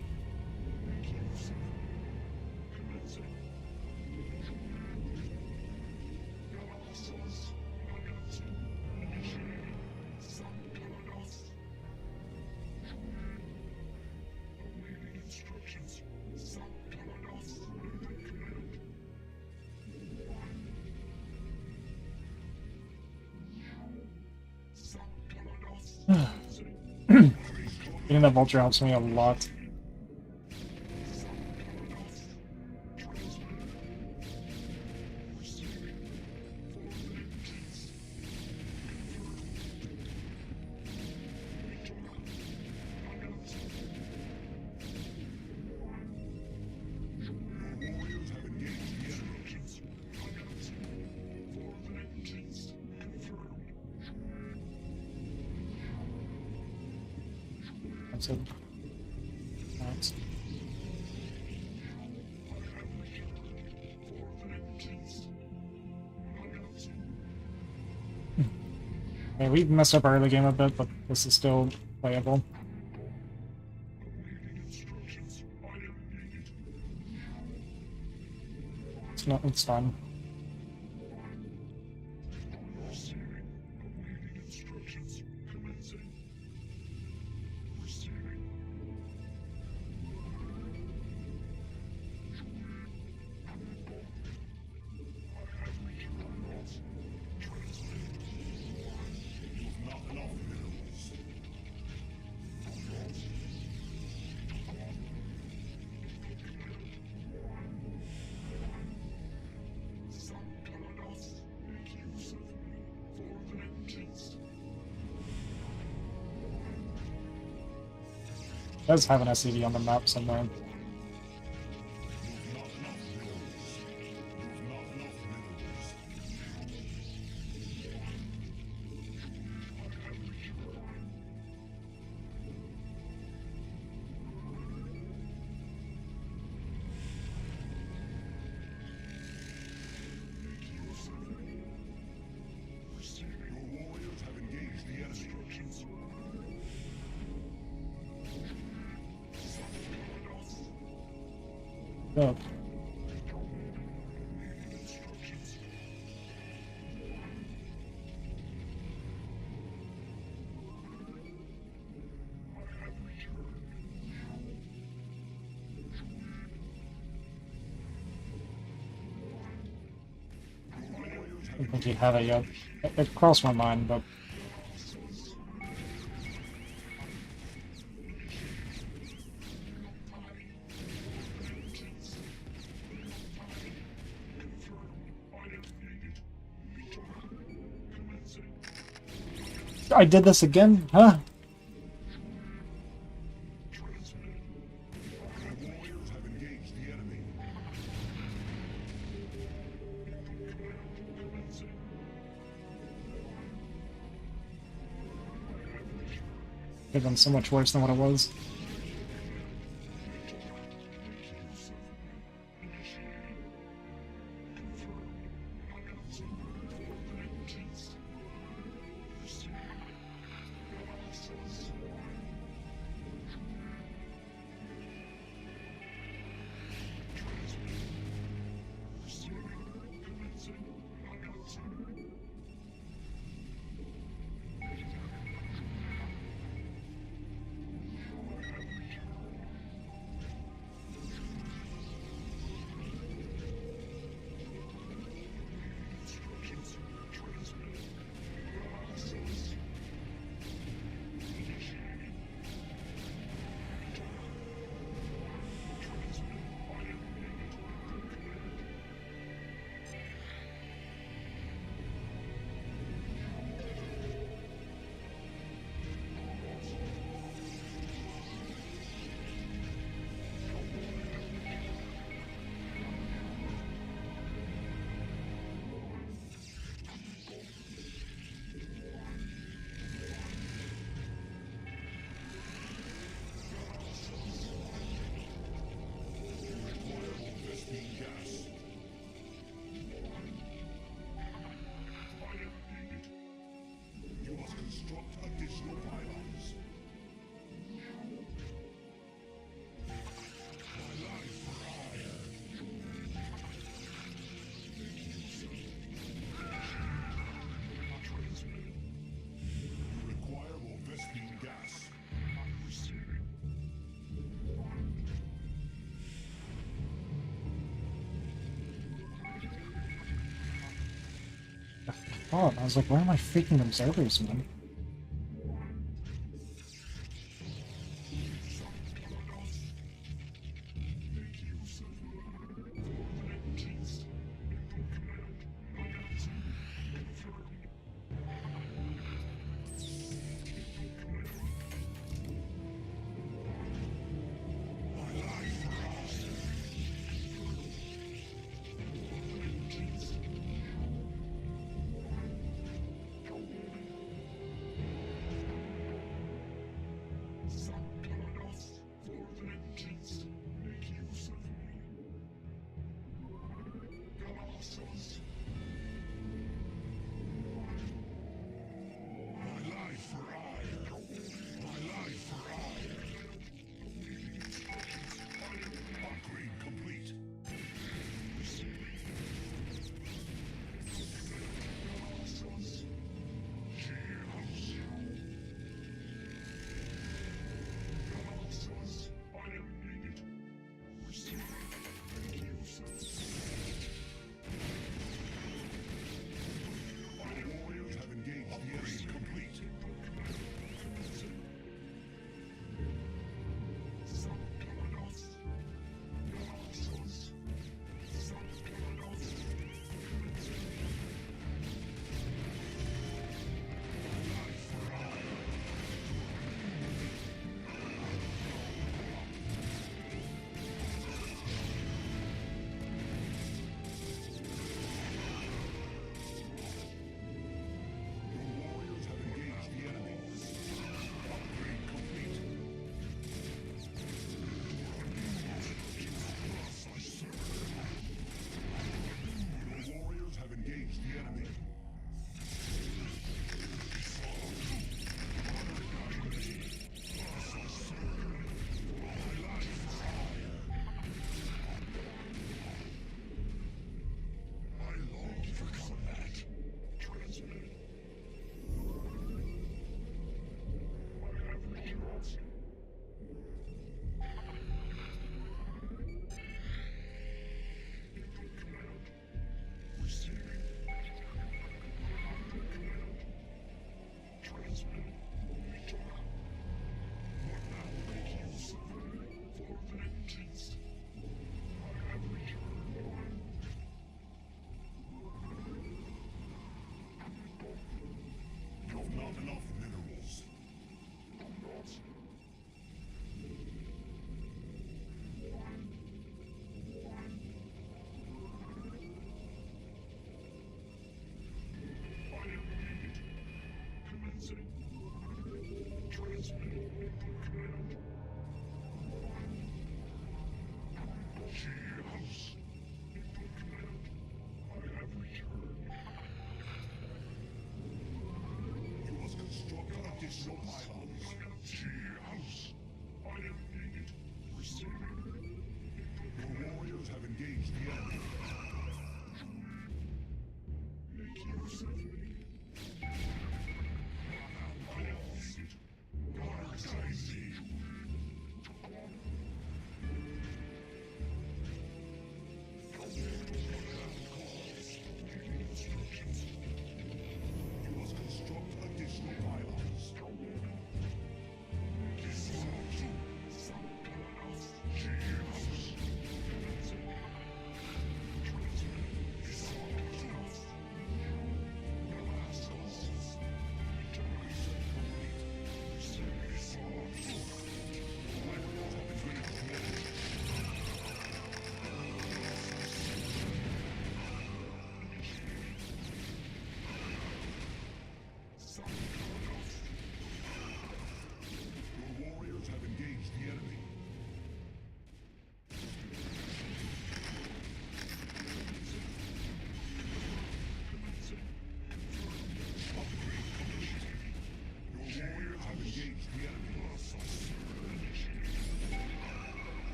Getting that vulture helps me a lot. That's it. Right. Okay, we messed up our early game a bit, but this is still playable. It's fine. It does have an SCV on the map somewhere. Oh. I don't think you have it yet. It crossed my mind, but I did this again? Huh? Could have been so much worse than what it was. Oh, I was like, where are my freaking observers, man?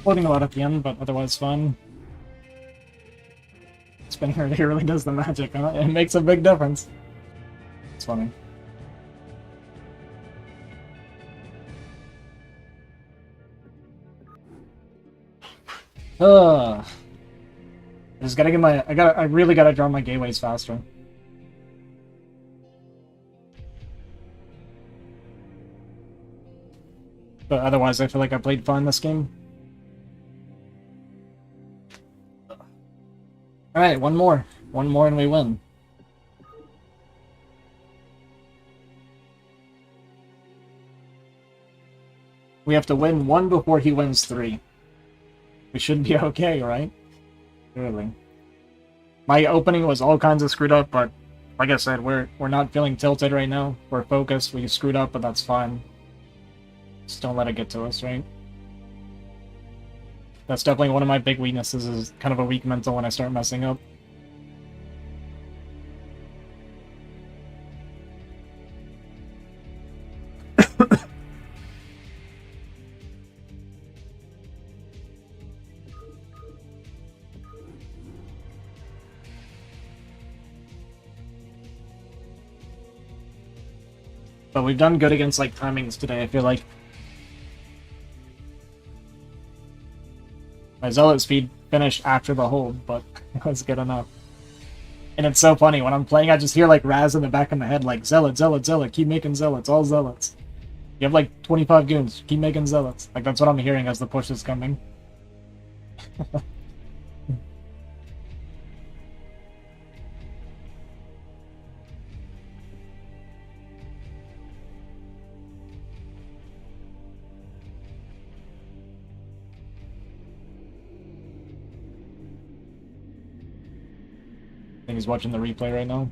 Floating a lot at the end, but otherwise fun. Spinning earlier really does the magic, huh? It makes a big difference. It's funny. I just gotta get my. I really gotta draw my gateways faster. But otherwise, I feel like I played fine this game. Alright, one more. One more and we win. We have to win one before he wins 3. We should be okay, right? Really. My opening was all kinds of screwed up, but like I said, we're not feeling tilted right now. We're focused. We screwed up, but that's fine. Just don't let it get to us, right? That's definitely one of my big weaknesses, is kind of a weak mental when I start messing up. But we've done good against, like, timings today, I feel like. My Zealot speed finished after the hold, but it was good enough. And it's so funny, when I'm playing, I just hear, like, Raz in the back of my head, like, Zealot, Zealot, Zealot, keep making Zealots, all Zealots. You have, like, 25 goons, keep making Zealots. Like, that's what I'm hearing as the push is coming. I think he's watching the replay right now.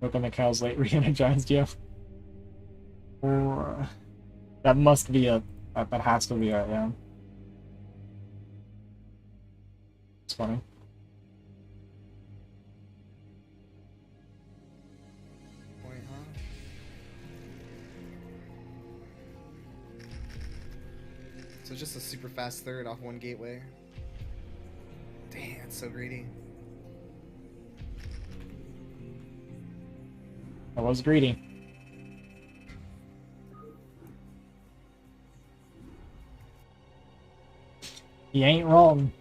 Look on the cows late re-energized you. Or that must be a that has to be a, yeah. It's funny. So just a super fast third off one gateway. Damn, it's so greedy. I was greedy. He ain't wrong.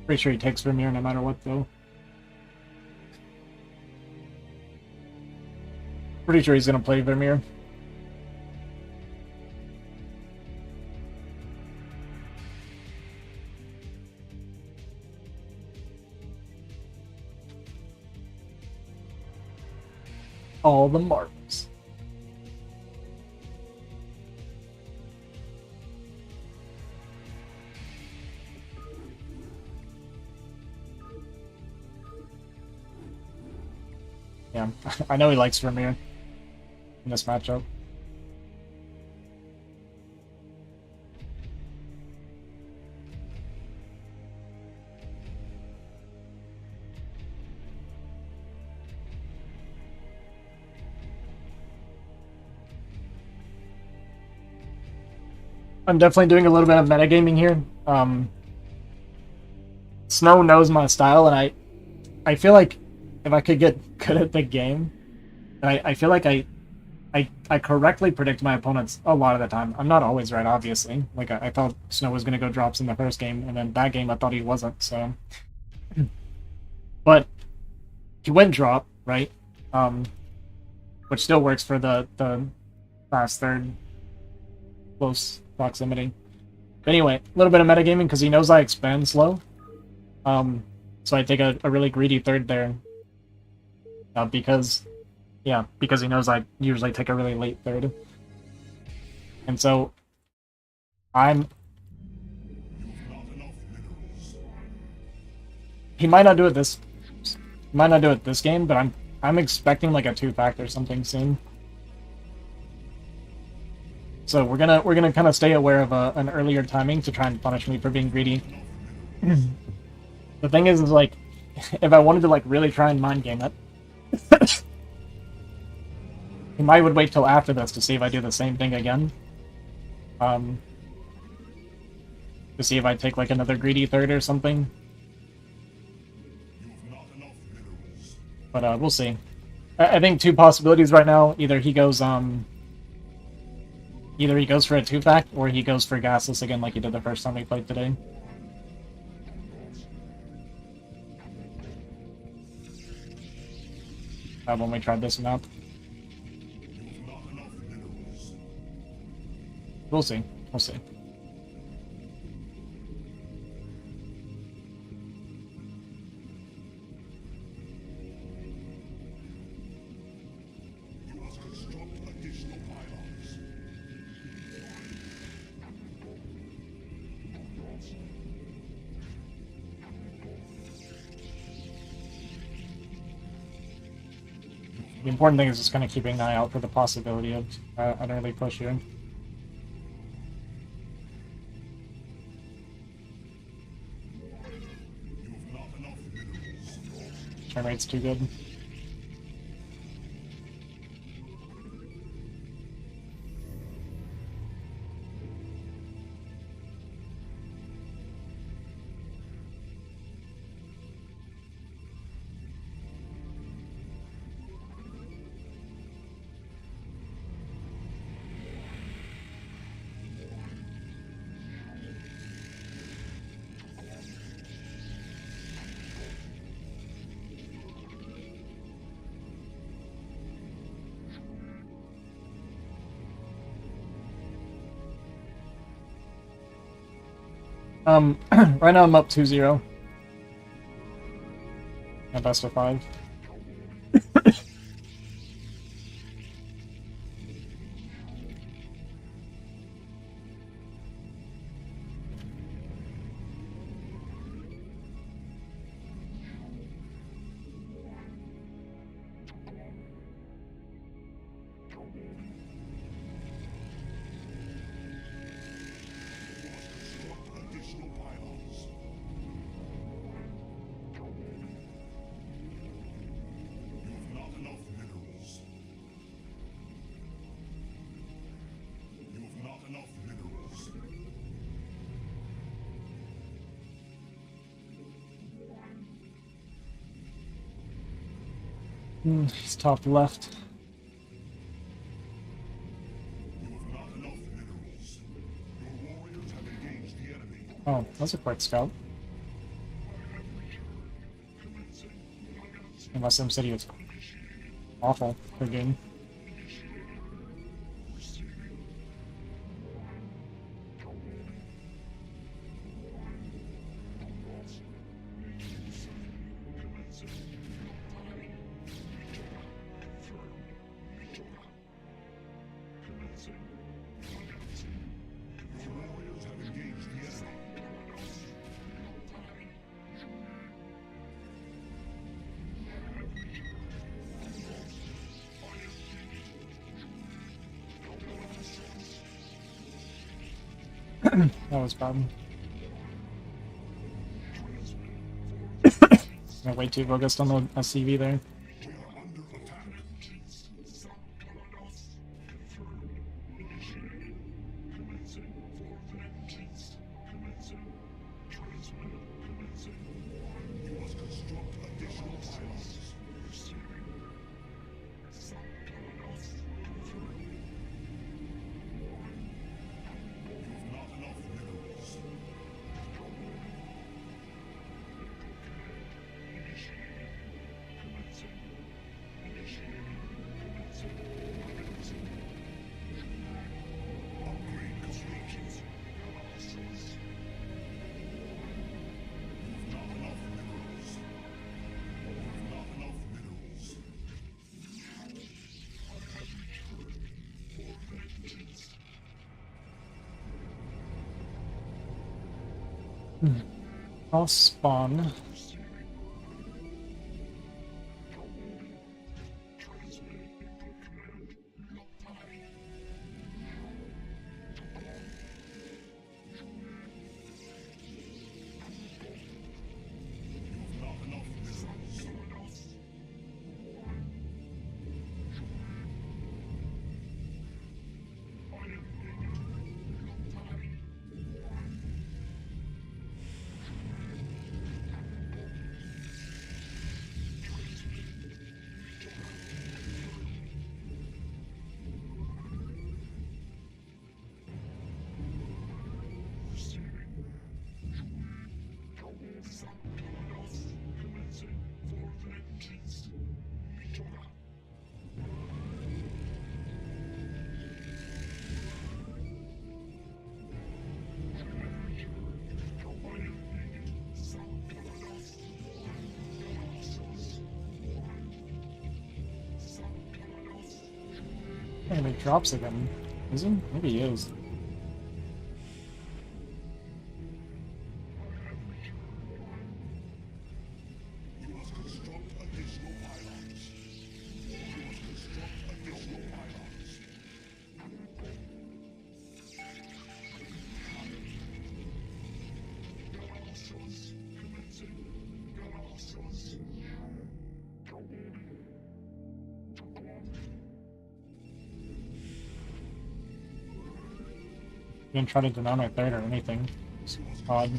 Pretty sure he takes Vermeer no matter what, though. Pretty sure he's gonna play Vermeer. All the marks. Yeah, I know he likes Vermeer in this matchup. I'm definitely doing a little bit of metagaming here. Snow knows my style, and I feel like if I could get good at the game, I feel like I correctly predict my opponents a lot of the time. I'm not always right, obviously. Like, I thought Snow was going to go drops in the first game, and then that game I thought he wasn't, so... But he went drop, right? Which still works for the fast third close proximity. But anyway, a little bit of metagaming because he knows I expand slow. So I take a really greedy third there. Because he knows I usually take a really late third. And so I'm... He might not do it this... He might not do it this game, but I'm expecting like a 2-fact or something soon. So we're gonna kind of stay aware of an earlier timing to try and punish me for being greedy. The thing is like, if I wanted to like really try and mind game it, he might would wait till after this to see if I do the same thing again. To see if I take like another greedy third or something. But we'll see. I think 2 possibilities right now. Either he goes for a 2-fact, or he goes for gasless again like he did the first time we played today. When we tried this map. We'll see. We'll see. The important thing is just kind of keeping an eye out for the possibility of an early push here. Turn rate's too good. Right now I'm up 2-0. At best of 5. He's top left. Oh, that's a quick scout. Unless Sim City is awful per game. That was bad. I'm way too focused on the SCV there. I'll spawn. Maybe he drops again. Is he? Maybe he is. Didn't try to deny my third or anything. It's odd.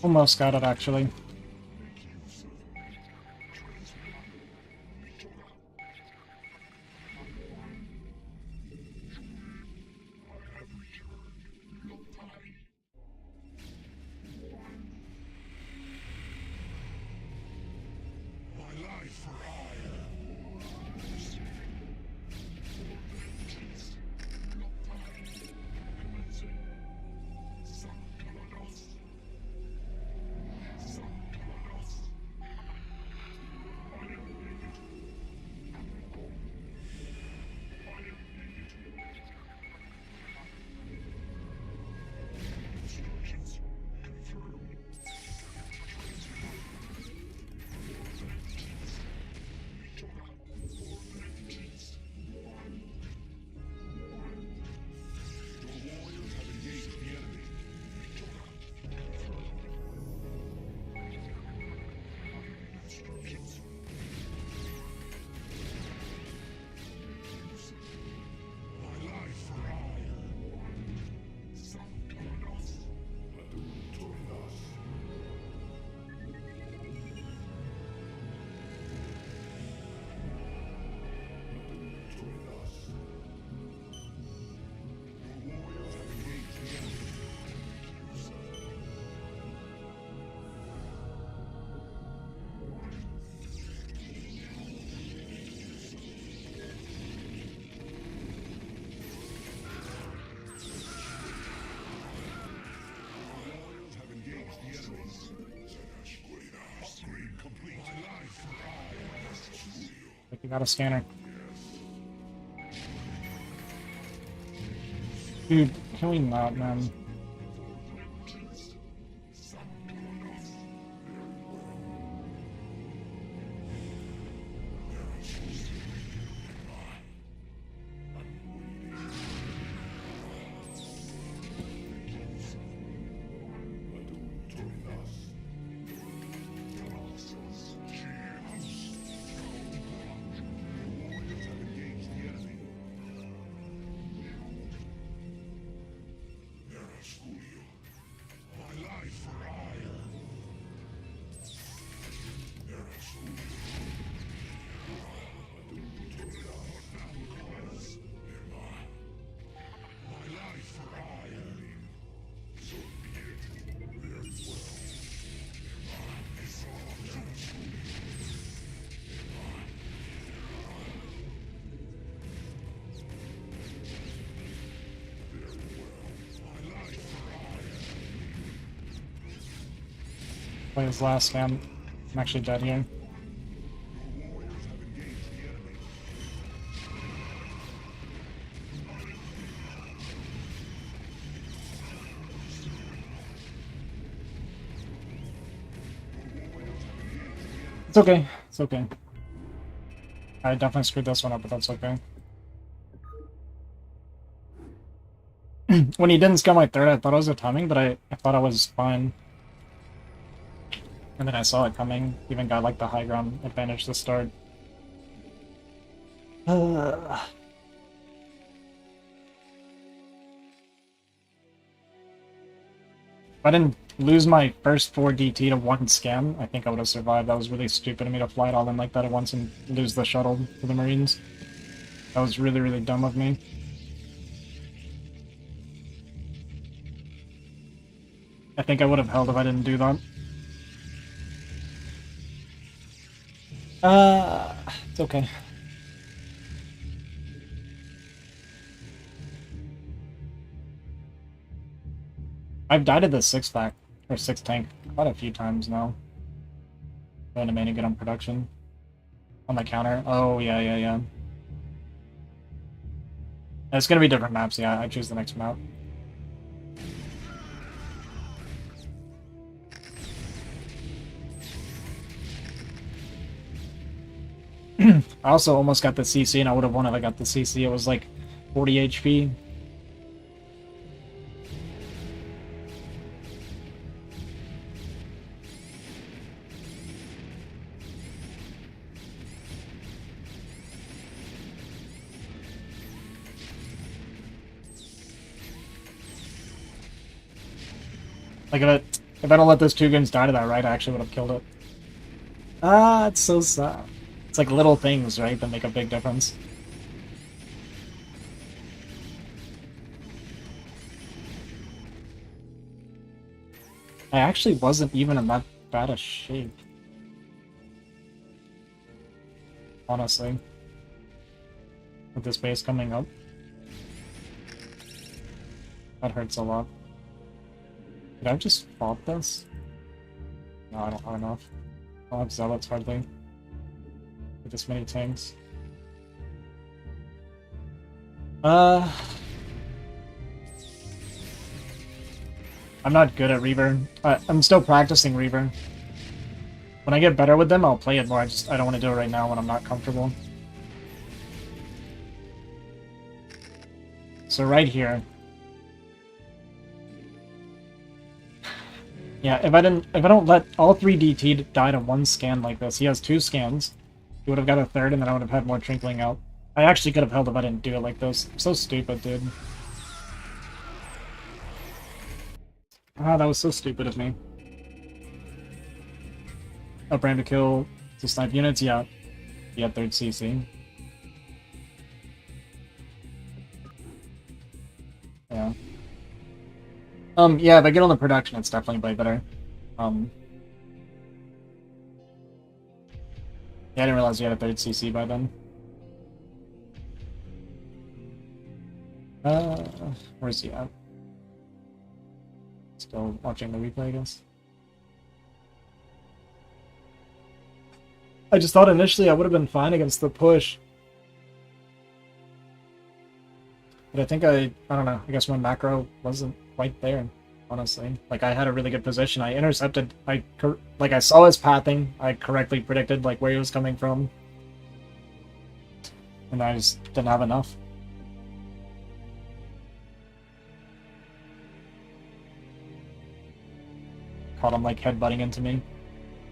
Almost got it, actually. Like you got a scanner. Dude, can we not, man? Play his last stand. I'm actually dead here. It's okay. It's okay. I definitely screwed this one up, but that's okay. When he didn't scale my third, I thought I was a timing, but I thought I was fine. And then I saw it coming. Even got like the high ground advantage to start. If I didn't lose my first 4 DT to 1 scan, I think I would have survived. That was really stupid of me to fly it all in like that at once and lose the shuttle to the Marines. That was really, really dumb of me. I think I would have held if I didn't do that. It's okay. I've died at the 6-pack, or 6-tank, quite a few times now. Going to main and get on production. On the counter. Oh, yeah. It's gonna be different maps, yeah, I choose the next map. I also almost got the CC, and I would have won if I got the CC. It was like 40 HP. Like if I don't let those 2 guns die to that right, I actually would have killed it. Ah, it's so sad. It's like little things, right, that make a big difference. I actually wasn't even in that bad a shape. honestly. With this base coming up. That hurts a lot. Did I just fought this? No, I don't have enough. I don't have zealots hardly. With this many tanks. I'm not good at Reaver. I'm still practicing Reaver. When I get better with them, I'll play it more. I don't want to do it right now when I'm not comfortable. So right here. Yeah, if I don't let all 3 DT die to 1 scan like this, he has 2 scans. He would have got a 3rd, and then I would have had more trinkling out. I actually could have held if I didn't do it like this. I'm so stupid, dude. Ah, that was so stupid of me. Oh, Brand to kill to snipe units? Yeah. Yeah, 3rd CC. Yeah. Yeah, if I get on the production, it's definitely way better. Yeah, I didn't realize you had a 3rd CC by then. Where's he at? Still watching the replay, I guess. I just thought initially I would have been fine against the push. But I think I don't know, I guess my macro wasn't quite there, honestly. Like, I had a really good position. I intercepted, I saw his pathing. I correctly predicted, like, where he was coming from. And I just didn't have enough. Caught him, like, headbutting into me.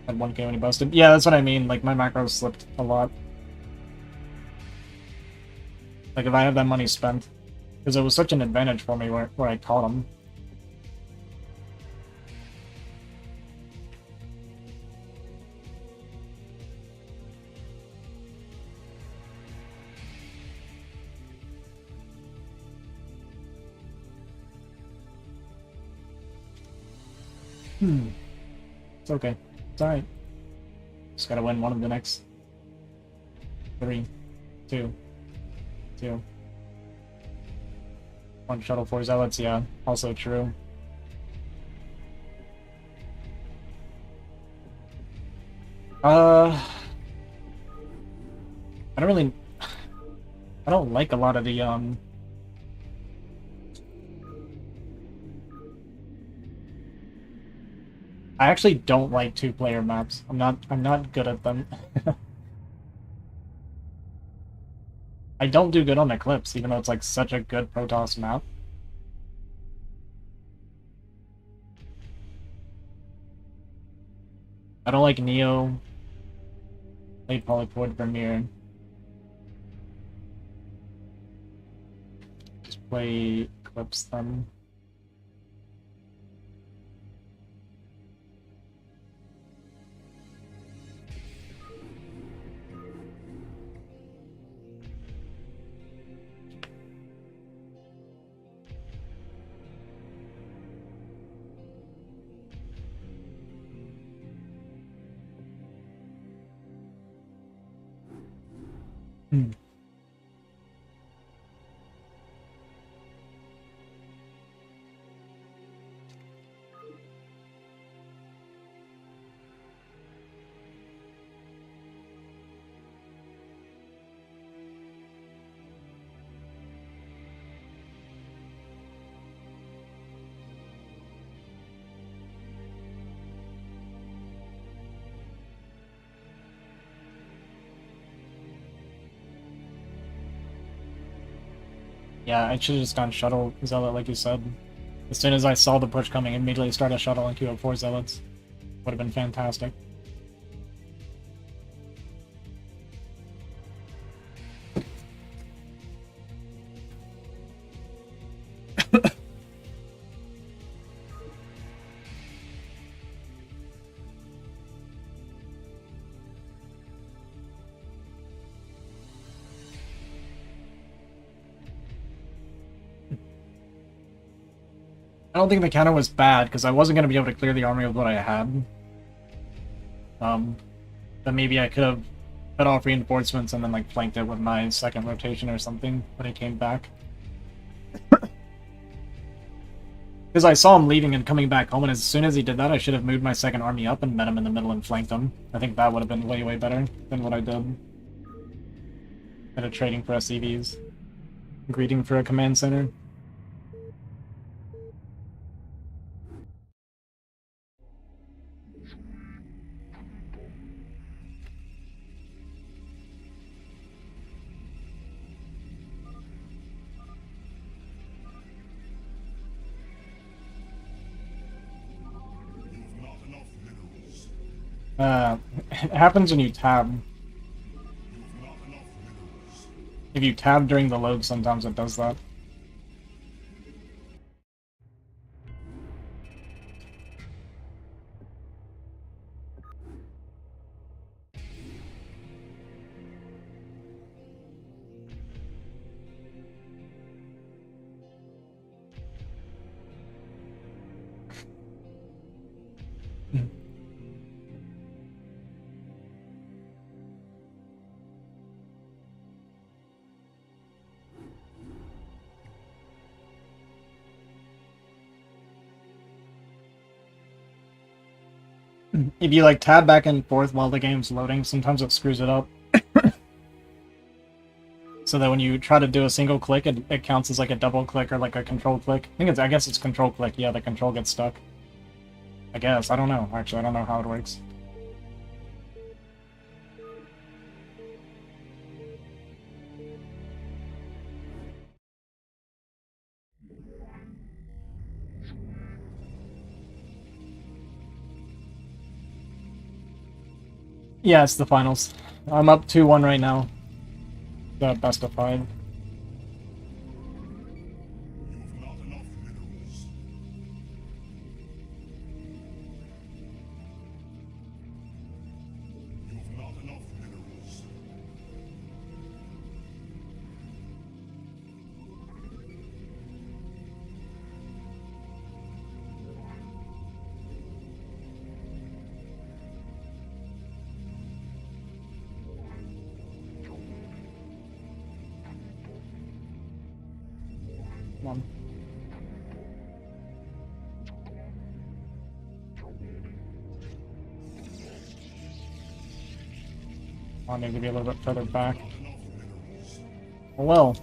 Had 1k when he busted. Yeah, that's what I mean. Like, my macro slipped a lot. Like, if I had that money spent. Because it was such an advantage for me where I caught him. It's okay. It's alright. Just gotta win one of the next 3, 2, 2. 1 shuttle, 4 zealots, yeah. Also true. I don't really... I don't like a lot of the, I actually don't like 2-player maps. I'm not good at them. I don't do good on Eclipse, even though it's like such a good Protoss map. I don't like Neo. Played Polyploid Vermeer. Just play Eclipse then. Yeah, I should have just gone shuttle zealot like you said. As soon as I saw the push coming, immediately started shuttle and queue up 4 zealots. Would have been fantastic. I don't think the counter was bad, because I wasn't going to be able to clear the army with what I had. But maybe I could have cut off reinforcements and then like flanked it with my second rotation or something when he came back. Because I saw him leaving and coming back home, and as soon as he did that, I should have moved my second army up and met him in the middle and flanked him. I think that would have been way, way better than what I did. Instead of trading for SCVs. Greeting for a command center. It happens when you tab. If you tab during the load, sometimes it does that. If you like tab back and forth while the game's loading, sometimes it screws it up. So that when you try to do a single click, it counts as like a double click or like a control click. I guess it's control click. Yeah, the control gets stuck. I guess. I don't know. Actually, I don't know how it works. Yeah, it's the finals. I'm up 2-1 right now. The best of 5. Come on. I need to be a little bit further back. Oh well.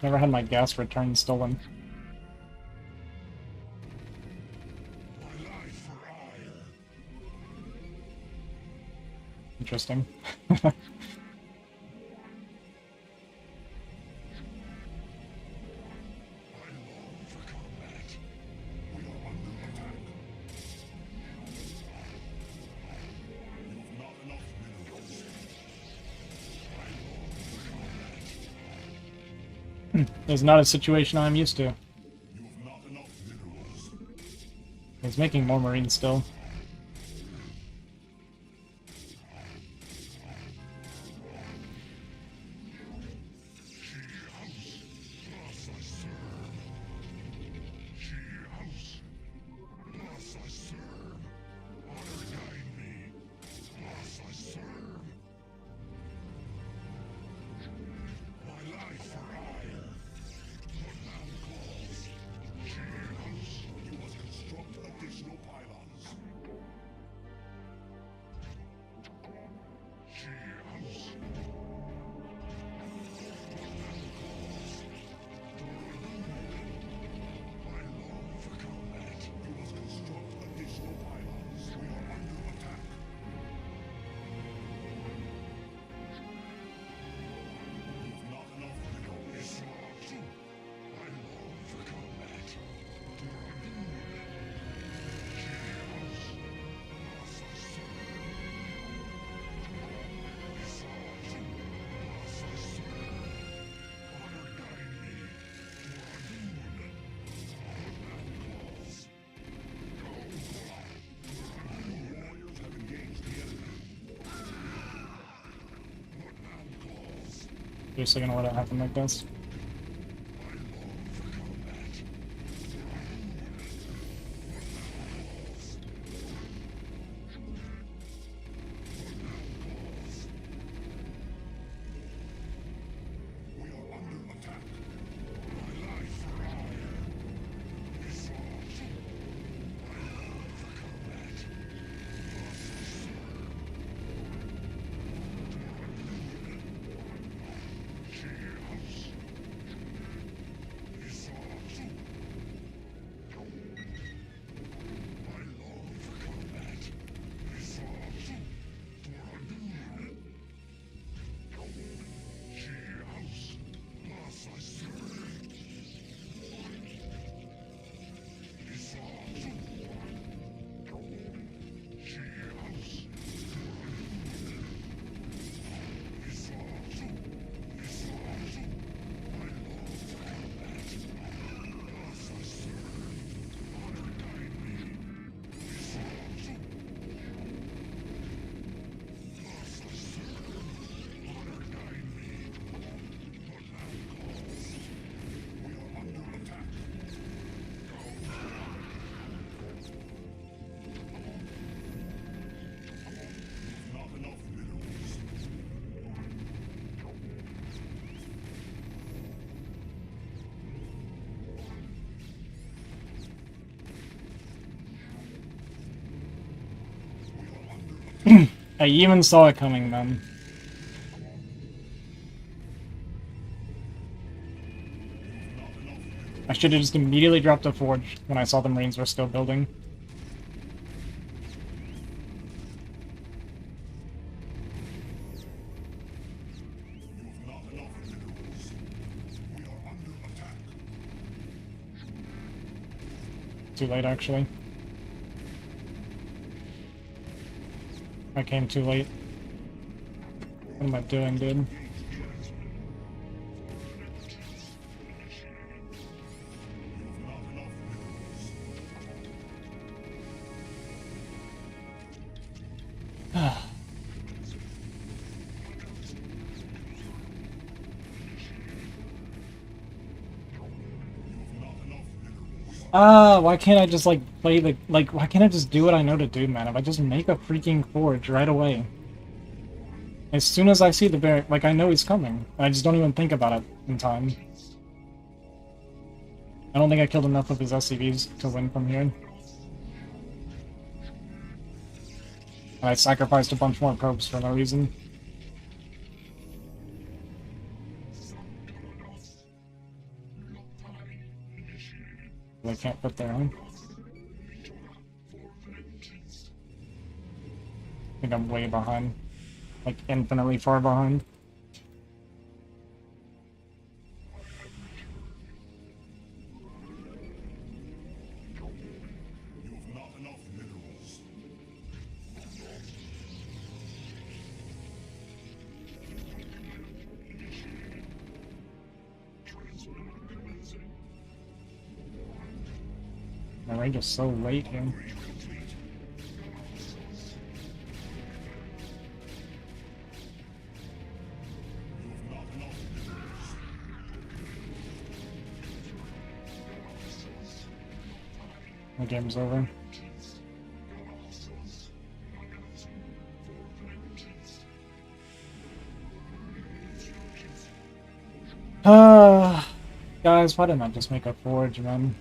Never had my gas return stolen. Interesting. It's not a situation I'm used to. He's making more marines still. Seriously gonna let it happen like this? I even saw it coming, man. I should have just immediately dropped a forge when I saw the marines were still building. Too late, actually. I came too late. What am I doing, dude? Why can't I just, like, play the... Like, why can't I just do what I know to do, man? If I just make a freaking forge right away. As soon as I see the bear, like, I know he's coming. I just don't even think about it in time. I don't think I killed enough of his SCVs to win from here. And I sacrificed a bunch more probes for no reason. I can't put there, huh? I think I'm way behind. Like, infinitely far behind. My range is so late here. My game's over. Guys, why didn't I just make a forge, man?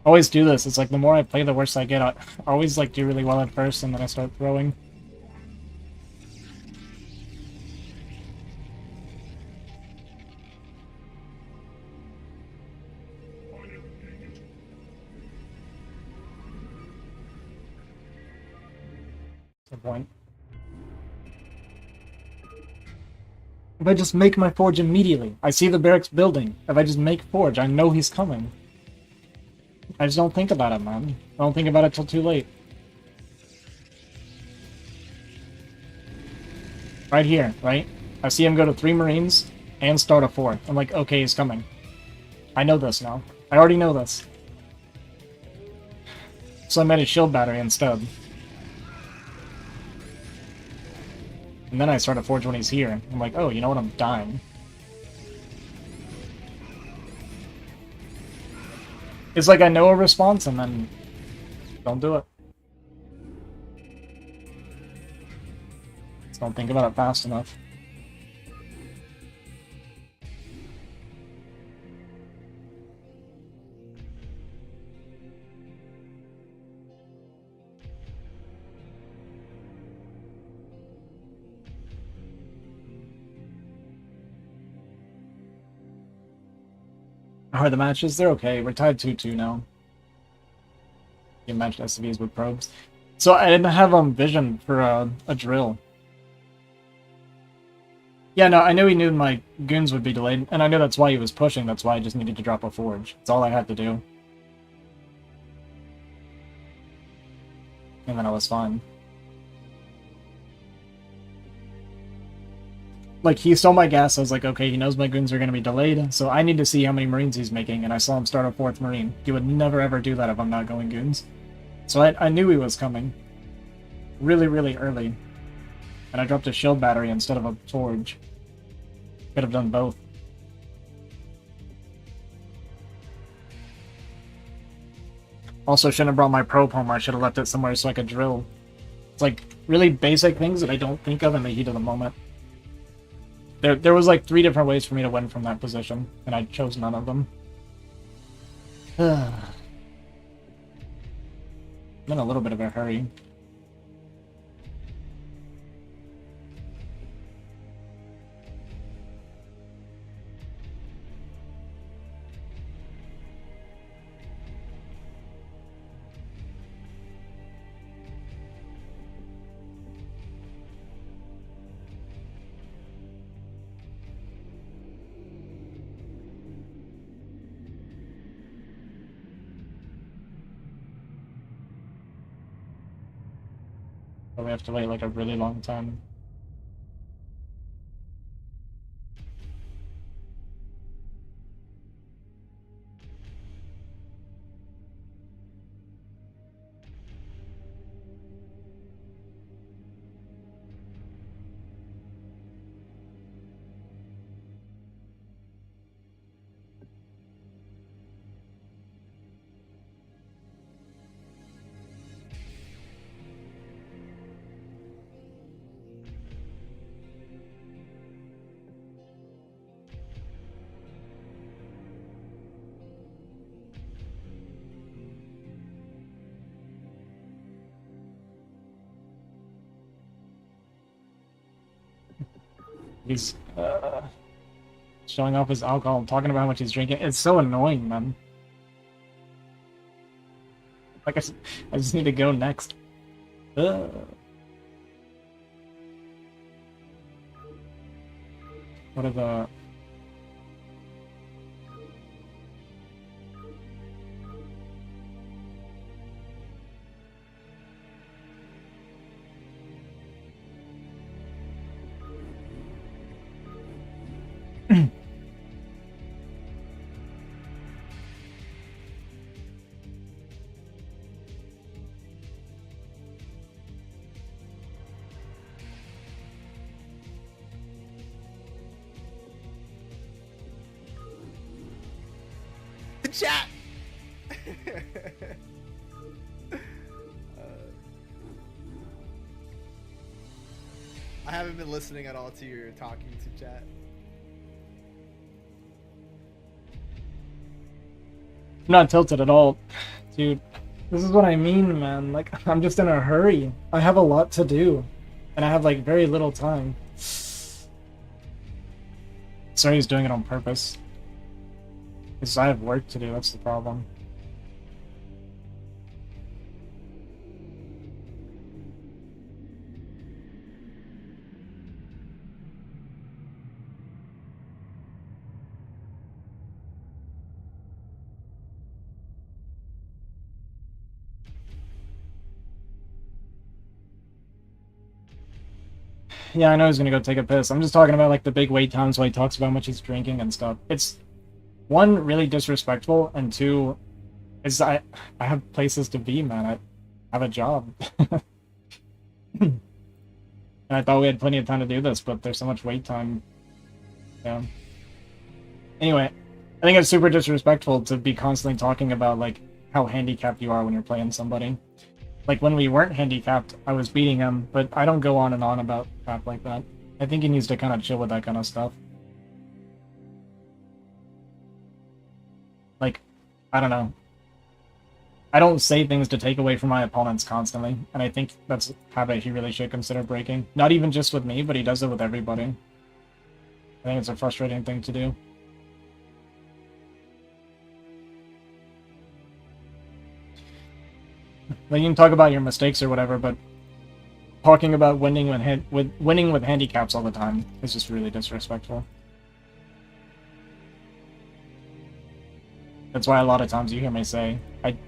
Always do this. It's like the more I play, the worse I get. I always like do really well at first, and then I start throwing. That's the point. If I just make my forge immediately, I see the barracks building. If I just make forge, I know he's coming. I just don't think about it, man. I don't think about it till too late. Right here, right? I see him go to 3 Marines and start a 4th. I'm like, okay, he's coming. I know this now. I already know this. So I made a shield battery instead. And then I start a forge when he's here. I'm like, oh, you know what? I'm dying. It's like I know a response and then don't do it. Just don't think about it fast enough. How are the matches? They're okay. We're tied 2-2 now. You matched SCVs with probes. So I didn't have vision for a drill. Yeah, no, I knew he knew my goons would be delayed, and I knew that's why he was pushing. That's why I just needed to drop a forge. That's all I had to do. And then I was fine. Like, he stole my gas, I was like, okay, he knows my goons are going to be delayed, so I need to see how many Marines he's making, and I saw him start a 4th Marine. He would never ever do that if I'm not going goons. So I knew he was coming. Really, really early. And I dropped a shield battery instead of a forge. Could have done both. Also, shouldn't have brought my probe home, I should have left it somewhere so I could drill. It's like, really basic things that I don't think of in the heat of the moment. There was like 3 different ways for me to win from that position, and I chose none of them. I'm in a little bit of a hurry. But we have to wait like a really long time. He's showing off his alcohol, talking about how much he's drinking. It's so annoying, man. Like I just need to go next. What are the... chat. I haven't been listening at all to your talking to chat. I'm not tilted at all. Dude, this is what I mean, man. Like, I'm just in a hurry. I have a lot to do. And I have, like, very little time. Sorry he's doing it on purpose. Because I have work to do, that's the problem. Yeah, I know he's gonna go take a piss. I'm just talking about, like, the big wait times while he talks about how much he's drinking and stuff. It's, one, really disrespectful, and two, is I have places to be, man. I have a job. And I thought we had plenty of time to do this, but there's so much wait time. Yeah. Anyway, I think it's super disrespectful to be constantly talking about, like, how handicapped you are when you're playing somebody. Like, when we weren't handicapped, I was beating him, but I don't go on and on about crap like that. I think he needs to kind of chill with that kind of stuff. Like, I don't know. I don't say things to take away from my opponents constantly, and I think that's a habit he really should consider breaking. Not even just with me, but he does it with everybody. I think it's a frustrating thing to do. Like, you can talk about your mistakes or whatever, but talking about winning with handicaps all the time is just really disrespectful. That's why a lot of times you hear me say,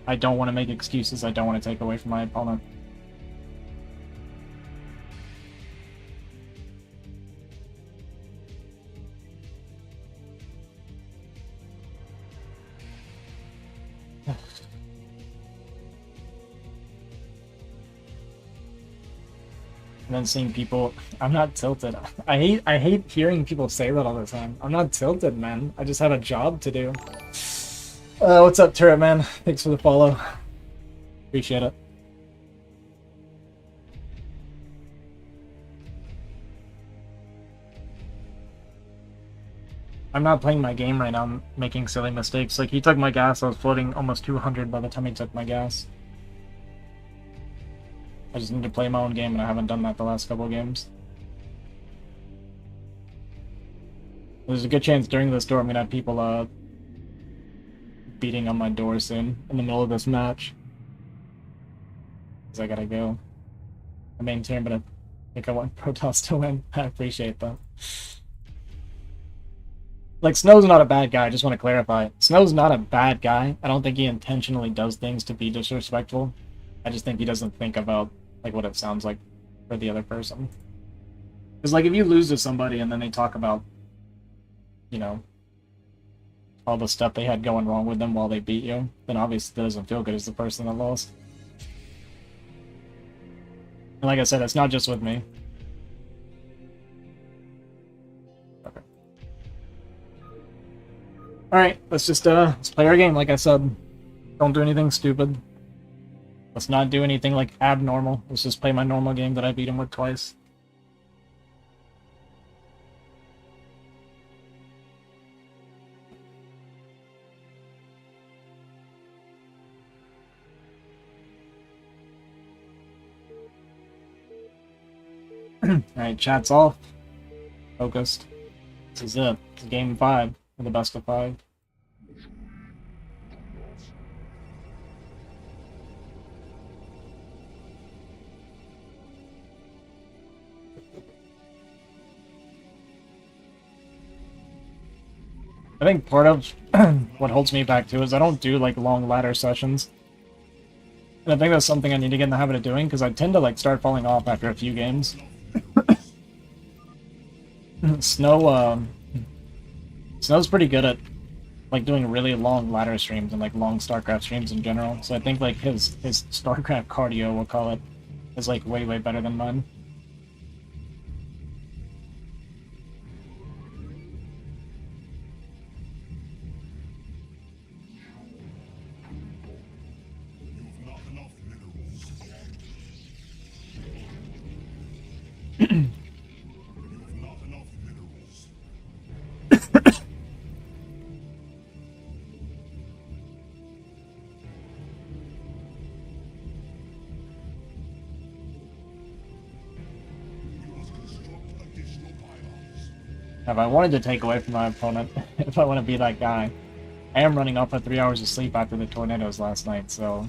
I don't want to make excuses, I don't want to take away from my opponent. And then seeing people, I'm not tilted. I hate hearing people say that all the time. I'm not tilted, man. I just have a job to do. What's up, Turret Man? Thanks for the follow. Appreciate it. I'm not playing my game right now. I'm making silly mistakes. Like, he took my gas. I was floating almost 200 by the time he took my gas. I just need to play my own game, and I haven't done that the last couple of games. There's a good chance during this door I'm gonna have people beating on my door soon in the middle of this match. Because I gotta go. I maintain, but I think I want Protoss to win. I appreciate that. Like, Snow's not a bad guy, I just want to clarify. Snow's not a bad guy. I don't think he intentionally does things to be disrespectful. I just think he doesn't think about, like, what it sounds like for the other person. Because, like, if you lose to somebody and then they talk about, you know, all the stuff they had going wrong with them while they beat you, then obviously it doesn't feel good as the person that lost. And like I said, it's not just with me. Okay. Alright, let's just, let's play our game, like I said. Don't do anything stupid. Let's not do anything, like, abnormal. Let's just play my normal game that I beat him with twice. Alright, chat's off. Focused. This is it. It's game 5 for the best of 5. I think part of what holds me back too is I don't do like long ladder sessions. And I think that's something I need to get in the habit of doing because I tend to like start falling off after a few games. Snow's pretty good at like doing really long ladder streams and like long StarCraft streams in general. So I think like his StarCraft cardio, we'll call it, is like way better than mine. If I wanted to take away from my opponent, if I want to be that guy, I am running off for 3 hours of sleep after the tornadoes last night, so,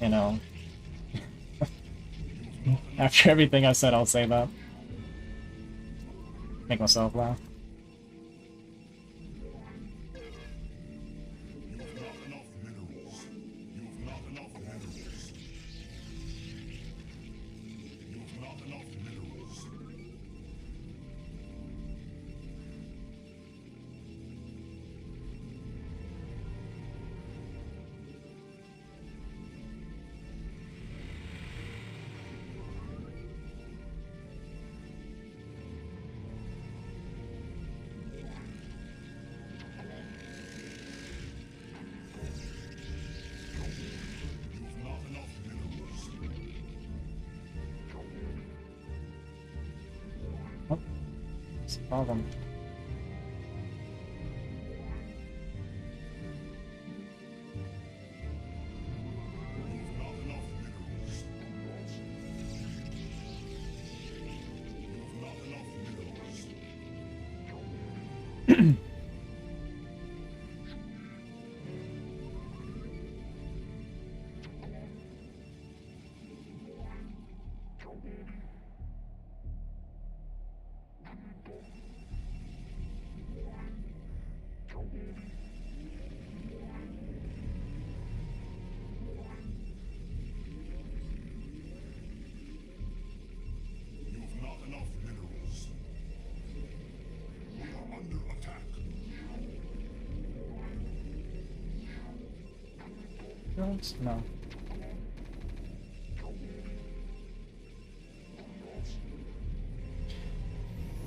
you know, after everything I said, I'll say that. Make myself laugh. What's the problem? No.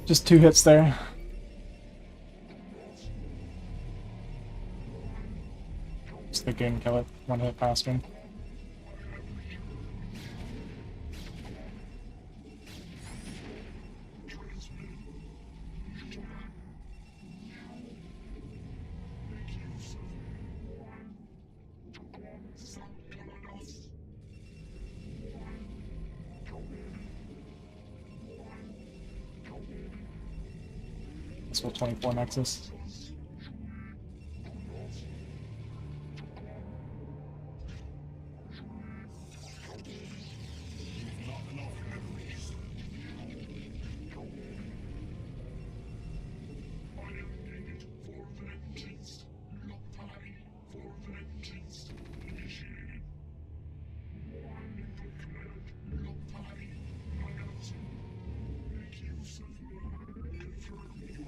Just 2 hits there. Stick it and kill it 1 hit faster. This will 24 Nexus.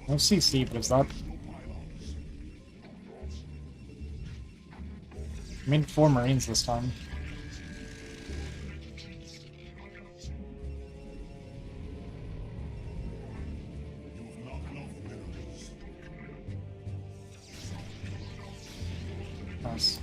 No CC, but is that... I mean 4 Marines this time. Nice.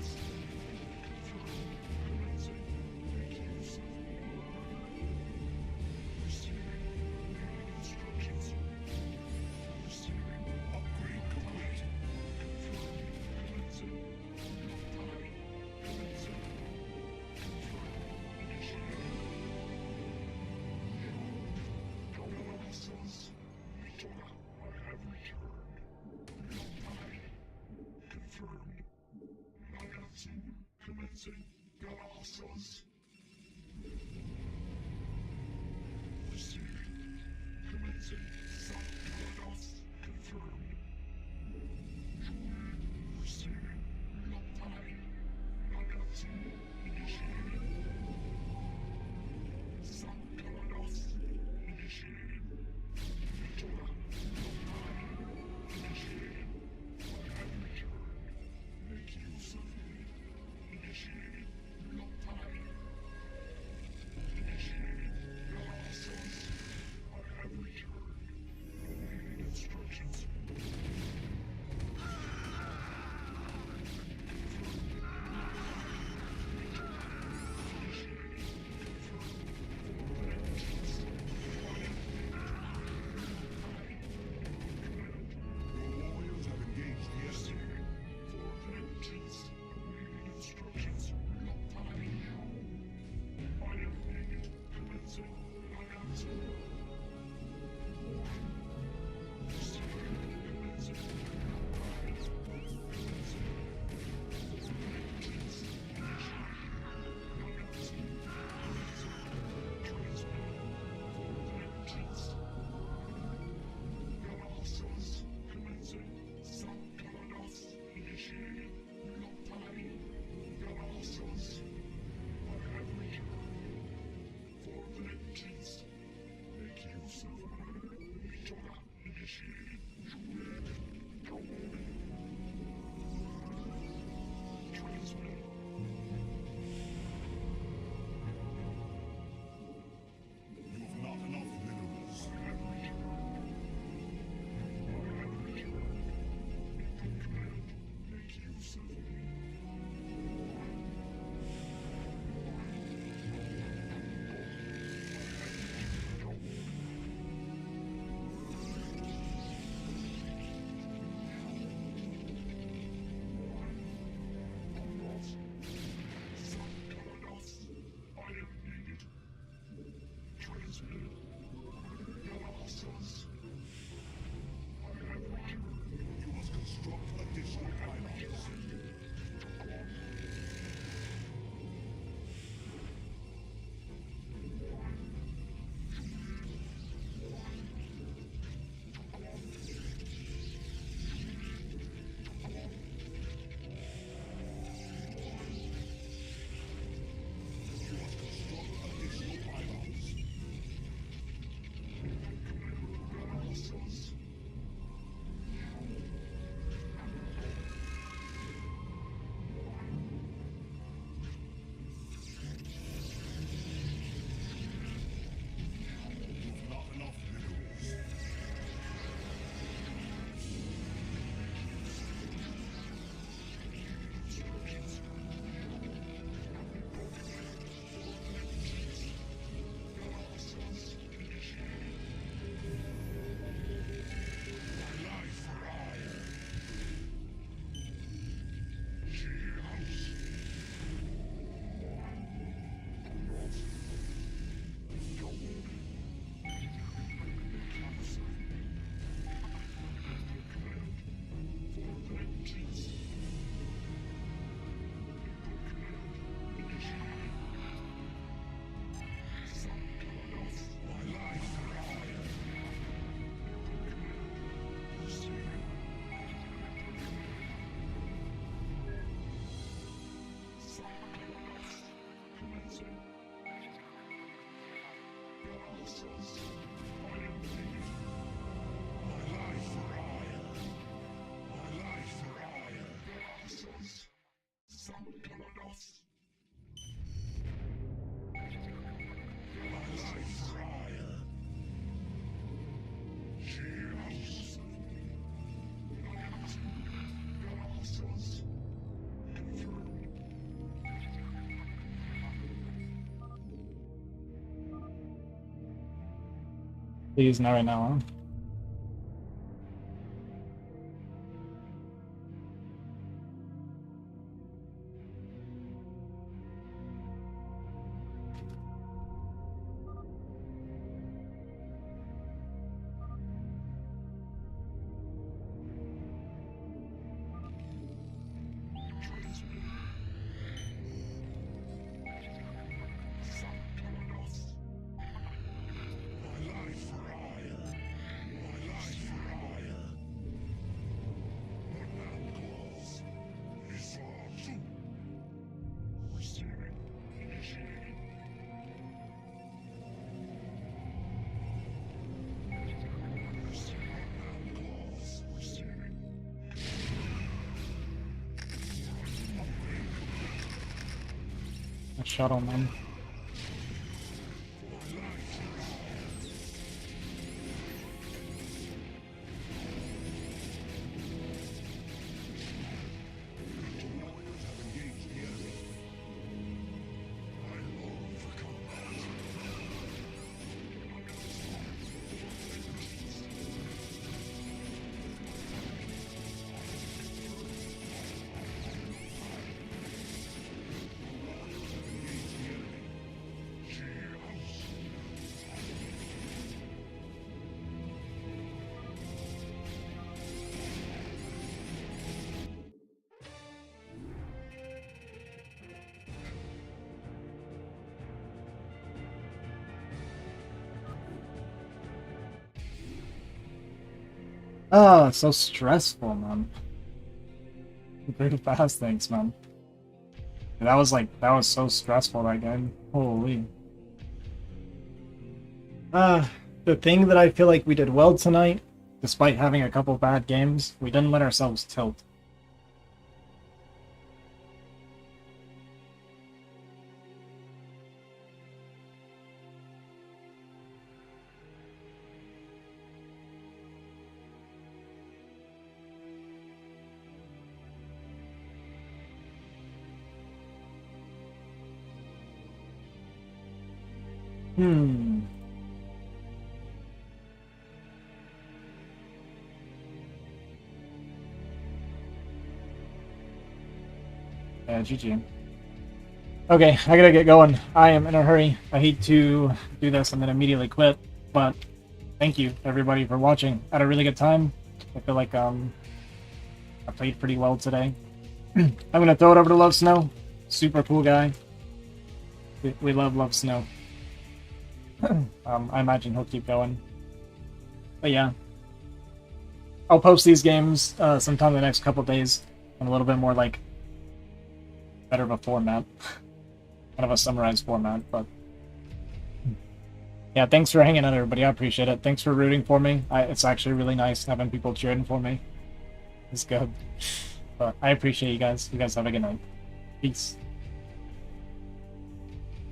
He's not right now, huh? A shuttle, man. Oh, it's so stressful, man. Pretty fast, thanks, man. That was so stressful, that game. Holy. The thing that I feel like we did well tonight, despite having a couple bad games, we didn't let ourselves tilt. Yeah, GG. Okay, I gotta get going. I am in a hurry. I hate to do this and then immediately quit, but thank you everybody for watching. I had a really good time. I feel like I played pretty well today. I'm gonna throw it over to Love Snow. Super cool guy. We love Snow. I imagine he'll keep going. But yeah, I'll post these games sometime in the next couple days in a little bit more like better of a format, kind of a summarized format. But yeah, thanks for hanging out, everybody. I appreciate it. Thanks for rooting for me. It's actually really nice having people cheering for me. It's good. But I appreciate you guys. You guys have a good night. Peace.